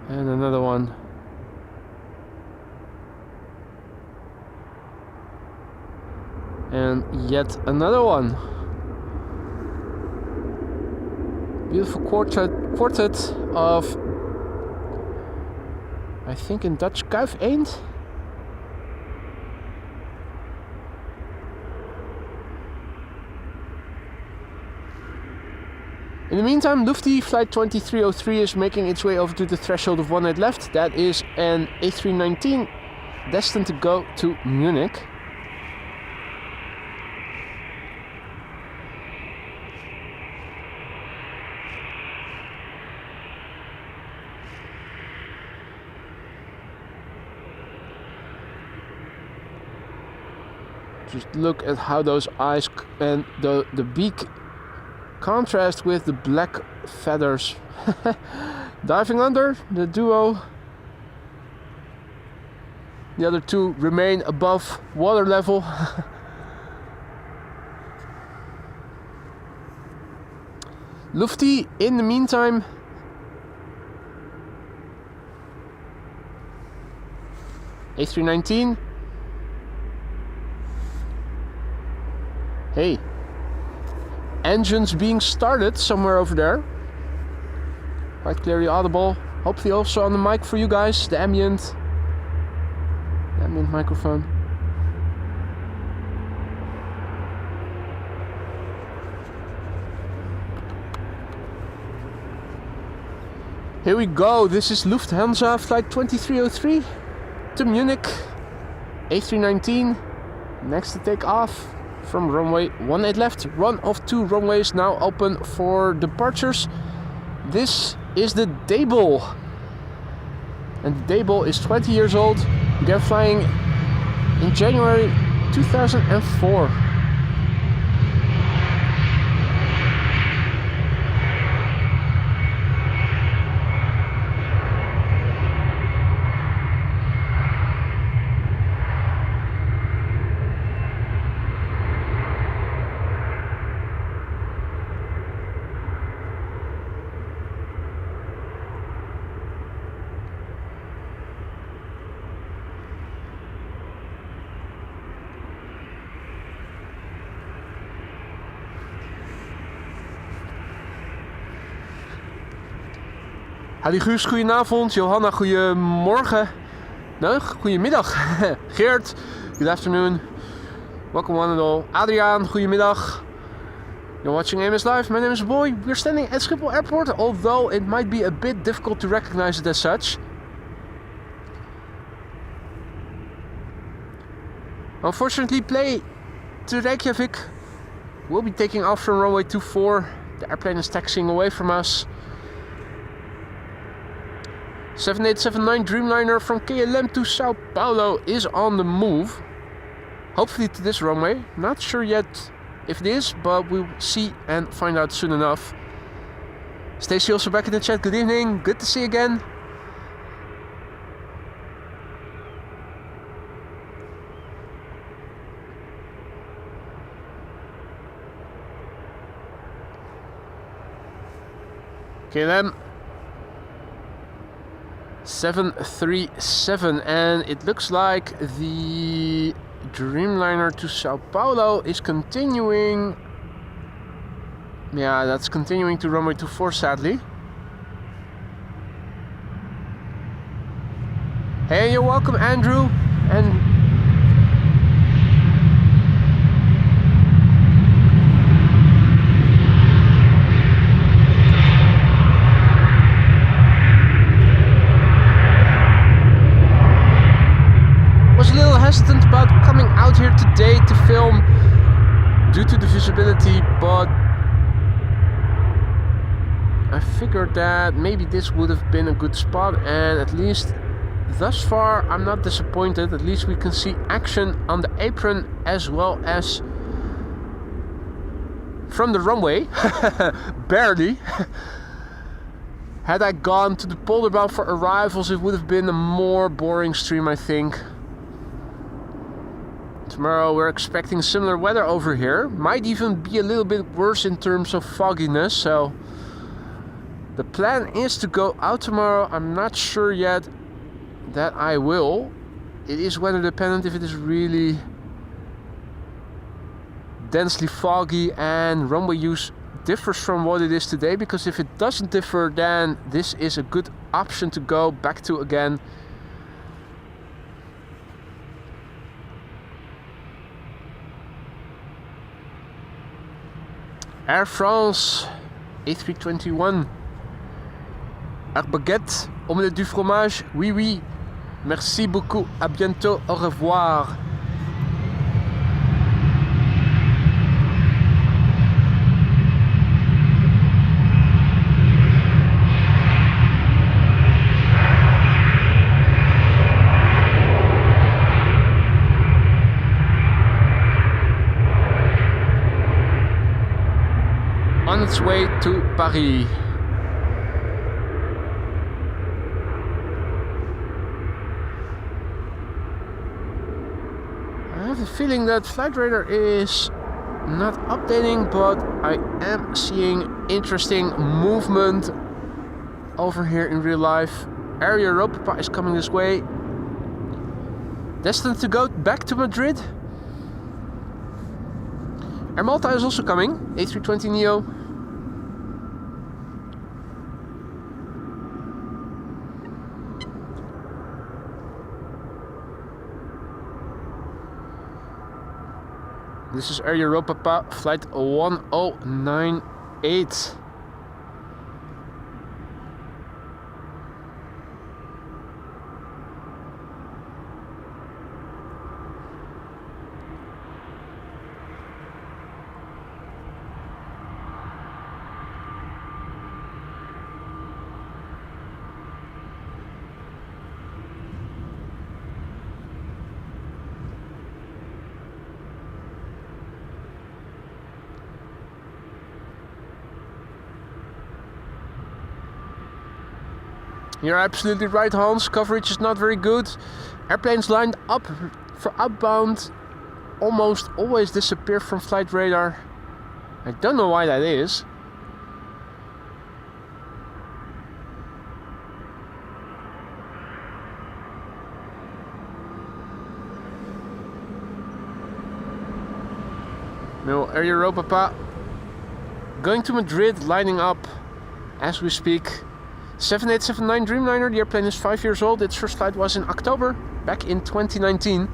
[SPEAKER 1] And another one. And yet another one. Beautiful quartet of, I think in Dutch, kuifeend. In the meantime, Lufthansa flight 2303 is making its way over to the threshold of 1 night left. That is an A319 destined to go to Munich. Just look at how those eyes and the beak contrast with the black feathers. Diving under, the duo. The other two remain above water level. Lufthansa, in the meantime, A319. Hey. Engines being started somewhere over there. Quite clearly audible. Hopefully also on the mic for you guys, the ambient microphone. Here we go. This is Lufthansa flight 2303 to Munich. A319 next to take off from runway 18 left. One of two runways now open for departures. This is the Dable, and the Dable is 20 years old, began flying in January 2004. Hadi Guus, goedenavond. Johanna, goedemorgen. No, goedemiddag. Geert, good afternoon. Welcome one and all. Adriaan, goedemiddag. You're watching AMS Live. My name is Boy. We're standing at Schiphol Airport, although it might be a bit difficult to recognize it as such. Unfortunately, play to Reykjavik will be taking off from runway 24. The airplane is taxiing away from us. 7879 Dreamliner from KLM to Sao Paulo is on the move. Hopefully to this runway. Not sure yet if it is, but we'll see and find out soon enough. Stacy also back in the chat. Good evening. Good to see you again. KLM 737, and it looks like the Dreamliner to Sao Paulo is continuing. Yeah, that's continuing to runway 24, sadly. Hey, you're welcome, Andrew. And hesitant about coming out here today to film due to the visibility, but I figured that maybe this would have been a good spot, and at least thus far I'm not disappointed. At least we can see action on the apron as well as from the runway. Barely. Had I gone to the polar bound for arrivals, it would have been a more boring stream, I think. Tomorrow we're expecting similar weather over here. Might even be a little bit worse in terms of fogginess. So the plan is to go out tomorrow. I'm not sure yet that I will. It is weather dependent if it is really densely foggy and runway use differs from what it is today. Because if it doesn't differ, then this is a good option to go back to again. Air France A321 Arbaguette, omelette du fromage, oui oui, merci beaucoup, à bientôt, au revoir. On its way to Paris. I have a feeling that Flight Radar is not updating, but I am seeing interesting movement over here in real life. Air Europa is coming this way. Destined to go back to Madrid. Air Malta is also coming, A320neo. This is Air Europa flight 1098. You're absolutely right, Hans. Coverage is not very good. Airplanes lined up for outbound almost always disappear from Flight Radar. I don't know why that is. No, Air Europa going to Madrid, lining up as we speak. 7879 Dreamliner, the airplane is 5 years old. Its first flight was in October, back in 2019.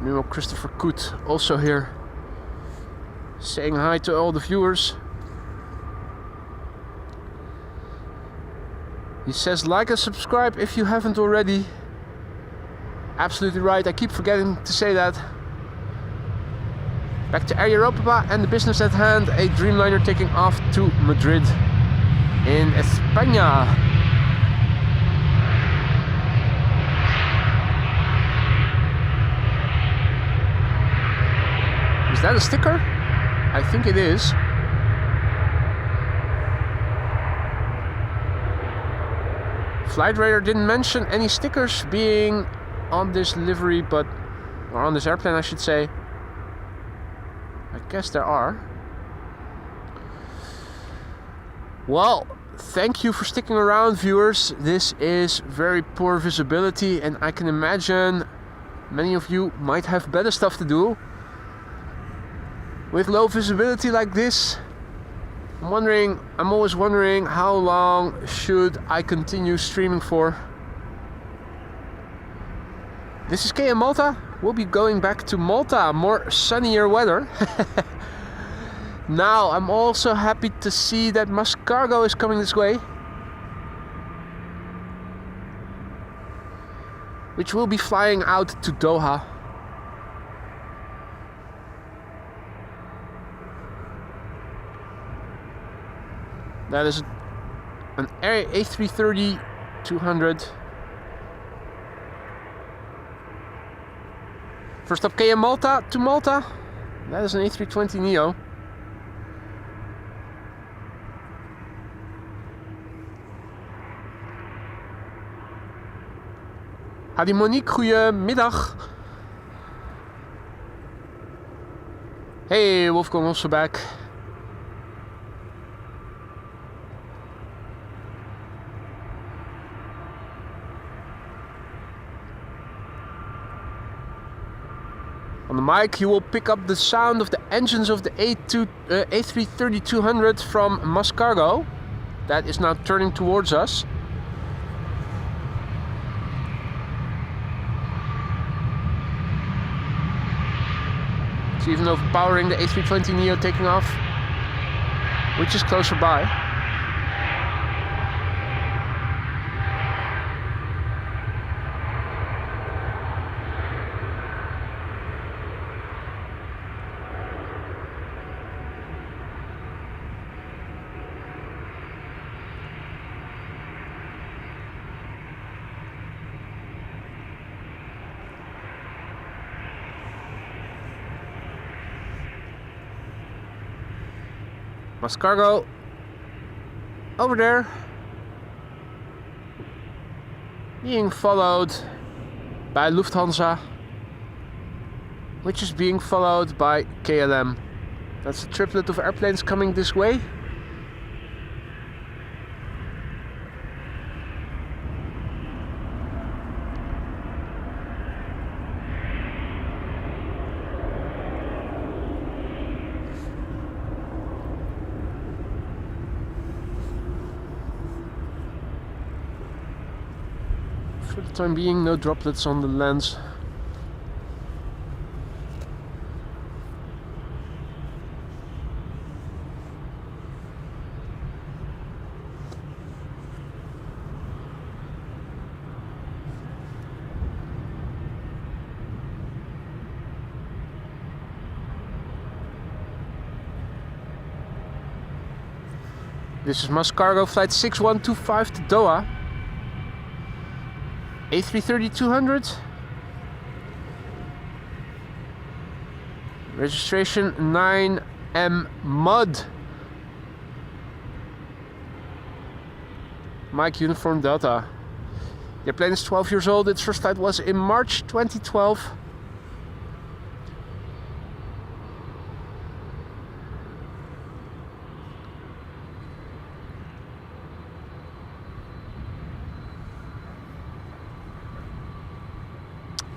[SPEAKER 1] Meanwhile, Christopher Koot also here, saying hi to all the viewers. He says like and subscribe if you haven't already. Absolutely right, I keep forgetting to say that. Back to Air Europa and the business at hand, a Dreamliner taking off to Madrid. in España. Is that a sticker? I think it is. Flight radar didn't mention any stickers being on this livery, but or on this airplane I should say. I guess there are. Well, thank you for sticking around, viewers. This is very poor visibility and I can imagine many of you might have better stuff to do. With low visibility like this, I'm always wondering how long should I continue streaming for. This is KLM Malta. We'll be going back to Malta, more sunnier weather. Now, I'm also happy to see that SAS Cargo is coming this way, which will be flying out to Doha. That is an A330-200. First up, KLM Malta to Malta. That is an A320neo. Hadi Monique, goedemiddag. Hey, Wolfgang, also back. On the mic, you will pick up the sound of the engines of the A330-200 from SAS Cargo. That is now turning towards us. It's even overpowering the A320neo taking off, which is closer by. SAS Cargo over there, being followed by Lufthansa, which is being followed by KLM. That's a triplet of airplanes coming this way. For the time being, no droplets on the lens. This is SAS Cargo flight 6125 to Doha. A330-200. Registration 9M Mud. Mike Uniform Delta. The plane is 12 years old. Its first flight was in March 2012.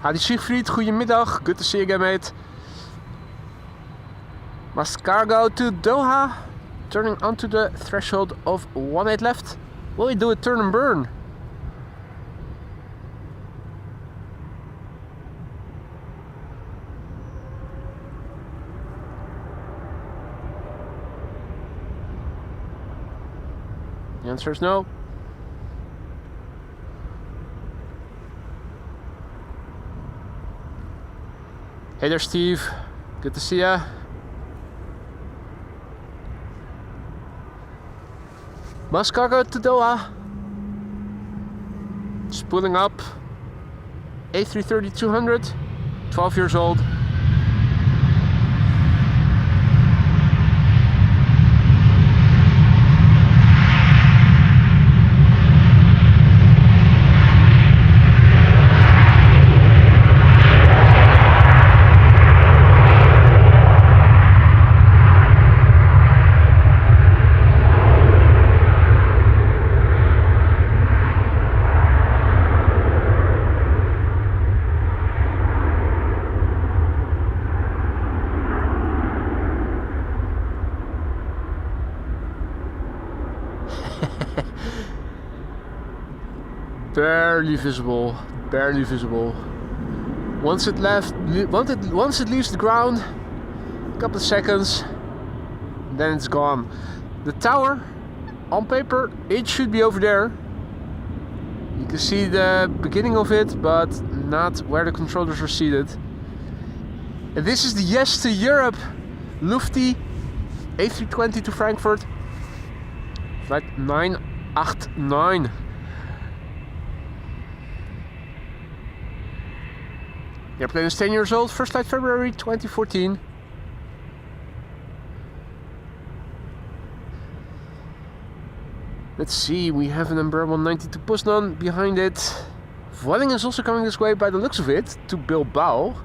[SPEAKER 1] Hadi Siegfried, goedemiddag. Good to see you again, mate. SAS Cargo to Doha. Turning onto the threshold of 18 left. Will we do a turn and burn? The answer is no. Hey there, Steve. Good to see ya. Bus cargo to Doha. Spooling up. A330-200. 12 years old. Barely visible, barely visible. Once it leaves the ground, a couple of seconds, then it's gone. The tower, on paper, it should be over there. You can see the beginning of it, but not where the controllers are seated. And this is the Yes to Europe Lufty A320 to Frankfurt, flight 989. The airplane is 10 years old, first flight February 2014. Let's see, we have an Embraer 190 to Poznan behind it. Vueling is also coming this way by the looks of it, to Bilbao.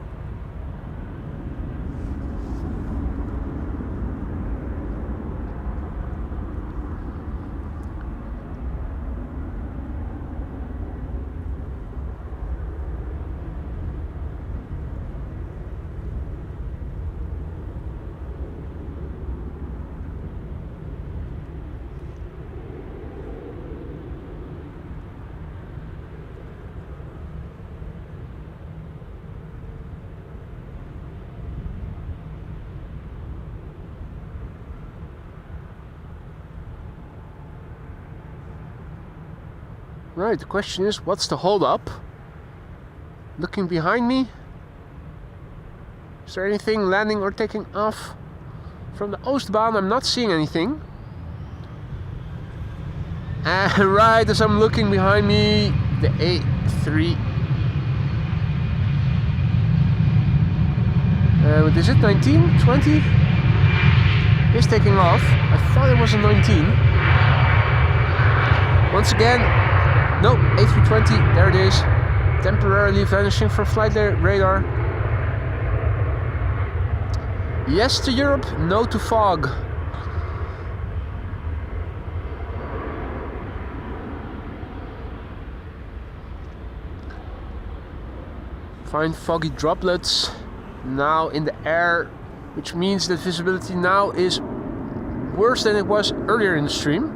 [SPEAKER 1] Right, the question is, what's the hold up? Looking behind me. Is there anything landing or taking off from the Oostbaan? I'm not seeing anything. And right as I'm looking behind me, the A3. What is it? 19? 20? Is taking off. I thought it was a 19. Once again, no, A320, there it is. Temporarily vanishing from flight radar. Yes to Europe, no to fog. Fine foggy droplets now in the air, which means that visibility now is worse than it was earlier in the stream.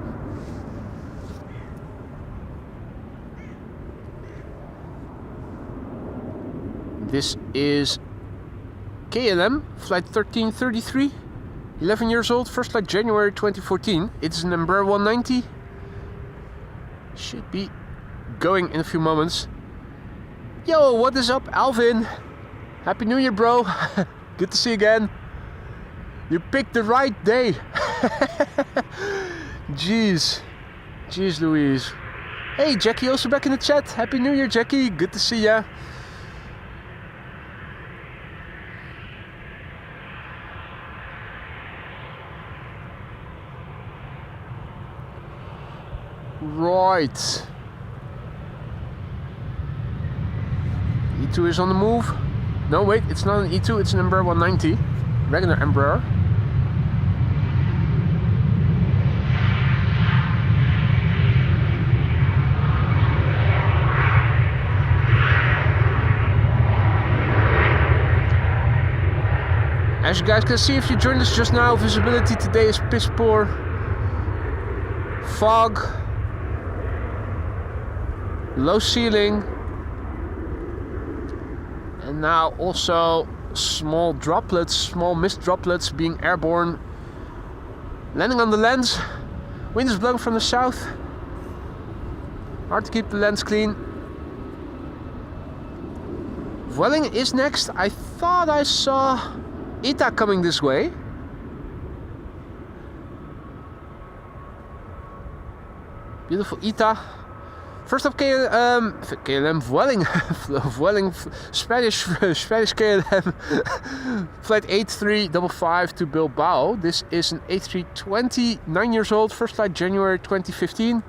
[SPEAKER 1] This is KLM, flight 1333, 11 years old, first flight January 2014. It's an Embraer 190. Should be going in a few moments. Yo, what is up, Alvin? Happy New Year, bro. Good to see you again. You picked the right day. Jeez. Jeez Louise. Hey, Jackie, also back in the chat. Happy New Year, Jackie. Good to see ya. Right. E2 is on the move. No, wait, it's not an E2, it's an Embraer 190. Regular Embraer. As you guys can see, if you joined us just now, visibility today is piss poor. Fog. Low ceiling. And now also small droplets, small mist droplets being airborne. Landing on the lens. Wind is blowing from the south. Hard to keep the lens clean. Vueling is next. I thought I saw ITA coming this way. Beautiful ITA. First up, KLM Vueling, Vueling Spanish KLM, flight 8355 to Bilbao. This is an A320, 9 years old, first flight January 2015.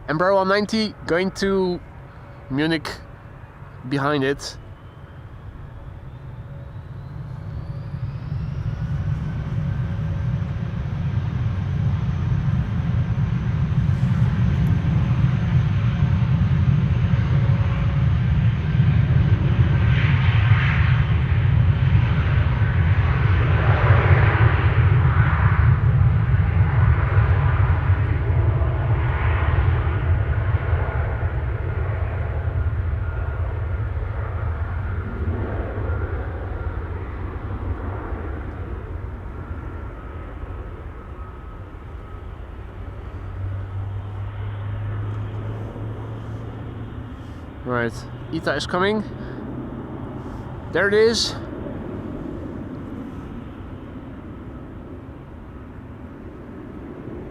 [SPEAKER 1] Embraer 190 going to Munich behind it. Right, ITA is coming. There it is.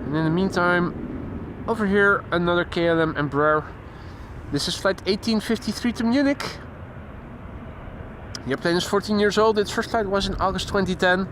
[SPEAKER 1] And in the meantime, over here, another KLM Embraer. This is flight 1853 to Munich. The airplane is 14 years old. Its first flight was in August 2010.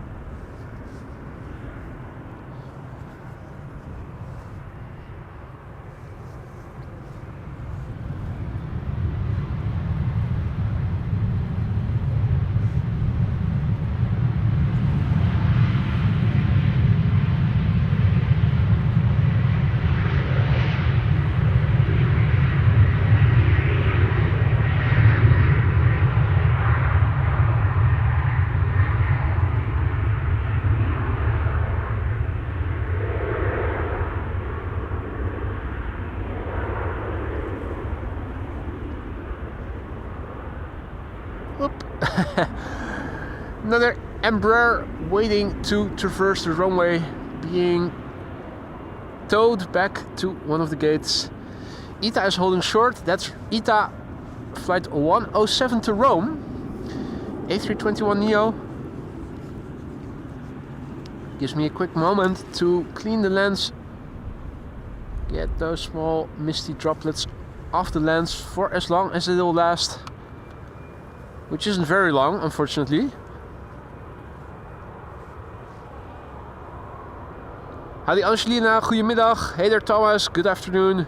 [SPEAKER 1] Another Embraer waiting to traverse the runway, being towed back to one of the gates. ITA is holding short. That's ITA flight 107 to Rome. A321neo. Gives me a quick moment to clean the lens, get those small misty droplets off the lens for as long as it will last, which isn't very long, unfortunately. Howdy Angelina, goedemiddag. Hey there Thomas, good afternoon.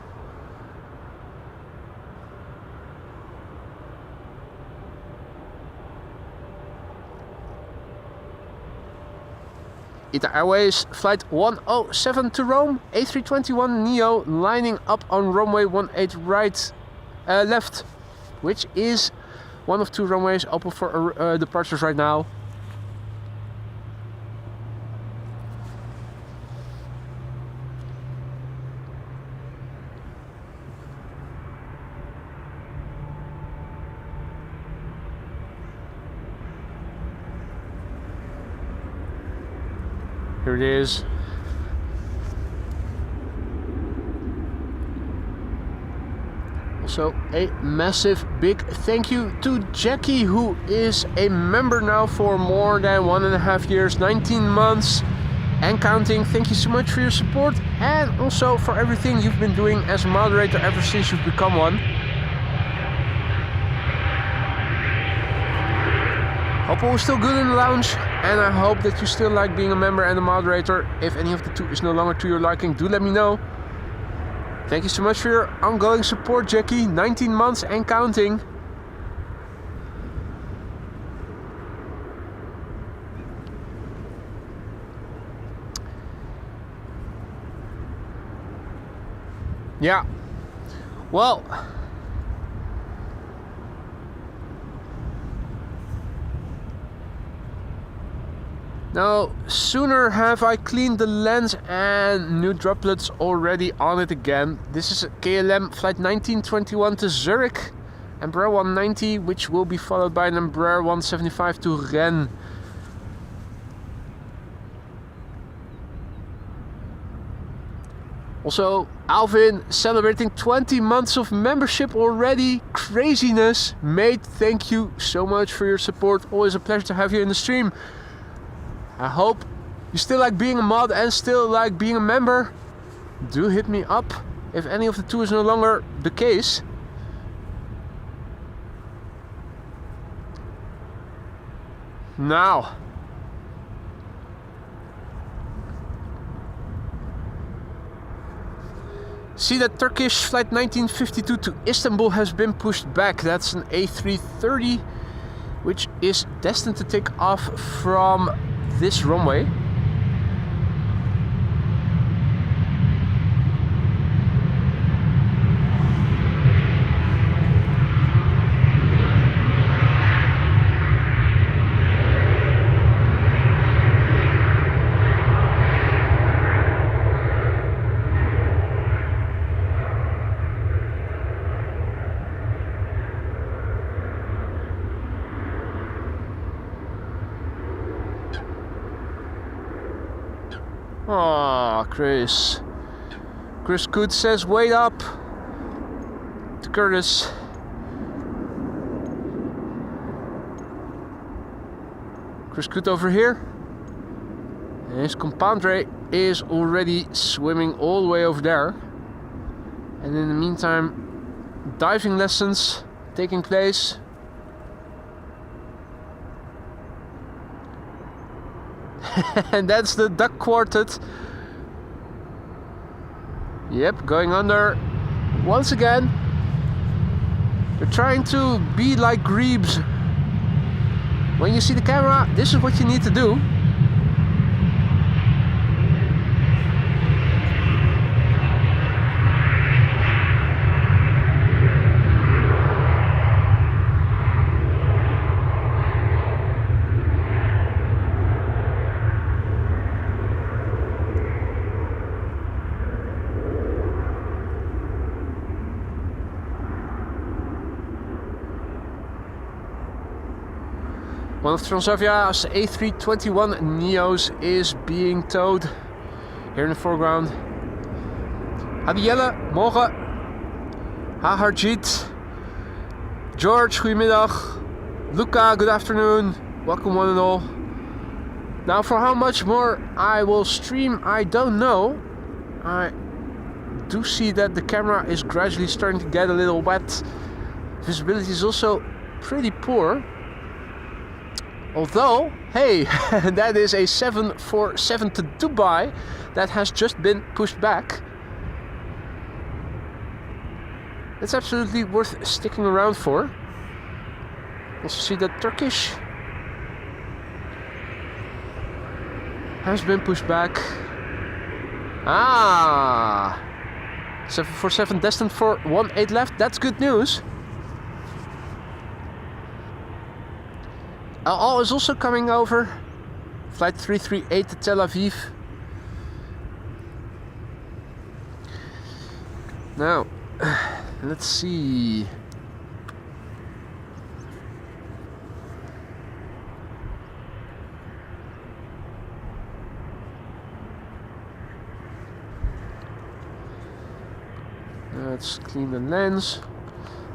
[SPEAKER 1] ITA Airways flight 107 to Rome, A321neo lining up on runway 18 left, which is one of two runways open for departures right now. Here it is. Also a massive big thank you to Jackie, who is a member now for more than 1.5 years, 19 months and counting. Thank you so much for your support and also for everything you've been doing as a moderator ever since you've become one. Hope all is still good in the lounge, and I hope that you still like being a member and a moderator. If any of the two is no longer to your liking, do let me know. Thank you so much for your ongoing support, Jackie. 19 months and counting. Yeah. Well, no sooner have I cleaned the lens and new droplets already on it again. This is a KLM flight 1921 to Zurich, Embraer 190, which will be followed by an Embraer 175 to Rennes. Also, Alvin celebrating 20 months of membership already. Craziness. Mate, thank you so much for your support. Always a pleasure to have you in the stream. I hope you still like being a mod and still like being a member. do hit me up if any of the two is no longer the case. Now, see that Turkish flight 1952 to Istanbul has been pushed back. That's an A330 which is destined to take off from this runway. Oh, Chris Good says wait up to Curtis. Chris Good over here. And his compadre is already swimming all the way over there. And in the meantime, diving lessons taking place. And that's the duck quartet. Yep, going under once again. They're trying to be like grebes. When you see the camera, this is what you need to do. One of Transavia's A321 Neos is being towed here in the foreground. Adielle, morgen. Harjit, George, goedemiddag. Luca, good afternoon. Welcome one and all. Now for how much more I will stream, I don't know. I do see that the camera is gradually starting to get a little wet. Visibility is also pretty poor. Although, hey, that is a 747 to Dubai that has just been pushed back. It's absolutely worth sticking around for. Also see that Turkish has been pushed back. 747 destined for 18 left. That's good news. El Al is also coming over. Flight 338 to Tel Aviv. Now, let's see. Let's clean the lens.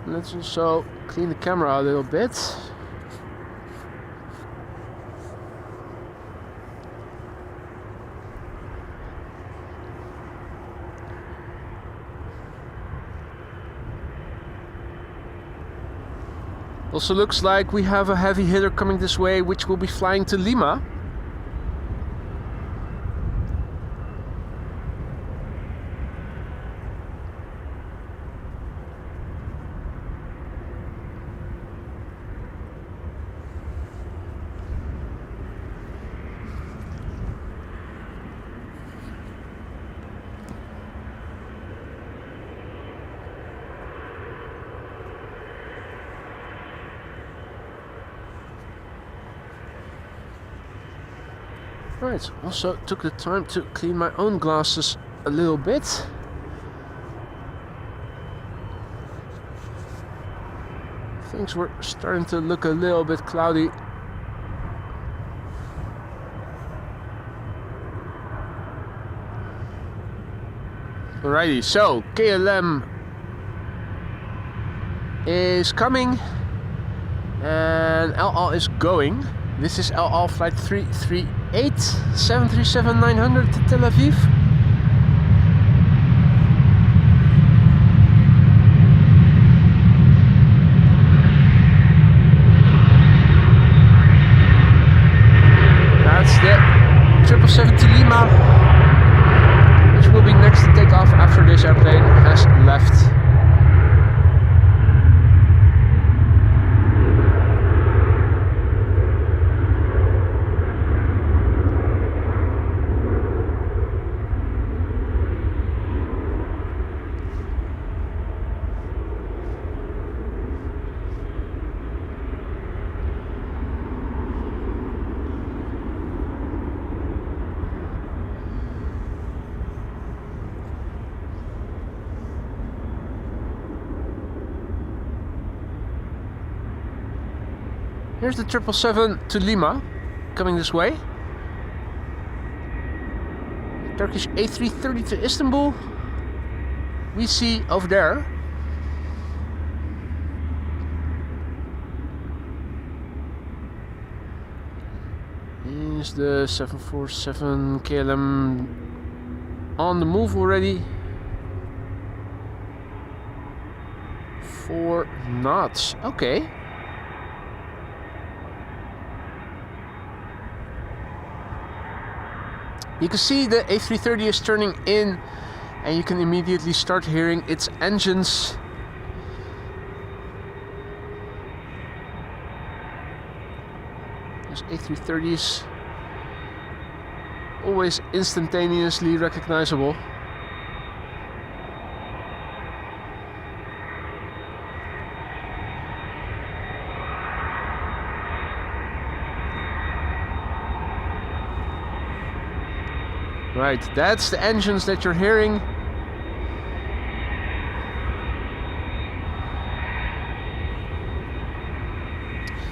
[SPEAKER 1] Let's also clean the camera a little bit. Also looks like we have a heavy hitter coming this way, which will be flying to Lima. Right, also took the time to clean my own glasses a little bit. Things were starting to look a little bit cloudy. Alrighty, so KLM is coming and El Al is going. This is El Al flight 338, 737-900 to Tel Aviv. 777 to Lima, which will be next to take off after this airplane has left. Here's the 777 to Lima, coming this way. Turkish A330 to Istanbul, we see over there. Here's the 747 KLM on the move already. 4 knots, okay. You can see the A330 is turning in, and you can immediately start hearing its engines. There's A330s, always instantaneously recognizable. Right, that's the engines that you're hearing.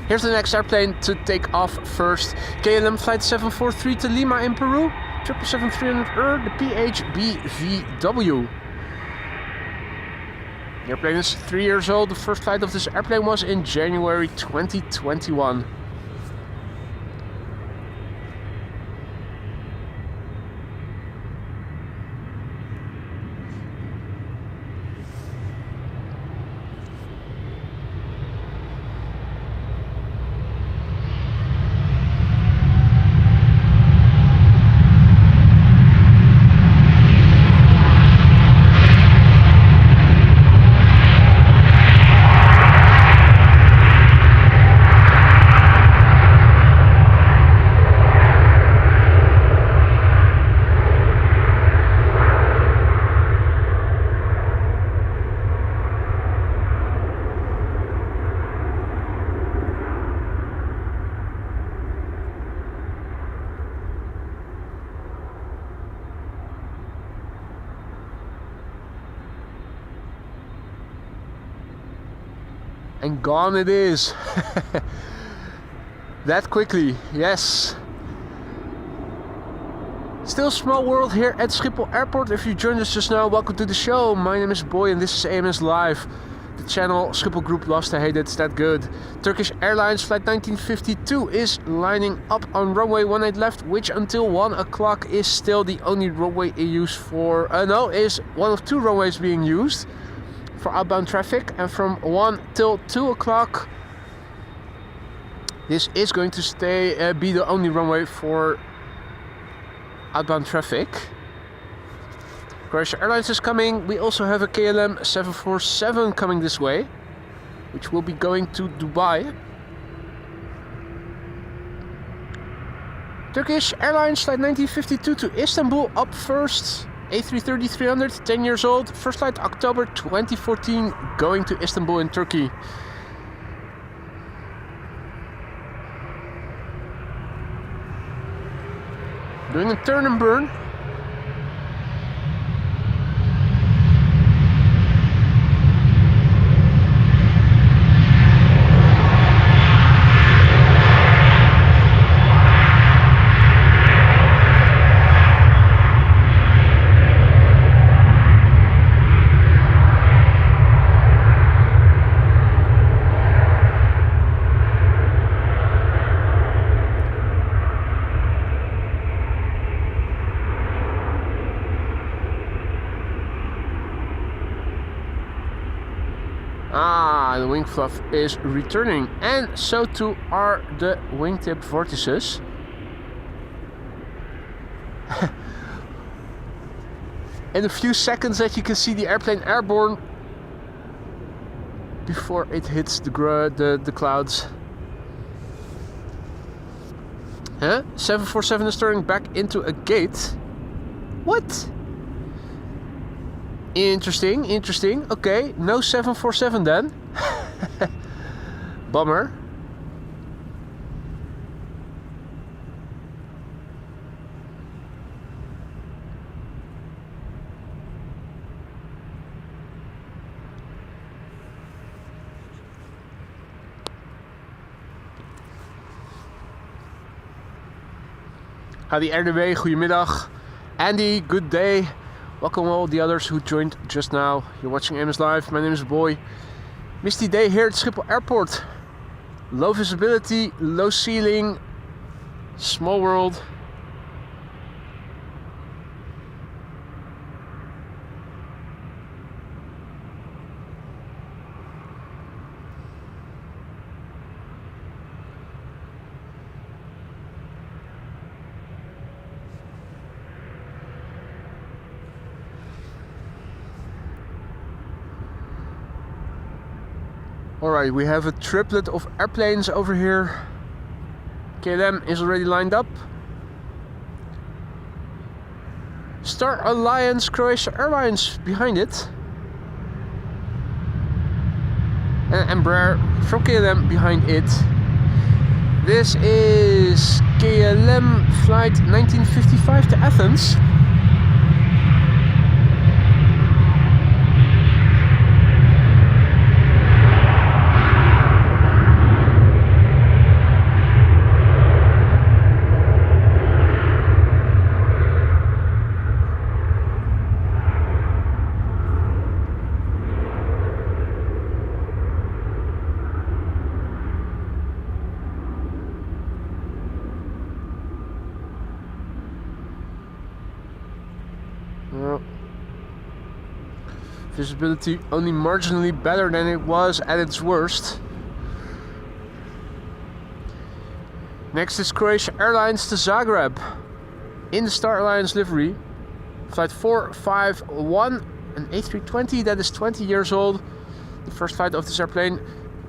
[SPEAKER 1] Here's the next airplane to take off first. KLM flight 743 to Lima in Peru. 777-300ER, the PHBVW. The airplane is 3 years old. The first flight of this airplane was in January 2021. And gone it is. That quickly, yes. Still small world here at Schiphol Airport. If you joined us just now, welcome to the show. My name is Boy and this is AMS Live. The channel Schiphol Group loves to hate it, it's that good. Turkish Airlines flight 1952 is lining up on runway 18 left, which until 1 o'clock is still the only runway used for... is one of 2 runways being used for outbound traffic, and from 1 till 2 o'clock this is going to be the only runway for outbound traffic. Croatia Airlines is coming. We also have a KLM 747 coming this way, which will be going to Dubai. Turkish Airlines flight 1952 to Istanbul up first. A330-300, 10 years old, first flight October 2014, going to Istanbul in Turkey. Doing a turn and burn. The wing fluff is returning, and so too are the wingtip vortices. In a few seconds that you can see the airplane airborne before it hits the clouds. Huh? 747 is turning back into a gate. What? Interesting, interesting. Okay, no 747 then. Bummer. Hadi RDW, goedemiddag. Andy, good day. Welcome all the others who joined just now. You're watching MS Live. My name is Boy. Misty day here at Schiphol Airport. Low visibility, low ceiling, small world. Alright, we have a triplet of airplanes over here. KLM is already lined up. Star Alliance Croatia Airlines behind it. And Embraer from KLM behind it. This is KLM flight 1955 to Athens. Visibility only marginally better than it was at its worst. Next is Croatia Airlines to Zagreb in the Star Alliance livery. Flight 451, an A320 that is 20 years old. The first flight of this airplane,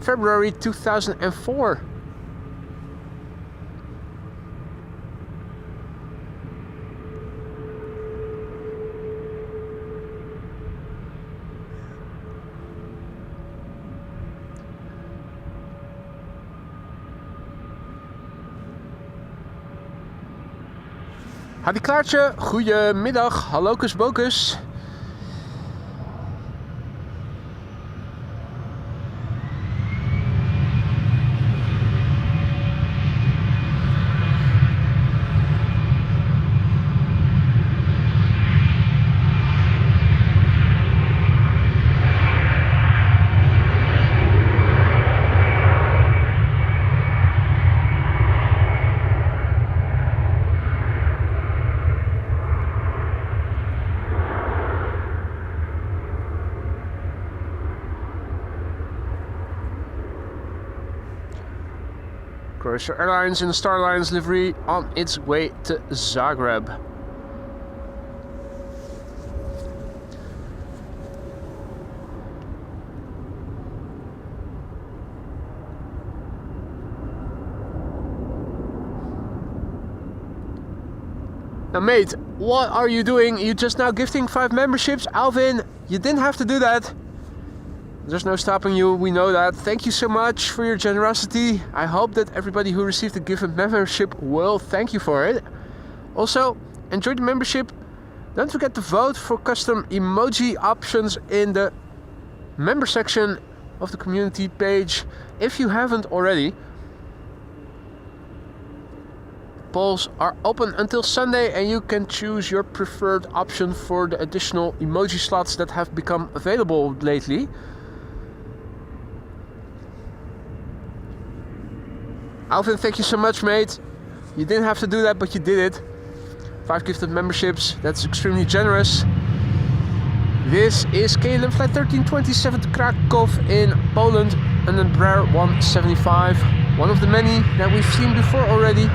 [SPEAKER 1] February 2004. Hadi Klaartje, goedemiddag, hallokus bokus. Croatia Airlines in the Star Alliance livery on its way to Zagreb. Now mate, what are you doing? You just now gifting 5 memberships? Alvin, you didn't have to do that. There's no stopping you, we know that. Thank you so much for your generosity. I hope that everybody who received a given membership will thank you for it. Also, enjoy the membership. Don't forget to vote for custom emoji options in the member section of the community page if you haven't already. Polls are open until Sunday and you can choose your preferred option for the additional emoji slots that have become available lately. Alvin, thank you so much, mate. You didn't have to do that, but you did it. 5 gifted memberships, that's extremely generous. This is KLM Flight 1327 to Krakow in Poland, an Embraer 175. One of the many that we've seen before already.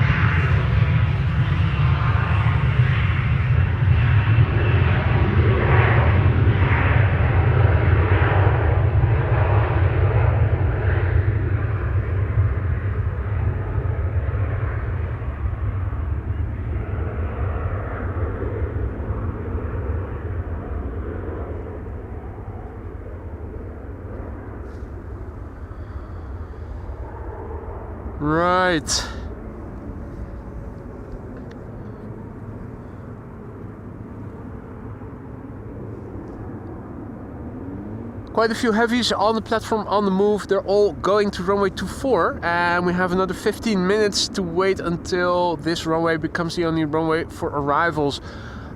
[SPEAKER 1] right. Quite a few heavies on the platform on the move. They're all going to runway 24, and we have another 15 minutes to wait until this runway becomes the only runway for arrivals.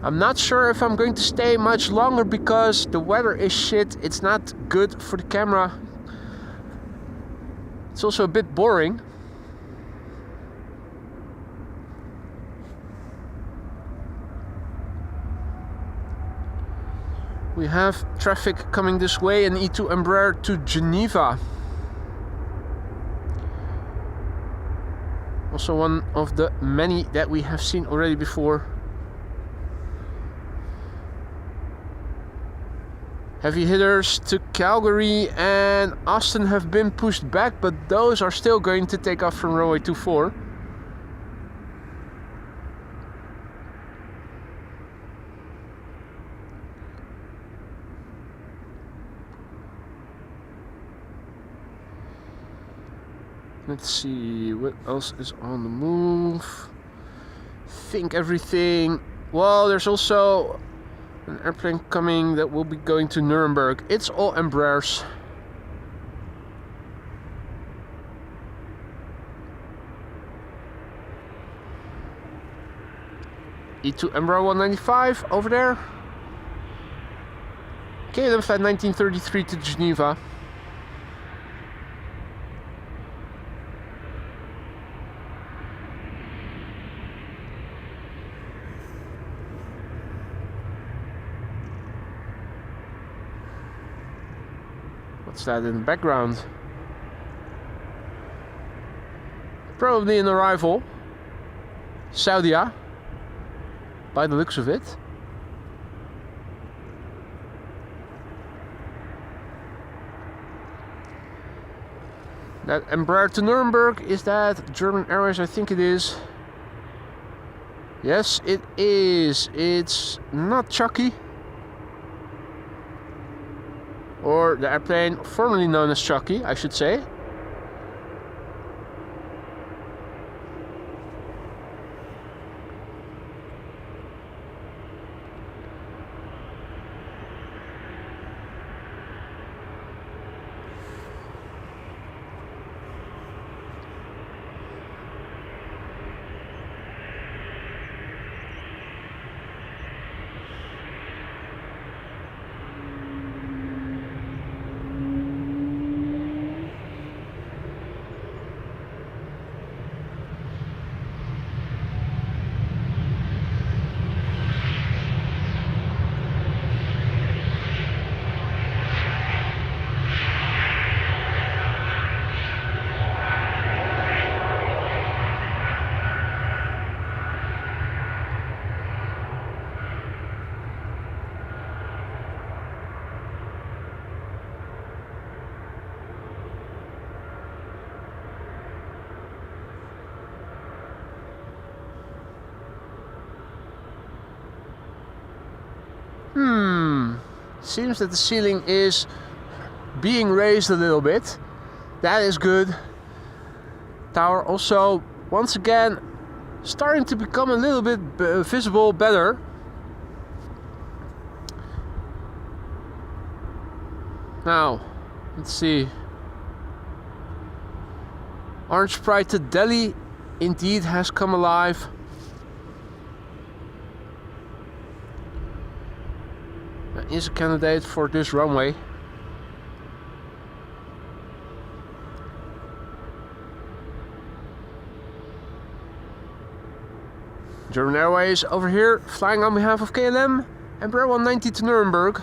[SPEAKER 1] I'm not sure if I'm going to stay much longer because the weather is shit. It's not good for the camera. It's also a bit boring. We have traffic coming this way, an E2 Embraer to Geneva. Also one of the many that we have seen already before. Heavy hitters to Calgary and Austin have been pushed back, but those are still going to take off from runway 24. Let's see, what else is on the move? Think everything. Well, there's also an airplane coming that will be going to Nuremberg. It's all Embraers. E2 Embraer 195 over there. KLM flight 1933 to Geneva. What's that in the background? Probably an arrival. Saudia, by the looks of it. That Embraer to Nuremberg, is that German Airways? I think it is. Yes, it is. It's not Chucky. Or the airplane formerly known as Chucky, I should say. Seems that the ceiling is being raised a little bit. That is good. Tower also, once again, starting to become a little bit visible better. Now, let's see. Orange Pride to Delhi indeed has come alive. Is a candidate for this runway. German Airways over here, flying on behalf of KLM, Embraer 190 to Nuremberg.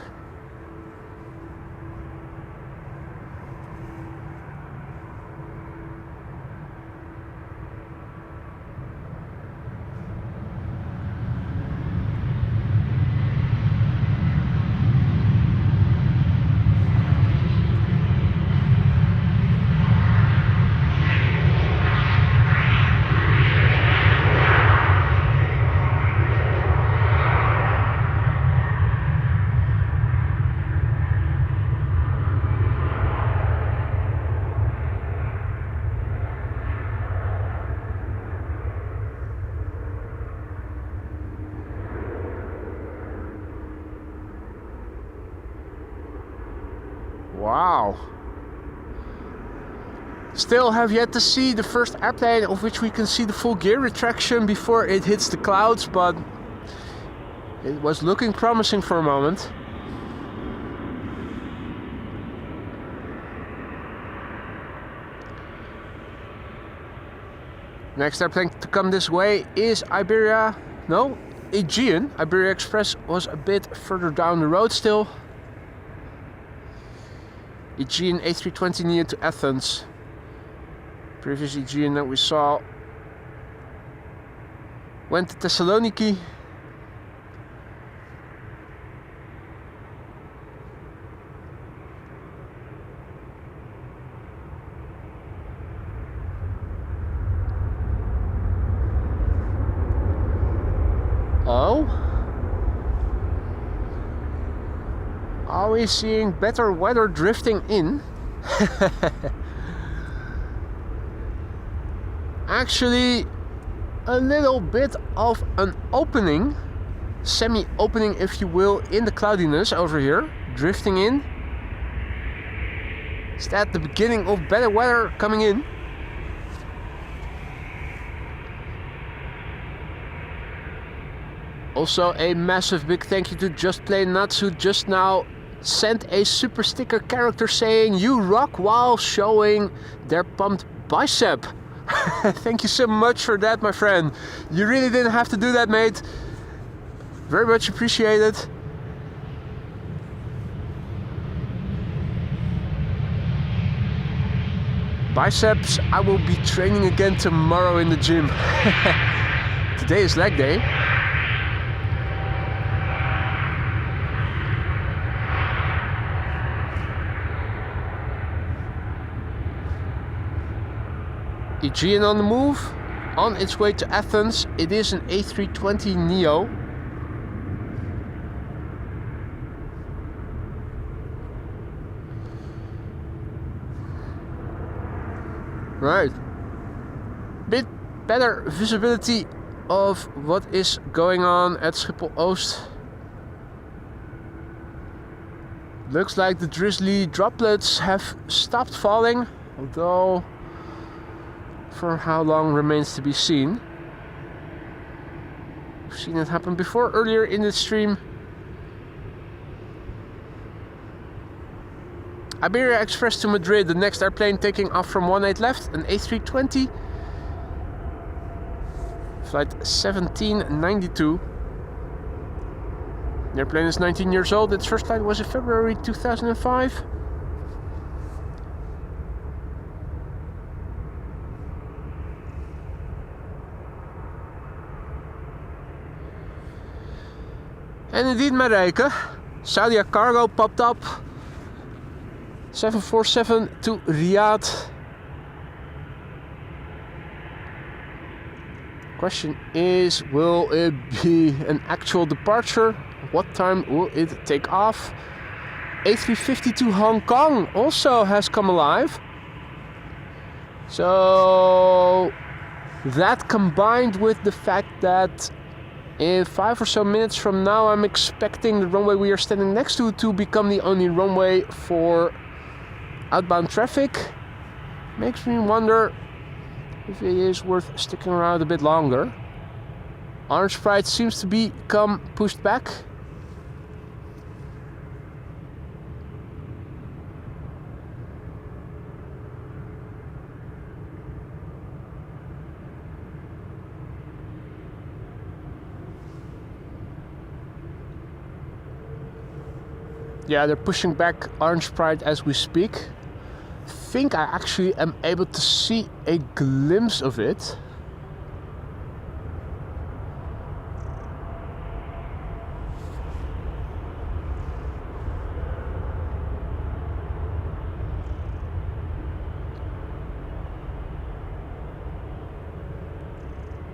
[SPEAKER 1] Wow. Still have yet to see the first airplane of which we can see the full gear retraction before it hits the clouds, but it was looking promising for a moment. Next airplane to come this way is Aegean. Iberia Express was a bit further down the road still. Aegean A320neo to Athens. Previous Aegean that we saw went to Thessaloniki. Oh? Are we seeing better weather drifting in? Actually, a little bit of an opening, semi-opening if you will, in the cloudiness over here, drifting in. Is that the beginning of better weather coming in? Also a massive big thank you to Just Plain Nuts, who just now sent a super sticker character saying "You rock" while showing their pumped bicep. Thank you so much for that, my friend. You really didn't have to do that, mate. Very much appreciated. Biceps, I will be training again tomorrow in the gym. Today is leg day. Aegean on the move, on its way to Athens. It is an A320neo. Right. Bit better visibility of what is going on at Schiphol Oost. Looks like the drizzly droplets have stopped falling, although for how long remains to be seen. We've seen it happen before earlier in the stream. Iberia Express to Madrid, the next airplane taking off from 18 left, an A320. Flight 1792. The airplane is 19 years old. Its first flight was in February 2005. And indeed, Marijke, Saudia Cargo popped up. 747 to Riyadh. Question is, will it be an actual departure? What time will it take off? A350 to Hong Kong also has come alive. So that combined with the fact that in 5 or so minutes from now I'm expecting the runway we are standing next to become the only runway for outbound traffic, makes me wonder if it is worth sticking around a bit longer. Orange Pride seems to become pushed back. Yeah, they're pushing back Orange Pride as we speak. I think I actually am able to see a glimpse of it.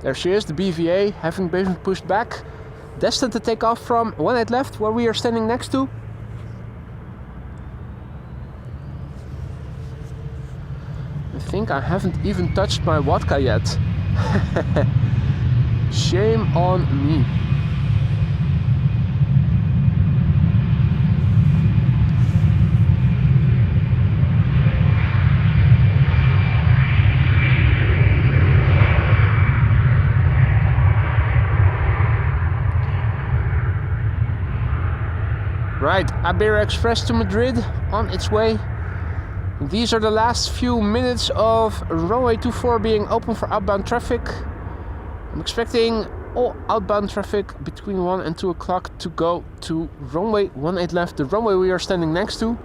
[SPEAKER 1] There she is, the BVA, having been pushed back, destined to take off from 18 left, where we are standing next to. I think I haven't even touched my vodka yet. Shame on me. Right, Iberia Express to Madrid on its way. These are the last few minutes of runway 24 being open for outbound traffic. I'm expecting all outbound traffic between 1 and 2 o'clock to go to runway 18 left, the runway we are standing next to.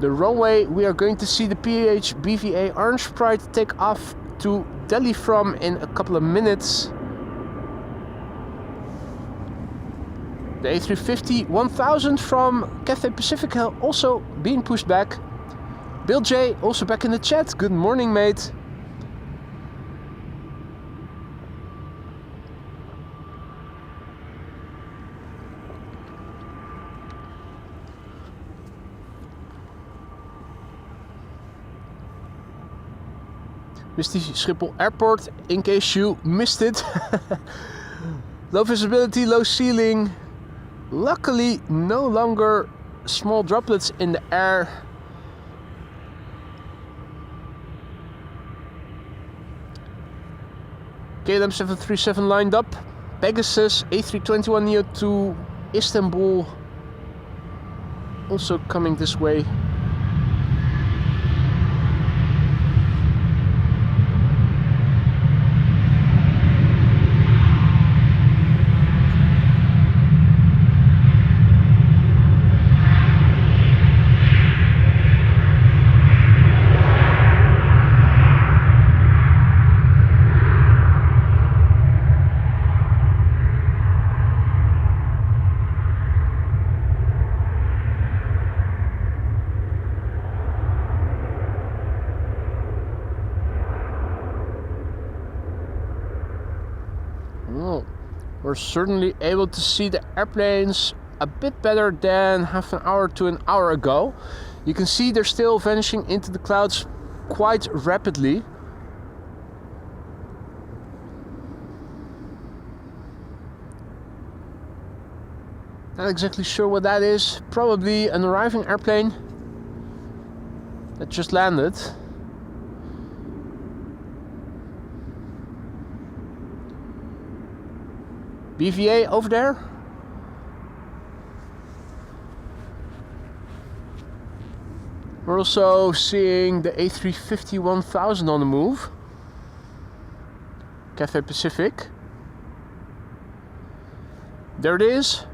[SPEAKER 1] The runway we are going to see the PH BVA Orange Pride take off to Delhi from in a couple of minutes. The A350-1000 from Cathay Pacific also being pushed back. Bill J also back in the chat. Good morning, mate. Misty Schiphol Airport, in case you missed it. Low visibility, low ceiling. Luckily, no longer small droplets in the air. KLM 737 lined up. Pegasus A321neo to Istanbul. Also coming this way. We're certainly able to see the airplanes a bit better than half an hour to an hour ago. You can see they're still vanishing into the clouds quite rapidly. Not exactly sure what that is. Probably an arriving airplane that just landed. BVA over there. We're also seeing the A350-1000 on the move. Cathay Pacific. There it is.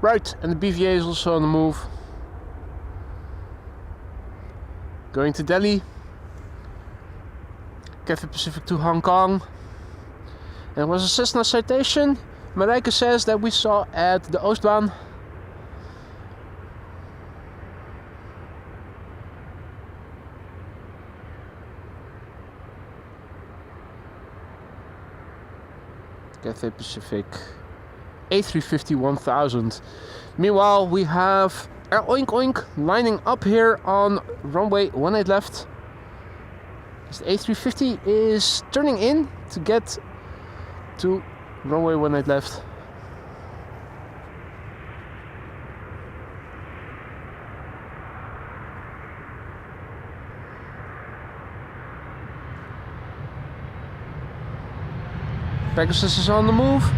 [SPEAKER 1] Right, and the BVA is also on the move. Going to Delhi. Cathay Pacific to Hong Kong. And it was a Cessna citation. Marijke says that we saw at the Oostbaan. Cathay Pacific. A350-1000. Meanwhile, we have Air Oink Oink lining up here on runway 18 left. The A350 is turning in to get to runway 18 left. Pegasus is on the move.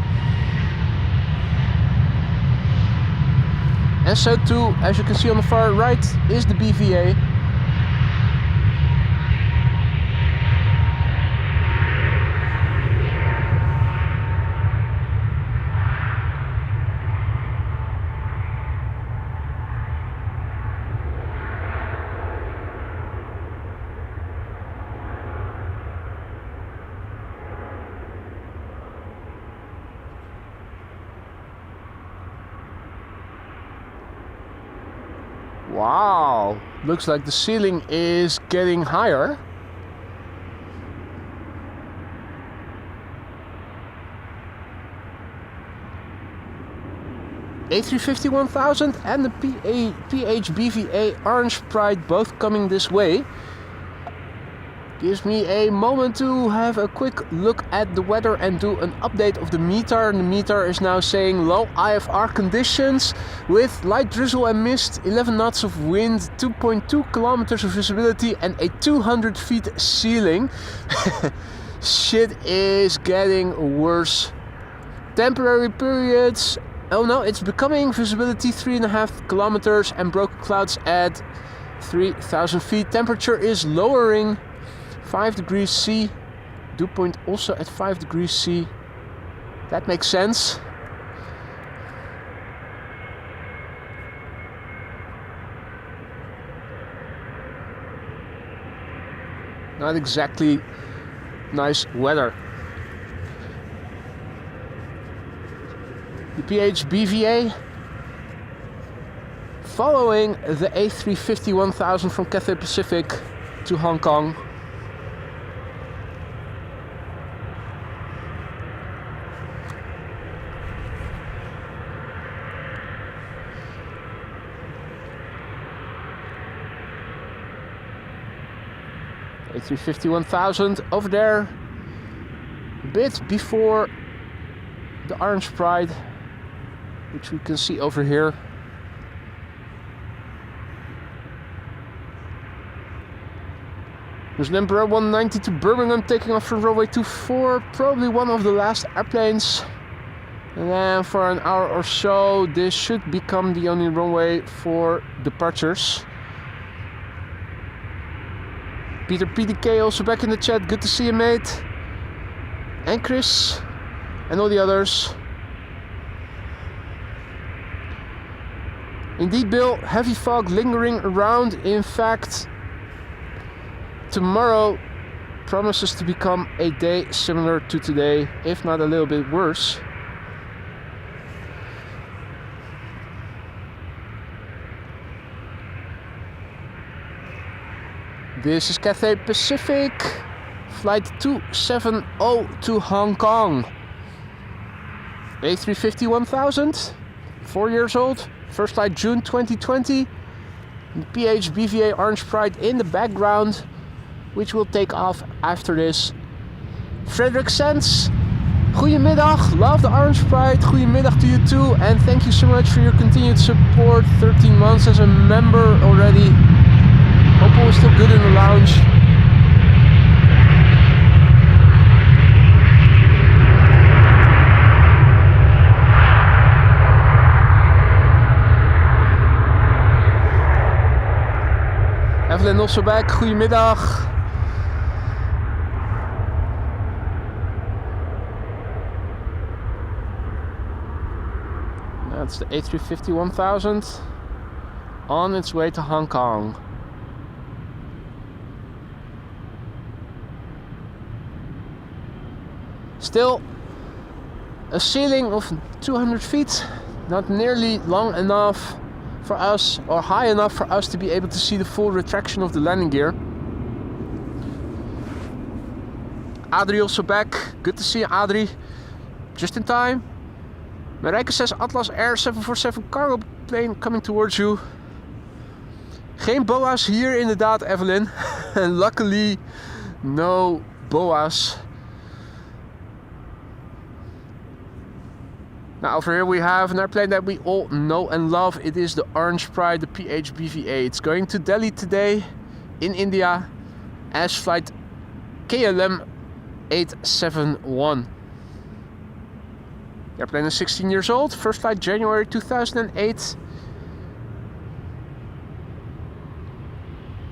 [SPEAKER 1] And so too, as you can see on the far right, is the BVA. Wow, looks like the ceiling is getting higher. A350-1000 and the PHBVA Orange Pride both coming this way. Gives me a moment to have a quick look at the weather and do an update of the meter. And the meter is now saying low IFR conditions with light drizzle and mist, 11 knots of wind, 2.2 kilometers of visibility and a 200 feet ceiling. Shit is getting worse. Temporary periods. Oh no, it's becoming visibility 3.5 kilometers and broken clouds at 3,000 feet. Temperature is lowering 5 degrees C. Dew point also at 5 degrees C. That makes sense. Not exactly nice weather. The PHBVA following the A350-1000 from Cathay Pacific to Hong Kong. A350-1000 over there, a bit before the Orange Pride, which we can see over here. There's an Embraer 190 to Birmingham taking off from runway 24, probably one of the last airplanes. And then for an hour or so, this should become the only runway for departures. Peter PDK also back in the chat, good to see you, mate. And Chris, and all the others. Indeed, Bill, heavy fog lingering around. In fact, tomorrow promises to become a day similar to today, if not a little bit worse. This is Cathay Pacific, flight 270 to Hong Kong. A350-1000, 4 years old, first flight June 2020. The PHBVA Orange Pride in the background, which will take off after this. Frederick Sands, goedemiddag, love the Orange Pride, goedemiddag to you too, and thank you so much for your continued support. 13 months as a member already. Hope all is still good in the lounge. Evelyn also back, goedemiddag. That's the A350-1000 on its way to Hong Kong. Still a ceiling of 200 feet, not nearly long enough for us, or high enough for us to be able to see the full retraction of the landing gear. Adri also back, good to see you, Adri, just in time. Marijke says Atlas Air 747 cargo plane coming towards you. Geen boa's hier inderdaad, Evelyn. And luckily no boa's. Now over here we have an airplane that we all know and love. It is the Orange Pride, the PHBVA. It's going to Delhi today in India as flight KLM 871. The airplane is 16 years old, first flight January 2008.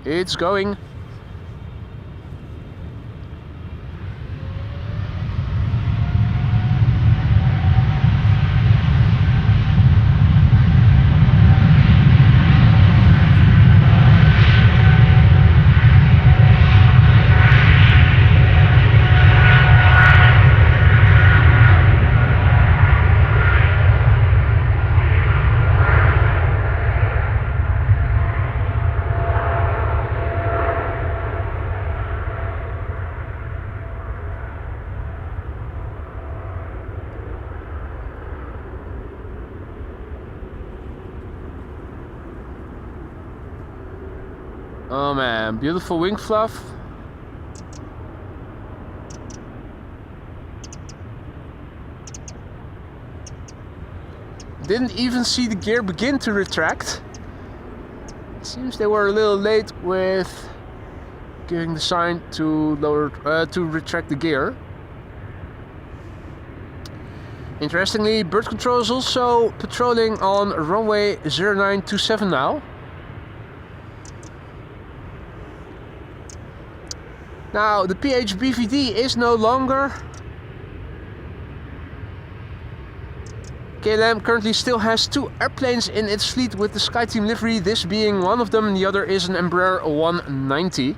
[SPEAKER 1] It's going. Oh man, beautiful wing fluff. Didn't even see the gear begin to retract. Seems they were a little late with giving the sign to to retract the gear. Interestingly, bird control is also patrolling on runway 0927 now. Now the PHBVD is no longer. KLM currently still has 2 airplanes in its fleet with the SkyTeam livery, this being one of them, and the other is an Embraer 190.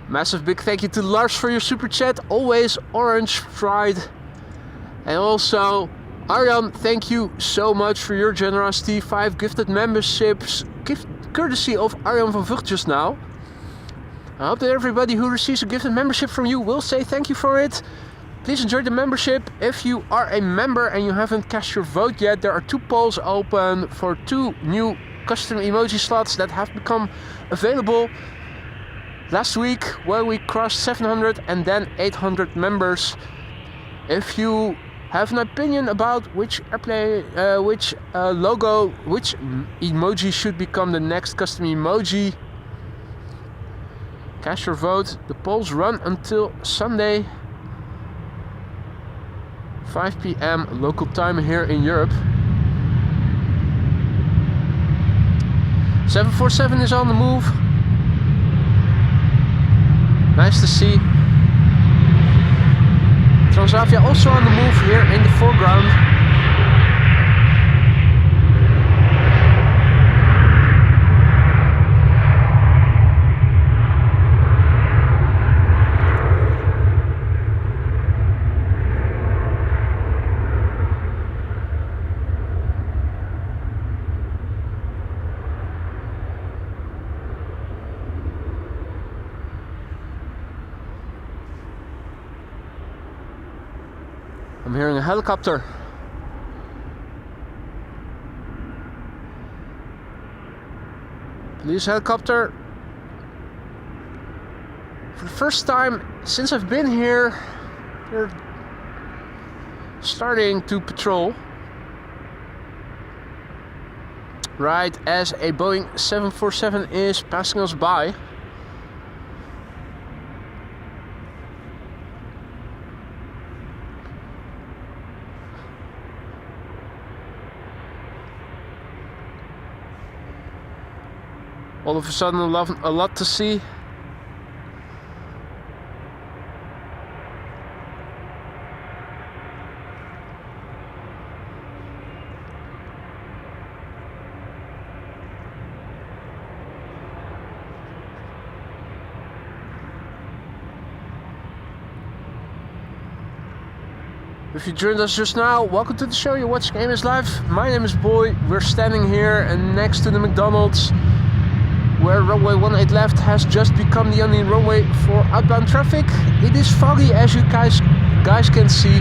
[SPEAKER 1] Massive big thank you to Lars for your super chat, always orange pride. And also Arjan, thank you so much for your generosity, 5 gifted memberships, courtesy of Arjan van Vught just now. I hope that everybody who receives a gifted membership from you will say thank you for it. Please enjoy the membership. If you are a member and you haven't cast your vote yet, there are 2 polls open for 2 new custom emoji slots that have become available last week when we crossed 700 and then 800 members. If you have an opinion about which airplane, which logo, which emoji should become the next custom emoji, cast your vote. The polls run until Sunday, 5 p.m. local time here in Europe. 747 is on the move. Nice to see. Transavia also on the move here in the foreground. I'm hearing a helicopter. Police helicopter. For the first time since I've been here, they're starting to patrol. Right as a Boeing 747 is passing us by. All of a sudden, a lot to see. If you joined us just now, welcome to the show. You're watching AMS Live. My name is Boy. We're standing here next to the McDonald's, where runway 18 left has just become the only runway for outbound traffic. It is foggy, as you guys can see,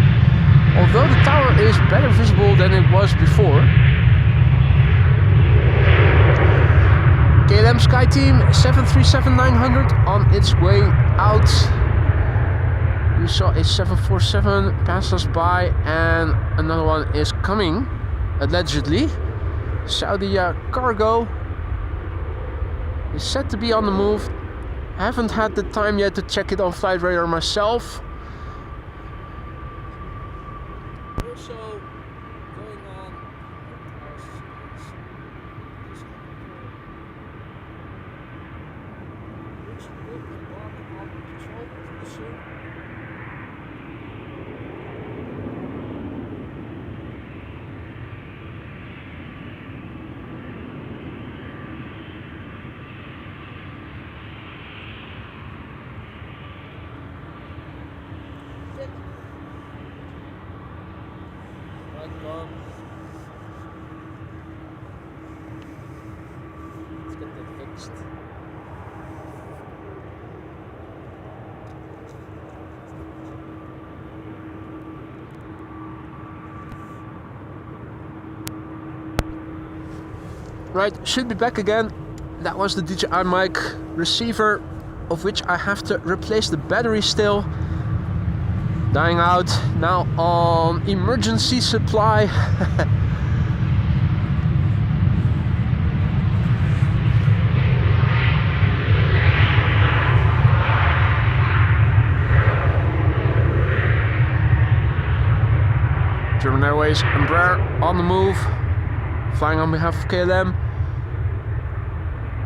[SPEAKER 1] although the tower is better visible than it was before. KLM SkyTeam 737-900 on its way out. We saw a 747 pass us by and another one is coming, allegedly. Saudia Cargo is set to be on the move. Haven't had the time yet to check it on flight radar myself. Also going on which will embark on patrol pretty soon. Let's get that fixed. Right, should be back again. That was the DJI mic receiver, of which I have to replace the battery still. Dying out, now on emergency supply. German Airways, Embraer on the move, flying on behalf of KLM.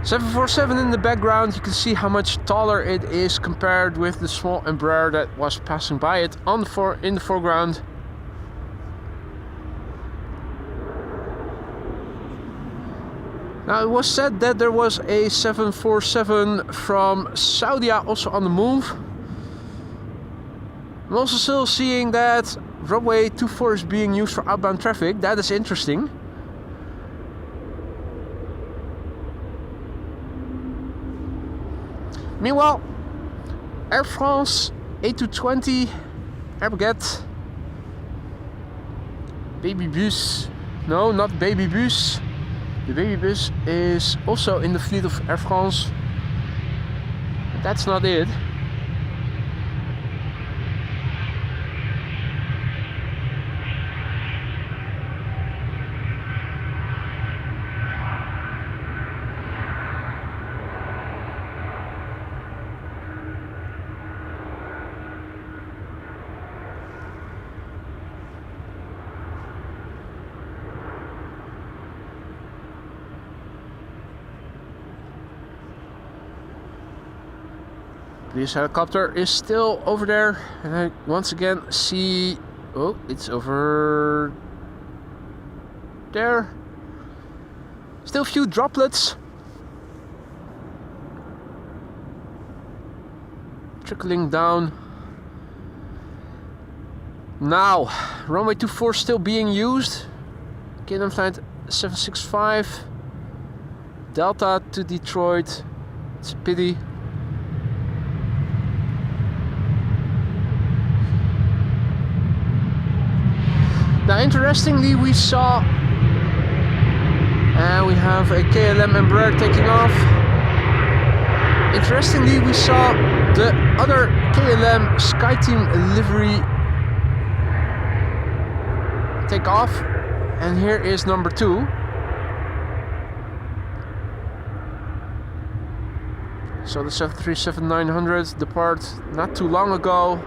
[SPEAKER 1] 747 in the background, you can see how much taller it is compared with the small Embraer that was passing by it in the foreground. Now it was said that there was a 747 from Saudia also on the move. I'm also still seeing that Runway 24 is being used for outbound traffic. That is interesting. Meanwhile, Air France A220, Air Baguette, Baby Bus. No, not Baby Bus. The Baby Bus is also in the fleet of Air France. But that's not it. This helicopter is still over there, and I once again see, oh, it's over there. Still a few droplets trickling down. Now, runway 24 still being used. KLM flight 765, Delta to Detroit. It's a pity. Now, interestingly, we saw, and we have a KLM Embraer taking off. Interestingly, we saw the other KLM SkyTeam livery take off, and here is number 2. So the 737-900 depart not too long ago.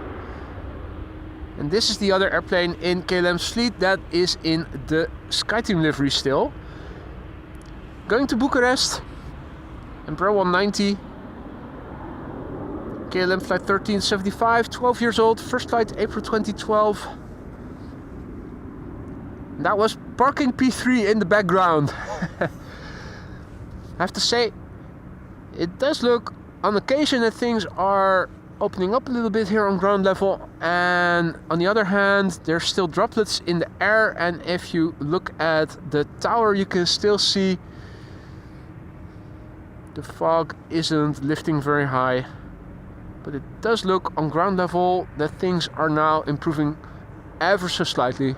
[SPEAKER 1] And this is the other airplane in KLM's fleet that is in the SkyTeam livery still. Going to Bucharest, Embraer 190, KLM flight 1375, 12 years old, first flight April 2012. And that was parking P3 in the background. I have to say, it does look on occasion that things are opening up a little bit here on ground level, and on the other hand there's still droplets in the air, and if you look at the tower you can still see the fog isn't lifting very high, but it does look on ground level that things are now improving ever so slightly.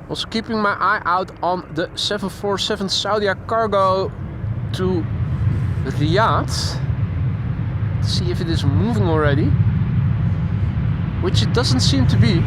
[SPEAKER 1] Also keeping my eye out on the 747 Saudia Cargo to Riyadh to see if it is moving already, which it doesn't seem to be.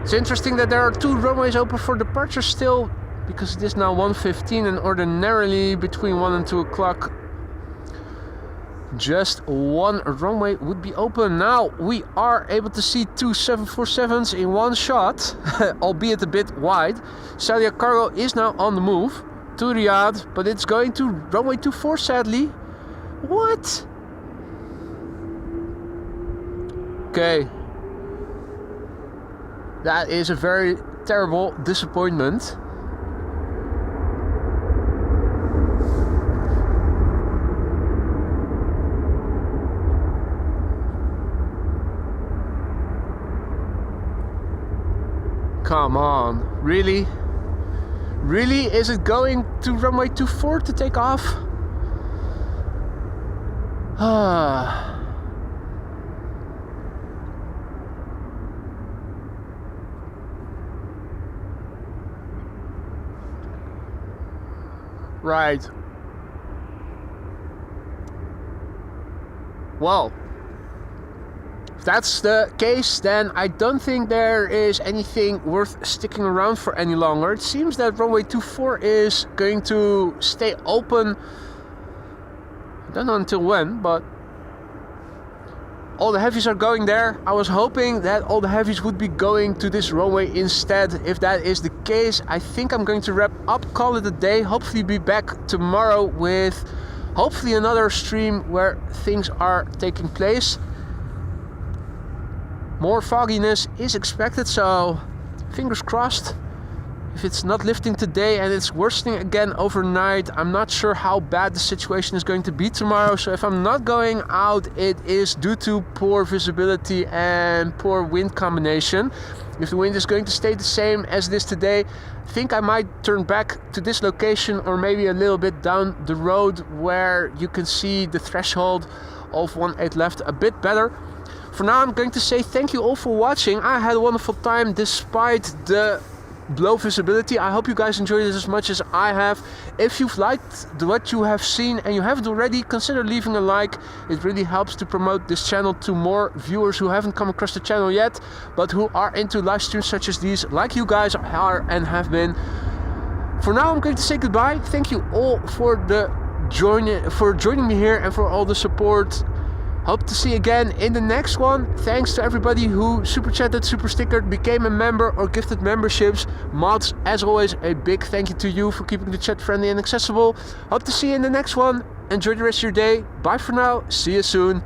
[SPEAKER 1] It's interesting that there are 2 runways open for departure still, because it is now 1:15 and ordinarily between 1 and 2 o'clock just 1 runway would be open. Now we are able to see 2 747s in one shot, albeit a bit wide. Saudia Cargo is now on the move to Riyadh, but it's going to runway 24 sadly. What? Okay. That is a very terrible disappointment. Come on, really? Really? Is it going to runway 24 to take off? Right. Well, if that's the case, then I don't think there is anything worth sticking around for any longer. It seems that runway 24 is going to stay open. I don't know until when, but all the heavies are going there. I was hoping that all the heavies would be going to this runway instead. If that is the case, I think I'm going to wrap up, call it a day. Hopefully be back tomorrow with hopefully another stream where things are taking place. More fogginess is expected, so fingers crossed. If it's not lifting today and it's worsening again overnight, I'm not sure how bad the situation is going to be tomorrow. So if I'm not going out, it is due to poor visibility and poor wind combination. If the wind is going to stay the same as it is today, I think I might turn back to this location or maybe a little bit down the road where you can see the threshold of 18 left a bit better. For now, I'm going to say thank you all for watching. I had a wonderful time despite the low visibility. I hope you guys enjoyed it as much as I have. If you've liked what you have seen and you haven't already, consider leaving a like. It really helps to promote this channel to more viewers who haven't come across the channel yet, but who are into live streams such as these, like you guys are and have been. For now, I'm going to say goodbye. Thank you all for joining me here and for all the support. Hope to see you again in the next one. Thanks to everybody who super chatted, super stickered, became a member or gifted memberships. Mods, as always, a big thank you to you for keeping the chat friendly and accessible. Hope to see you in the next one. Enjoy the rest of your day. Bye for now. See you soon.